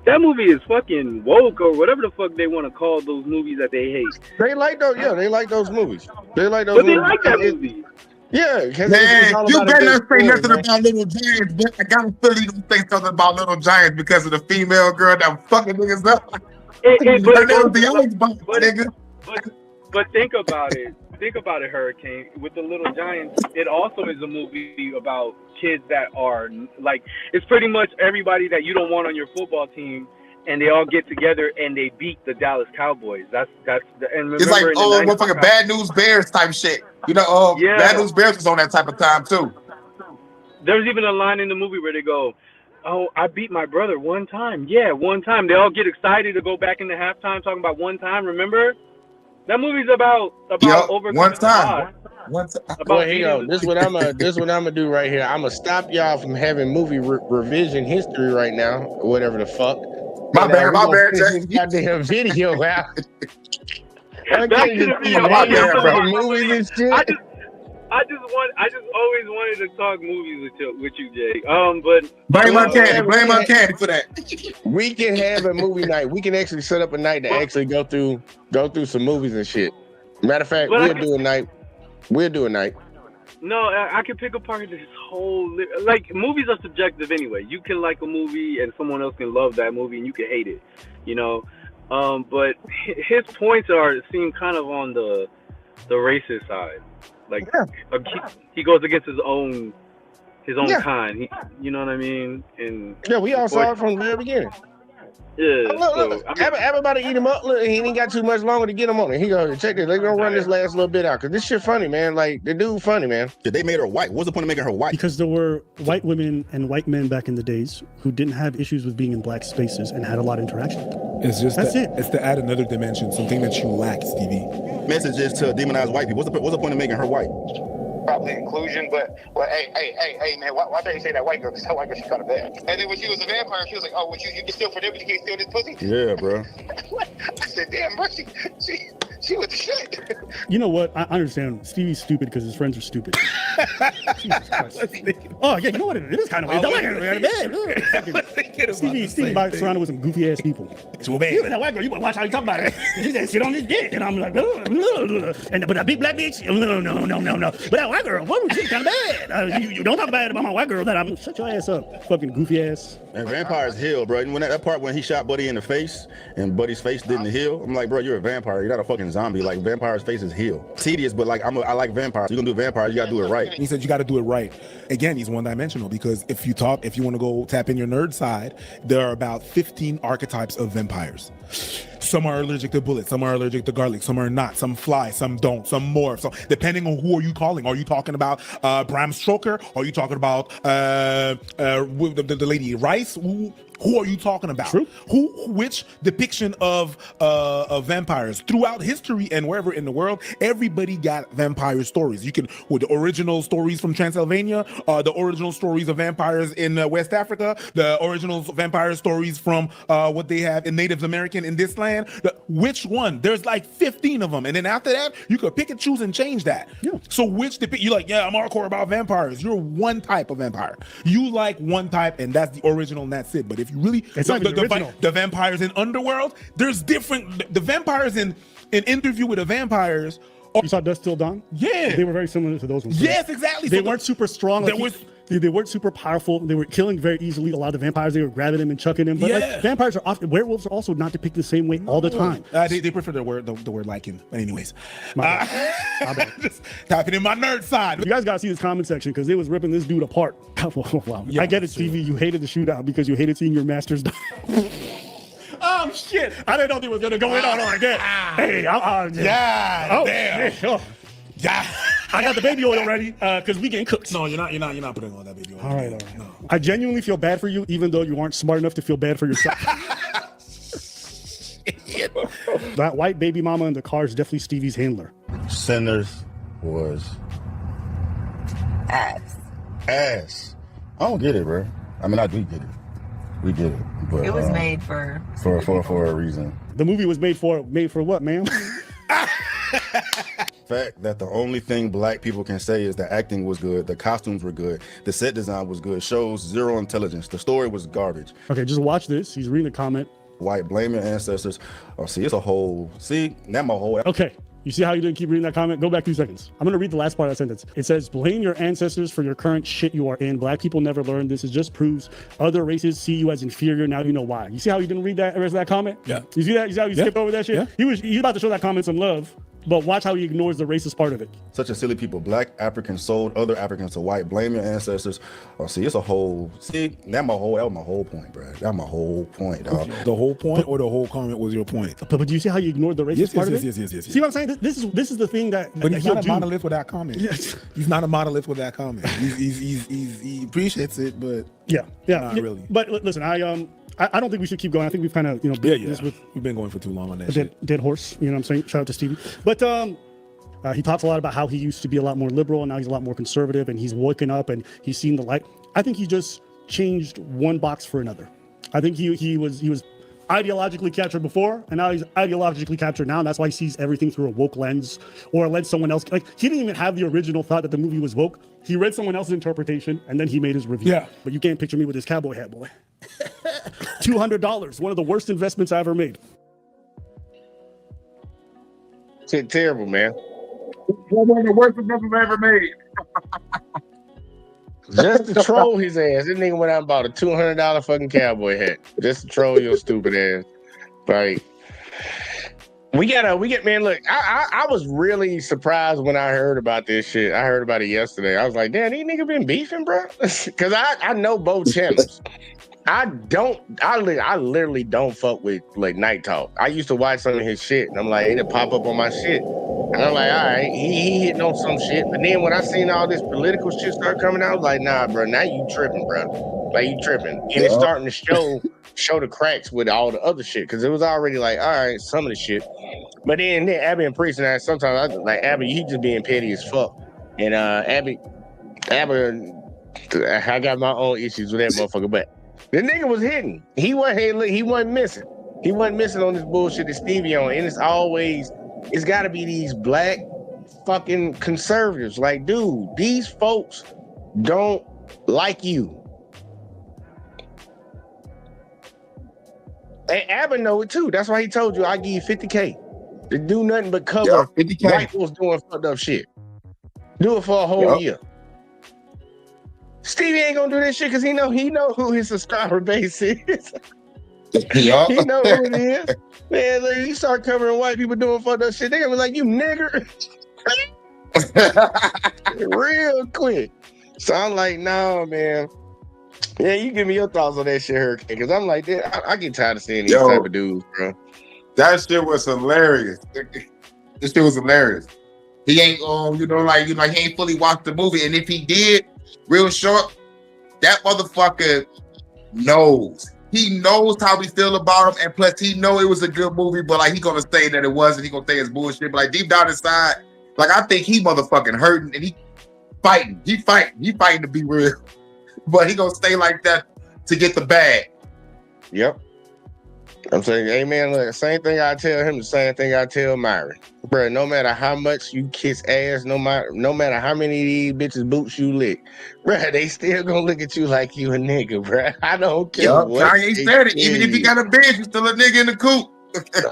That movie is fucking woke or whatever the fuck they want to call those movies that they hate. They like those. Yeah, they like those movies. They like those. But they movies. like that movie. Yeah, man, you better not say nothing man. about Little Giants, but I gotta feel you don't say something about Little Giants because of the female girl that fucking niggas up. But think about it. Think about it, Hurricane. With the Little Giants, it also is a movie about kids that are like, it's pretty much everybody that you don't want on your football team, and they all get together and they beat the Dallas Cowboys. That's and remember, it's like motherfucking Bad News Bears type shit. You know, yeah. Bad News Bears was on that type of time too. There's even a line in the movie where they go, "Oh, I beat my brother one time." Yeah, one time. They all get excited to go back into halftime talking about one time. Remember? That movie's about overcoming one time. odds. One time. Well, here you go. This is what I'm gonna do right here. I'm gonna stop y'all from having movie revision history right now, or whatever the fuck. My bad, This goddamn video out. I can't just be movies and shit. I just always wanted to talk movies with you, Jay. But blame Uncanny for that. We can have a movie night. We can actually set up a night to actually go through some movies and shit. Matter of fact, we'll do a night. We'll do a night. No, I can pick apart this whole like movies are subjective anyway. You can like a movie and someone else can love that movie and you can hate it, you know. But his points seem kind of on the racist side. Like he goes against his own kind. You know what I mean? And yeah, we all saw it from the very beginning. Yeah. Look, everybody eat him up. Look, he ain't got too much longer to get him on it. He go, check this. They're gonna run this last little bit out because this shit funny, man. Like the dude funny, man. They made her white. What's the point of making her white? Because there were white women and white men back in the days who didn't have issues with being in black spaces and had a lot of interaction. It's just that's it. It's to add another dimension, something that you lack, Stevie. Message is to demonize white people. What's the point of making her white? Probably inclusion, but hey, man, why don't you say that white girl? Because that white girl, she kind of bad. And then when she was a vampire, she was like, oh, well, you can steal for them, but you can't steal this pussy. Yeah, bro. I said, damn, bro, she was the shit. You know what? I understand. Stevie's stupid because his friends are stupid. Jesus Christ. Oh yeah, you know what? It is kind of weird. Stevie about surrounded with some goofy ass people. So bad. That white girl, you better watch how you talk about it. He said shit on his dick, and I'm like, and but that big black bitch, no. But that white girl, what was she kind of bad? You don't talk bad about my white girl. That I'm shut your ass up, fucking goofy ass. And vampires heal, bro. When that part when he shot Buddy in the face and Buddy's face didn't heal, I'm like, bro, you're a vampire. You're not a fucking zombie. Like vampires' faces heal. Tedious, but like I like vampires. You're gonna do vampires, you gotta do it right. He said you gotta do it right. Again, he's one-dimensional because if you want to go tap in your nerd side, there are about 15 archetypes of vampires. Some are allergic to bullets, some are allergic to garlic, some are not, some fly, some don't, some morph. So depending on who are you calling, are you talking about Bram Stoker? Are you talking about the lady Rice? Who are you talking about? True. Which depiction of vampires throughout history and wherever in the world, everybody got vampire stories. You can with the original stories from Transylvania, the original stories of vampires in West Africa, the original vampire stories from what they have in Native American in this land. Which one? There's like 15 of them, and then after that, you could pick and choose and change that. Yeah. So which you're like, yeah, I'm hardcore about vampires. You're one type of vampire. You like one type, and that's the original, and that's it. But if you really the vampires in Underworld, there's different. The vampires in Interview with the Vampires. You saw Dusk Till Dawn? Yeah, they were very similar to those ones. Yes, exactly. They weren't super strong. They weren't super powerful. They were killing very easily. A lot of the vampires, they were grabbing them and chucking them. But like, vampires are often, werewolves are also not depicted the same way all the time. They prefer the word liking. But anyways, just tapping in my nerd side. You guys gotta see this comment section because they was ripping this dude apart. Wow. Yeah, I get it, Stevie. You hated the shootout because you hated seeing your masters die. Oh shit! I didn't know they was gonna go in on like that. Hey, damn. Yeah. I got the baby oil ready because we getting cooked. No, you're not putting on that baby oil. All right. No. I genuinely feel bad for you, even though you aren't smart enough to feel bad for yourself. That white baby mama in the car is definitely Stevie's handler. Sinners was ass. I don't get it, bro. I mean, I do get it. We get it. But, It was made for a reason. The movie was made for what, ma'am? Fact that the only thing black people can say is the acting was good, the costumes were good, the set design was good, shows zero intelligence, the story was garbage. Okay, just watch this. He's reading the comment. White, blame your ancestors. Oh, see, it's a whole, now my whole. Okay, you see how you didn't keep reading that comment? Go back 2 seconds. I'm gonna read the last part of that sentence. It says, blame your ancestors for your current shit you are in. Black people never learned this. It just proves other races see you as inferior. Now you know why. You see how you didn't read that rest of that comment? Yeah. You see that? You see how you skipped over that shit? Yeah. He was about to show that comment some love, but watch how he ignores the racist part of it. Such a silly people. Black Africans sold other Africans to white. Blame your ancestors. Oh, see, it's a whole. See, that was my whole point, bro. That's my whole point, dog. The whole point or the whole comment was your point? But do you see how you ignored the racist part of it? Yes. See what I'm saying? This is the thing that. But that he's he'll not a do. monolith with that comment. Yes. He's not a monolith with that comment. He appreciates it, but not really. But listen, I don't think we should keep going. I think we've kind of this with we've been going for too long on that dead horse. You know what I'm saying? Shout out to Stevie. But he talks a lot about how he used to be a lot more liberal and now he's a lot more conservative and he's woken up and he's seen the light. I think he just changed one box for another. I think he was ideologically captured before and now he's ideologically captured now, and that's why he sees everything through a woke lens or a lens someone else. Like, he didn't even have the original thought that the movie was woke. He read someone else's interpretation and then he made his review. Yeah. But you can't picture me with this cowboy hat, boy. $200, one of the worst investments I ever made. Shit, terrible, man. One of the worst investments I ever made. Just to troll his ass. This nigga went out and bought a $200 fucking cowboy hat. Just to troll your stupid ass. Like, we get, man, look, I was really surprised when I heard about this shit. I heard about it yesterday. I was like, damn, these niggas been beefing, bro? Because I know both channels. I literally don't fuck with like KnightTalk. I used to watch some of his shit and I'm like, it'll pop up on my shit. And I'm like, all right, he hitting on some shit. But then when I seen all this political shit start coming out, I was like, nah, bro, now you tripping, bro. Like, you tripping. And it's starting to show the cracks with all the other shit. Cause it was already like, all right, some of the shit. But then Abby and Priest and I, sometimes I like, Abby, he just being petty as fuck. And Abby, I got my own issues with that motherfucker, but the nigga was hitting. He wasn't missing. He wasn't missing on this bullshit that Stevie on. And it's got to be these black fucking conservatives. Like, dude, these folks don't like you. And Abba know it too. That's why he told you I give you $50K to do nothing but cover white folks doing fucked up shit. Do it for a whole year. Stevie ain't gonna do this shit because he know who his subscriber base is. He know who it is. Man, look, you start covering white people doing fucked up shit, they gonna be like, you nigger. Real quick. So I'm like, no, man. Yeah, you give me your thoughts on that shit, Hurricane, because I'm like, I get tired of seeing these type of dudes, bro. That shit was hilarious. This shit was hilarious. He ain't he ain't fully watched the movie, and if he did, real short, that motherfucker knows. He knows how we feel about him, and plus he know it was a good movie, but like he gonna say that it wasn't. He gonna say it's bullshit. But like deep down inside, like I think he motherfucking hurting and he fighting. He fighting to be real. But he gonna stay like that to get the bag. Yep. I'm saying, hey man, look, same thing I tell him, the same thing I tell Myron. Bro, no matter how much you kiss ass, no matter how many of these bitches boots you lick, bro, they still gonna look at you like you a nigga, bro. I don't care what. Kanye said it. Even if he got a bitch, you still a nigga in the coop.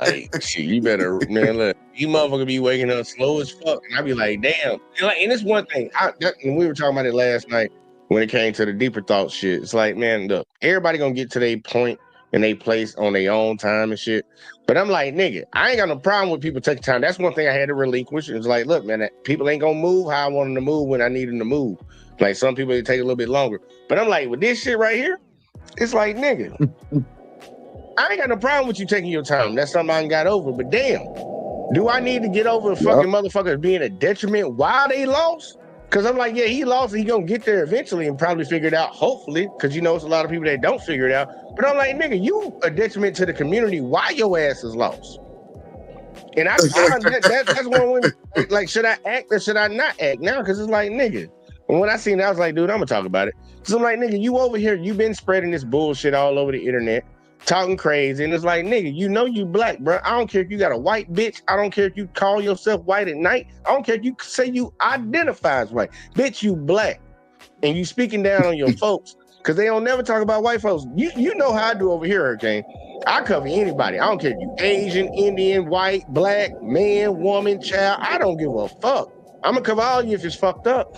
Like, shit, you better, man, look, you motherfucker be waking up slow as fuck. And I be like, damn. And it's one thing, and we were talking about it last night when it came to the deeper thought shit. It's like, man, look, everybody gonna get to their point and they place on their own time and shit. But I'm like, nigga, I ain't got no problem with people taking time. That's one thing I had to relinquish. It's like, look, man, people ain't gonna move how I want them to move when I need them to move. Like some people, it take a little bit longer. But I'm like, with this shit right here, it's like, nigga, I ain't got no problem with you taking your time. That's something I ain't got over. But damn, do I need to get over the fucking motherfuckers being a detriment while they lost? Because I'm like, yeah, he lost. He gonna get there eventually and probably figure it out, hopefully. Because you know, it's a lot of people that don't figure it out. But I'm like, nigga, you a detriment to the community while your ass is lost. And that's one way, like, should I act or should I not act now? Because it's like, nigga, And when I seen it, I was like, dude, I'm gonna talk about it. So I'm like, nigga, you over here, you been spreading this bullshit all over the internet, talking crazy. And it's like, nigga, you know you black, bro. I don't care if you got a white bitch. I don't care if you call yourself white at night. I don't care if you say you identify as white. Bitch, you black. And you speaking down on your folks, because they don't never talk about white folks. You know how I do over here, Hurricane. I cover anybody. I don't care if you Asian, Indian, white, black, man, woman, child. I don't give a fuck. I'm gonna cover all you if it's fucked up.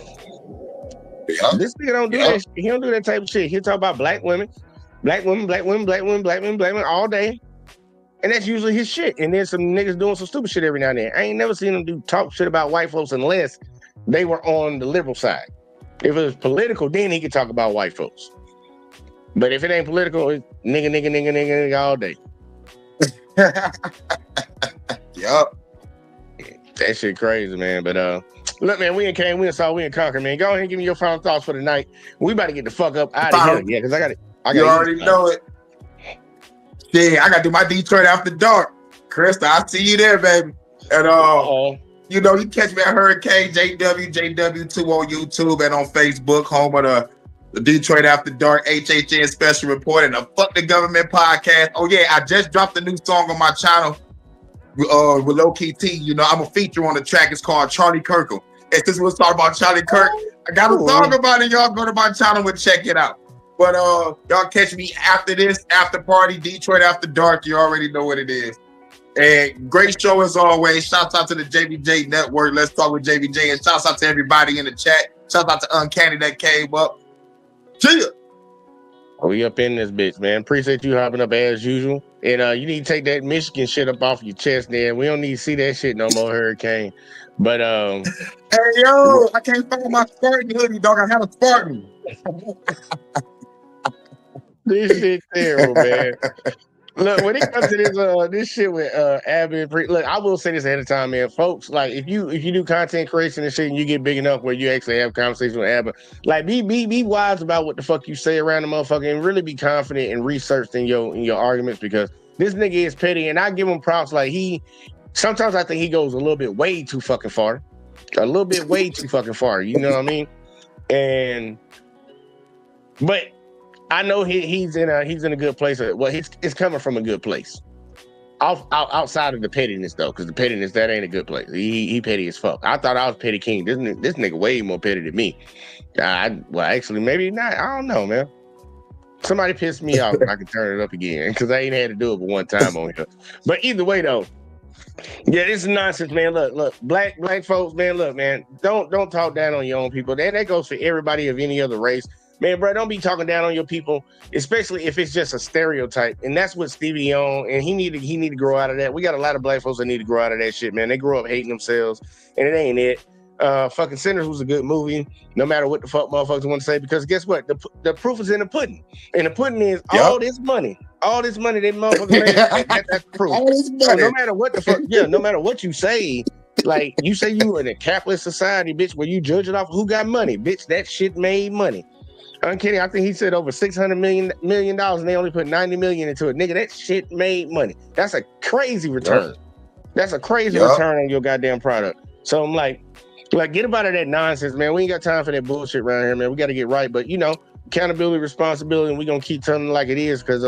Yeah. This nigga don't do that shit. He don't do that type of shit. He'll talk about black women all day. And that's usually his shit. And then some niggas doing some stupid shit every now and then. I ain't never seen him talk shit about white folks unless they were on the liberal side. If it was political, then he could talk about white folks. But if it ain't political, it's nigga all day. Yup. That shit crazy, man. But look, man, we ain't came, we ain't saw, we ain't conquer, man. Go ahead and give me your final thoughts for the night. We about to get the fuck up out of here. Yeah, because I got it. You already know it. Yeah, I got to do my Detroit After Dark. Krista, I see you there, baby. And you know, you catch me at Hurricane JW2 on YouTube and on Facebook, home of the Detroit After Dark HHN Special Report and the Fuck the Government podcast. Oh yeah, I just dropped a new song on my channel with Low Key T. You know, I'm a feature on the track. It's called Charlie Kirkle. And since we're talking about Charlie Kirk, I got a song about it. Y'all go to my channel and check it out. But y'all catch me after this, after party, Detroit After Dark. You already know what it is. And great show as always. Shouts out to the JBJ Network. Let's talk with JBJ. And shouts out to everybody in the chat. Shouts out to Uncanny that came up. See ya. We up in this bitch, man. Appreciate you hopping up as usual. And you need to take that Michigan shit up off your chest, man. We don't need to see that shit no more, Hurricane. But hey yo, I can't find my Spartan hoodie, dog. I had a Spartan. This shit terrible, man. Look, when it comes to this shit with Abby and look, I will say this ahead of time, man. Folks, like if you do content creation and shit and you get big enough where you actually have conversations with Abby, like be wise about what the fuck you say around the motherfucker and really be confident and researched in your arguments, because this nigga is petty and I give him props. Like sometimes I think he goes a little bit way too fucking far. A little bit way too fucking far, you know what I mean? But I know he's in a good place. Well, it's coming from a good place. Outside of the pettiness though, because the pettiness, that ain't a good place. He petty as fuck. I thought I was petty king. This nigga way more petty than me. Well, actually, maybe not. I don't know, man. Somebody pissed me off. I can turn it up again because I ain't had to do it but one time on here. But either way though, yeah, this is nonsense, man. Look, black folks, man. Look, man, don't talk down on your own people. That goes for everybody of any other race. Man, bro, don't be talking down on your people, especially if it's just a stereotype. And that's what Stevie on, and he need to grow out of that. We got a lot of black folks that need to grow out of that shit, man. They grow up hating themselves, and it ain't it. Fucking Sinners was a good movie, no matter what the fuck motherfuckers want to say, because guess what? The proof is in the pudding. And the pudding is all this money that motherfuckers made. That's the proof. All this money. So no matter what the fuck, no matter what you say, like you say you in a capitalist society, bitch, where you judge it off who got money, bitch, that shit made money. I'm kidding. I think he said over $600 million, and they only put $90 million into it. Nigga, that shit made money. That's a crazy return. Yep. That's a crazy return on your goddamn product. So I'm like, get up out of that nonsense, man. We ain't got time for that bullshit around here, man. We got to get right. But, accountability, responsibility, and we're going to keep telling it like it is because,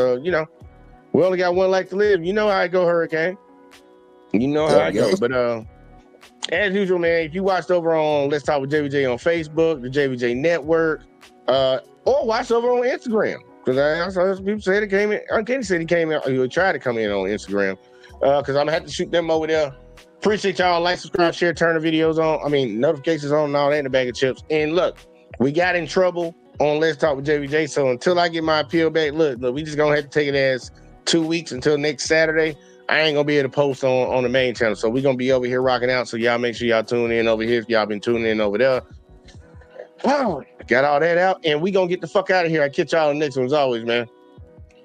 we only got one life to live. You know how I go, Hurricane. You know how I go. But as usual, man, if you watched over on Let's Talk with JBJ on Facebook, the JBJ Network, or watch over on Instagram, because I saw some people say they came in. Uncanny said he came in. He would try to come in on Instagram, because I'm gonna have to shoot them over there. Appreciate y'all. Like, subscribe, share, turn the videos on. Notifications on, and all that in the bag of chips. And look, we got in trouble on Let's Talk with JBJ. So until I get my appeal back, look, we just gonna have to take it as 2 weeks until next Saturday. I ain't gonna be able to post on the main channel, so we're gonna be over here rocking out. So y'all make sure y'all tune in over here if y'all been tuning in over there. Wow, got all that out, and we gonna get the fuck out of here. I catch y'all in the next one as always, man.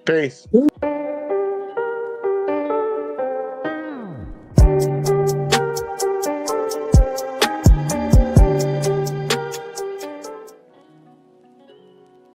Peace.